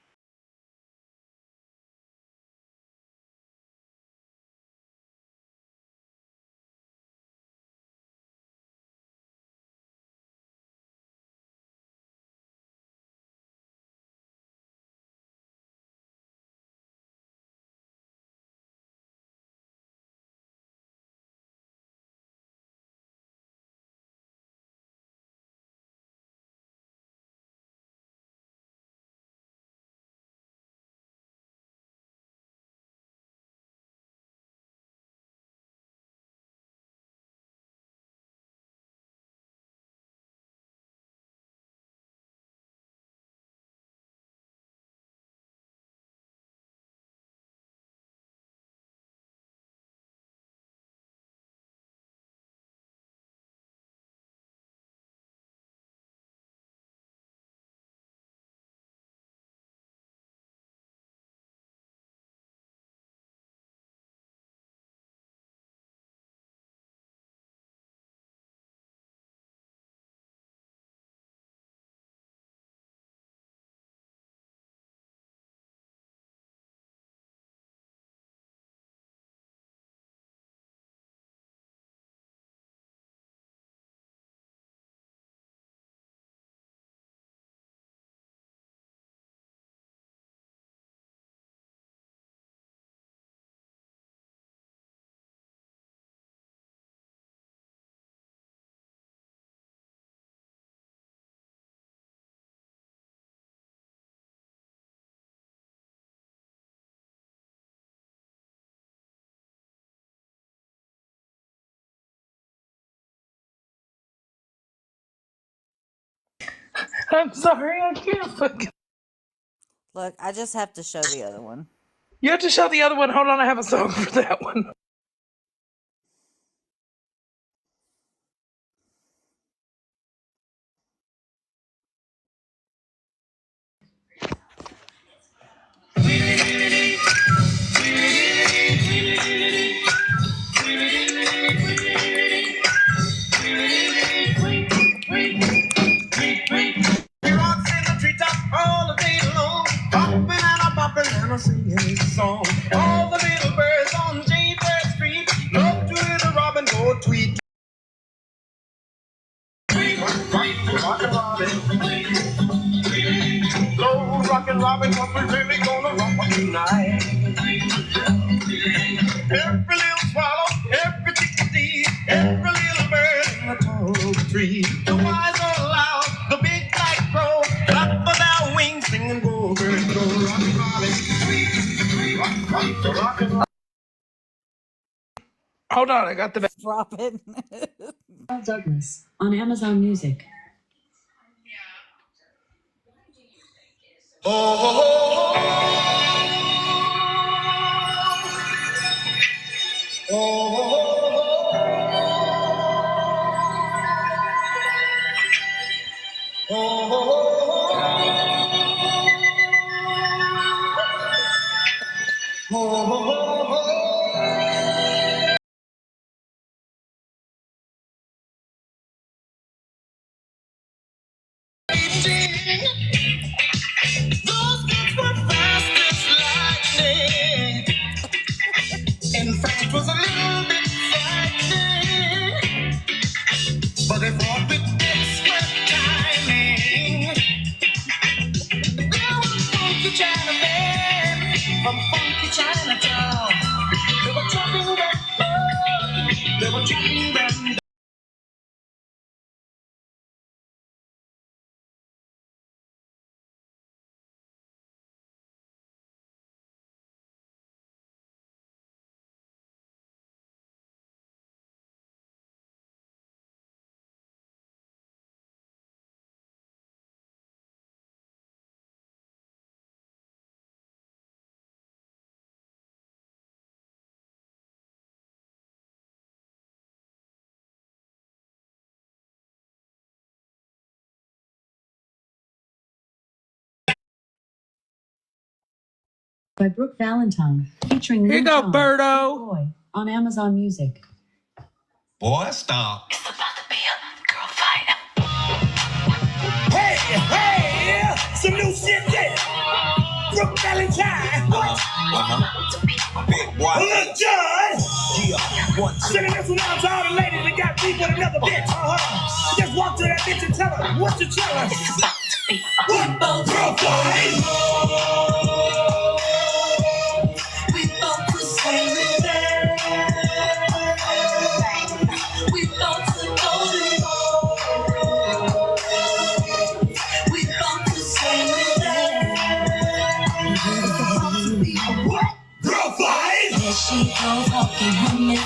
I'm sorry, I can't fucking. Look, I just have to show the other one. You have to show the other one. Hold on, I have a song for that one. All the day long, hopping and a bopping and a singing his song. All the little birds on Jaybird Street love to hear the robin go tweet. Tweet, rockin' Robin, go rockin' Robin, 'cause we're really gonna rock tonight. Every little swallow, every chickadee, every little bird in the tall oak tree. The wise old loud, the big black crow, clap of their wings, singing go bird, go rockin' Robin. Rockin'. Hold on, I got the. Drop it. Douglas on Amazon Music. In fact, it was a little bit frightening, but they fought with expert timing. There was Funky Chinaman from Funky Chinatown. They were chopping that, they were chopping that. by Brooke Valentine, featuring Here you Lil go, Jon, Birdo. Big Boy, on Amazon Music. Boy, stop. Hey, hey, some new shit there. Brooke Valentine. Big boy. Lil Jon. Yeah, one, two. Sending this one out to all the ladies that got beef with another bitch. Just walk to that bitch and tell her what you tell her. What the profile? We both the same thing. We both the golden. We both the same thing. What? Profile? There she goes walking her miss.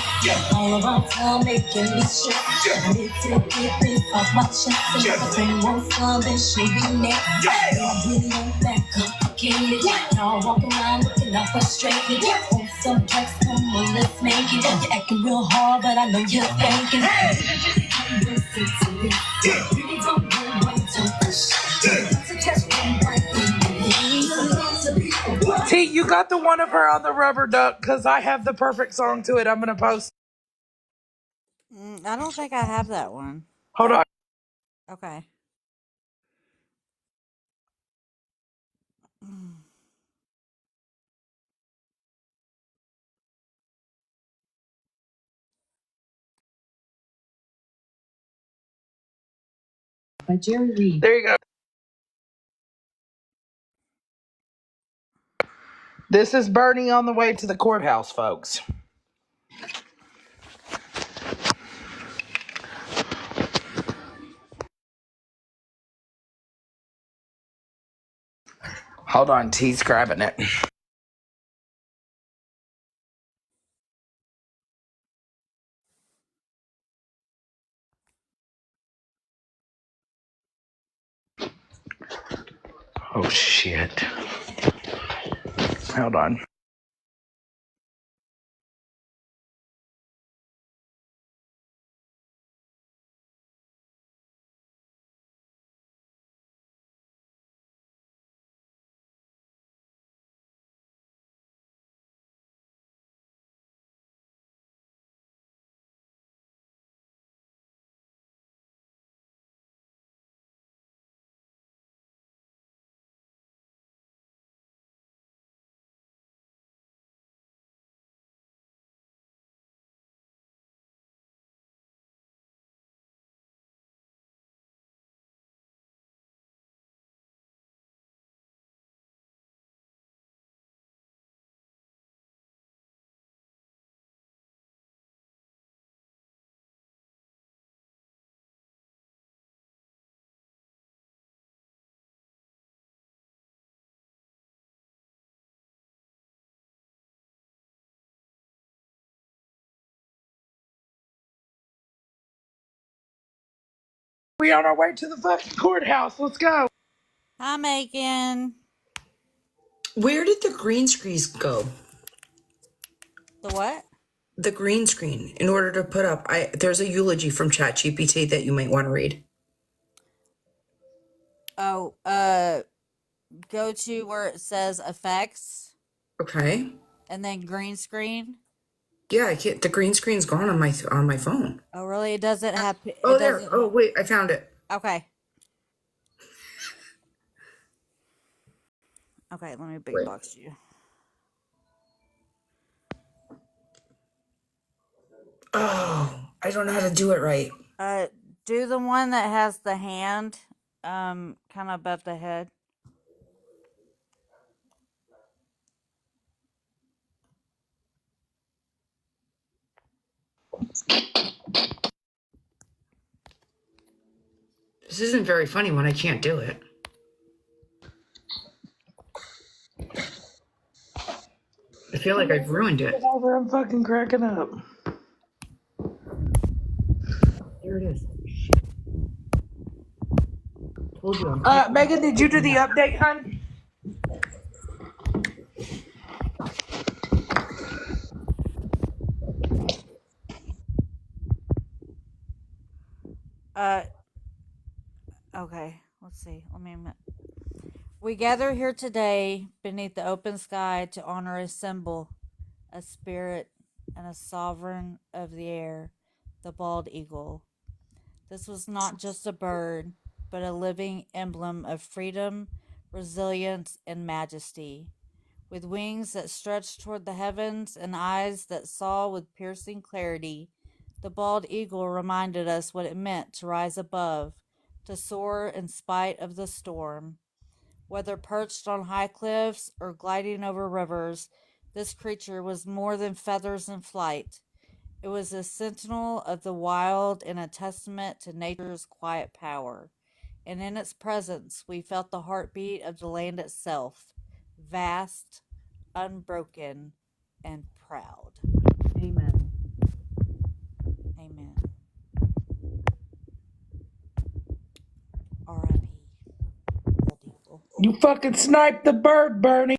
All around town making me shit. And it's a big piece of my chest. And if I bring one son, then she'll be next. Yeah, we know that complicated. Y'all walk around looking all frustrated. On some tracks, come on, let's make it. You're acting real hard, but I know you're thinking. Hey! Listen to me. Really don't know what to push. It's a test from right in T, you got the one of her on the rubber duck because I have the perfect song to it. I'm gonna post. I don't think I have that one. Hold on. Okay. by Jerry Reed. There you go. This is Bernie on the way to the courthouse, folks. Hold on, T's grabbing it. Oh, shit. Hold on. We on our way to the fucking courthouse. Let's go. Hi, Megan. Where did the green screens go? The what? The green screen. In order to put up, there's a eulogy from ChatGPT that you might want to read. Oh, go to where it says effects. Okay. And then green screen. Yeah, I can't. The green screen's gone on my phone. Oh, really? It doesn't have. Oh, there. Oh, wait, I found it. Okay. Okay, let me big box you. Oh, I don't know how to do it right. Do the one that has the hand, kind of above the head. This isn't very funny when I can't do it. I feel like I've ruined it. I'm fucking cracking up. There it is. Told you. Megan, did you do the update, hon? Okay. Let's see. We gather here today beneath the open sky to honor a symbol, a spirit, and a sovereign of the air, the bald eagle. This was not just a bird, but a living emblem of freedom, resilience, and majesty. With wings that stretched toward the heavens and eyes that saw with piercing clarity, the bald eagle reminded us what it meant to rise above, to soar in spite of the storm. Whether perched on high cliffs or gliding over rivers, this creature was more than feathers in flight. It was a sentinel of the wild and a testament to nature's quiet power. And in its presence, we felt the heartbeat of the land itself, vast, unbroken, and proud. Amen. Amen. R.I.P. Bald eagle. You fucking sniped the bird, Bernie.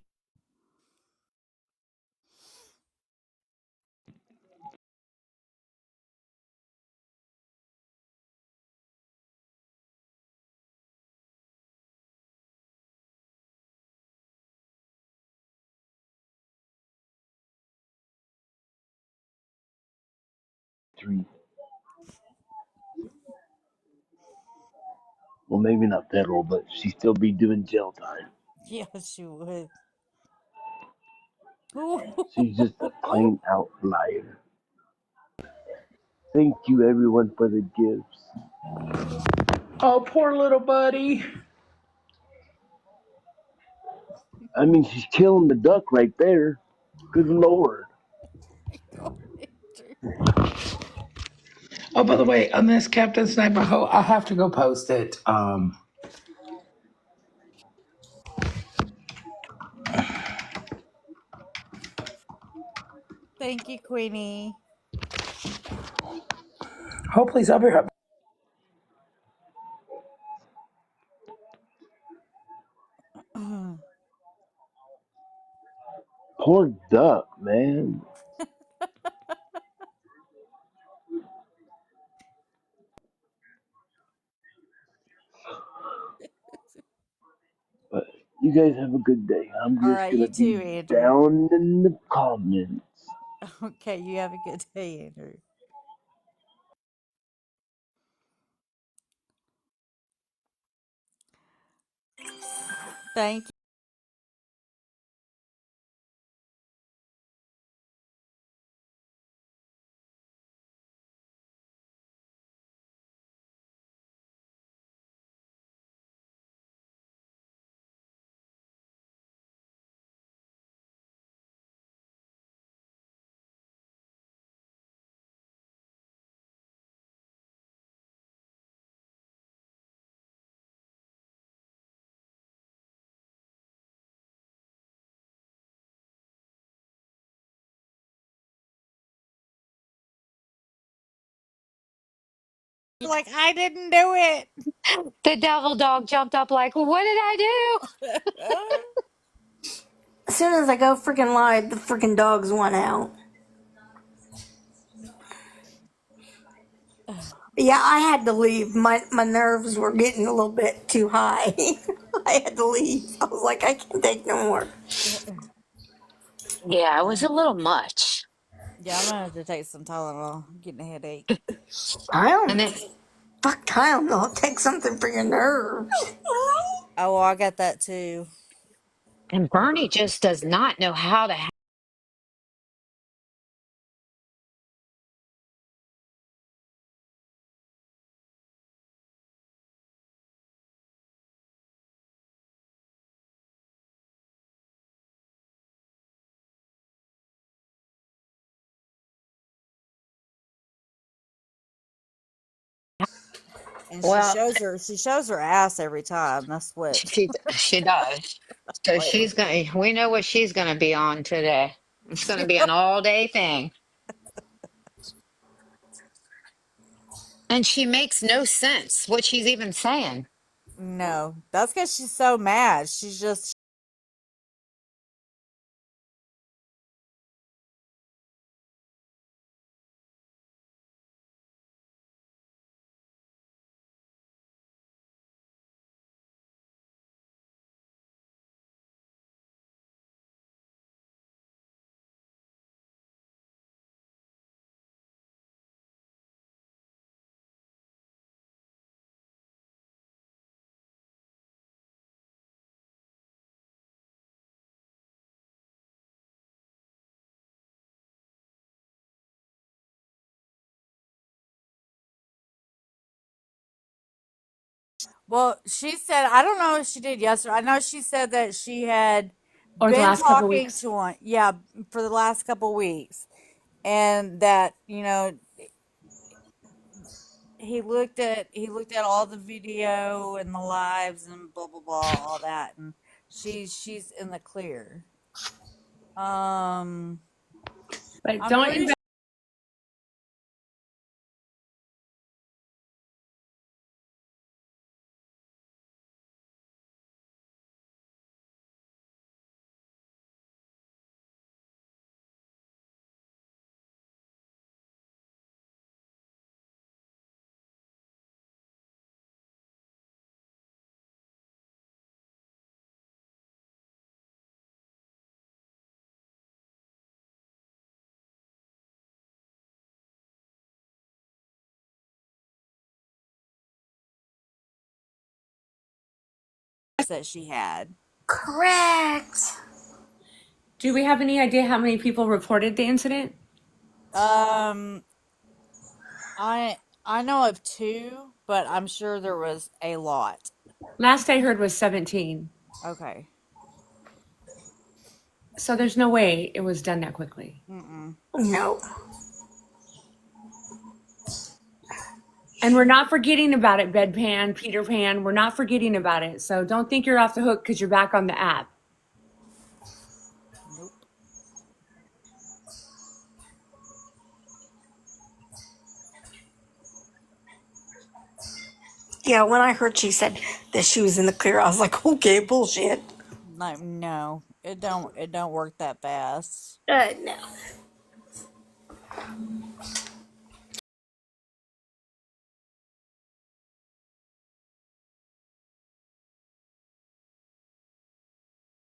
Three. Well, maybe not federal, but she still be doing jail time. Yes, you would. She's just a plain out liar. Thank you, everyone, for the gifts. Oh, poor little buddy. I mean, she's killing the duck right there. Good lord. Oh, by the way, on this Captain Sniper I have to go post it. Thank you, Queenie. Oh, please, I'll be right back. Poor duck, man. But you guys have a good day. I'm All just right, gonna you be too, Andrew. down in the comments. Okay, you have a good day, Andrew. Thank you. Like, I didn't do it. The devil dog jumped up like, what did I do? As soon as I go freaking live, the freaking dogs went out. Yeah, I had to leave. My nerves were getting a little bit too high. I had to leave. I was like, I can't take no more. Yeah, it was a little much. Yeah, I'm gonna have to take some Tylenol. I'm getting a headache. Tylenol? And then Fuck Tylenol. Take something for your nerves. Oh, well, I got that too. and Bernie just does not know how to And well, she shows her ass every time. That's what. she does. So Like, she's gonna we know what she's gonna be on today. It's gonna be an all day thing. And she makes no sense what she's even saying. no, that's because she's so mad. She's just Well, she said, I don't know if she did yesterday. I know she said that she had Or the been last couple talking weeks. to one, yeah, for the last couple weeks. And that, he looked at all the video and the lives and blah blah blah, all that, and she's in the clear. Um But I'm don't pretty invest. that she had. Correct. Do we have any idea how many people reported the incident? Um I know of 2, but I'm sure there was a lot. Last I heard was 17. Okay. So there's no way it was done that quickly. Mm-mm. No. And we're not forgetting about it, Bedpan, Peter Pan. We're not forgetting about it. So don't think you're off the hook because you're back on the app. Nope. Yeah, when I heard she said that she was in the clear, I was like, okay, bullshit. Like, no, it don't work that fast. No.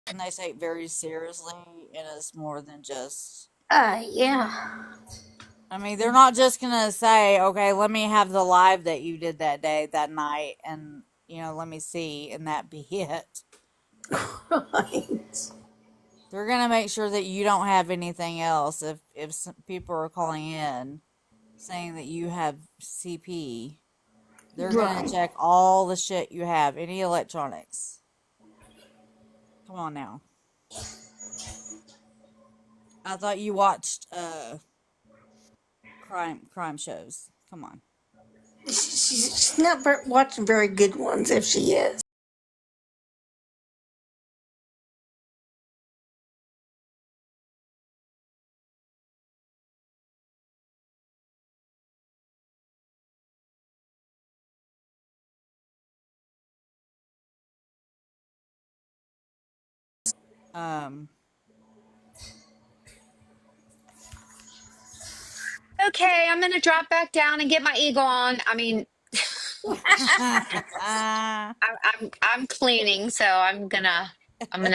And they take it very seriously, and it's more than just. Yeah. I mean, they're not just gonna say, "Okay, let me have the live that you did that day, that night, and let me see," and that be it. Right. They're gonna make sure that you don't have anything else. If some people are calling in saying that you have CP, they're gonna Right. check all the shit you have, any electronics. Come on now. I thought you watched crime shows. Come on. She's not watching very good ones if she is. Um. Okay, I'm gonna drop back down and get my eagle on. I mean, I'm cleaning, so I'm gonna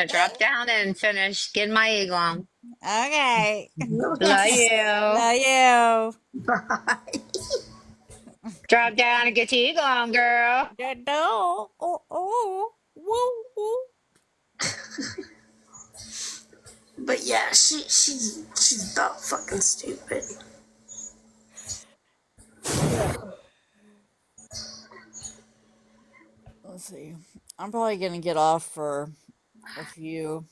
drop down and finish getting my eagle on. Okay. Love you. Love you. Drop down and get your eagle on, girl. No. Oh. Woo. Woo. But yeah, she's about fucking stupid. Let's see. I'm probably gonna get off for a few.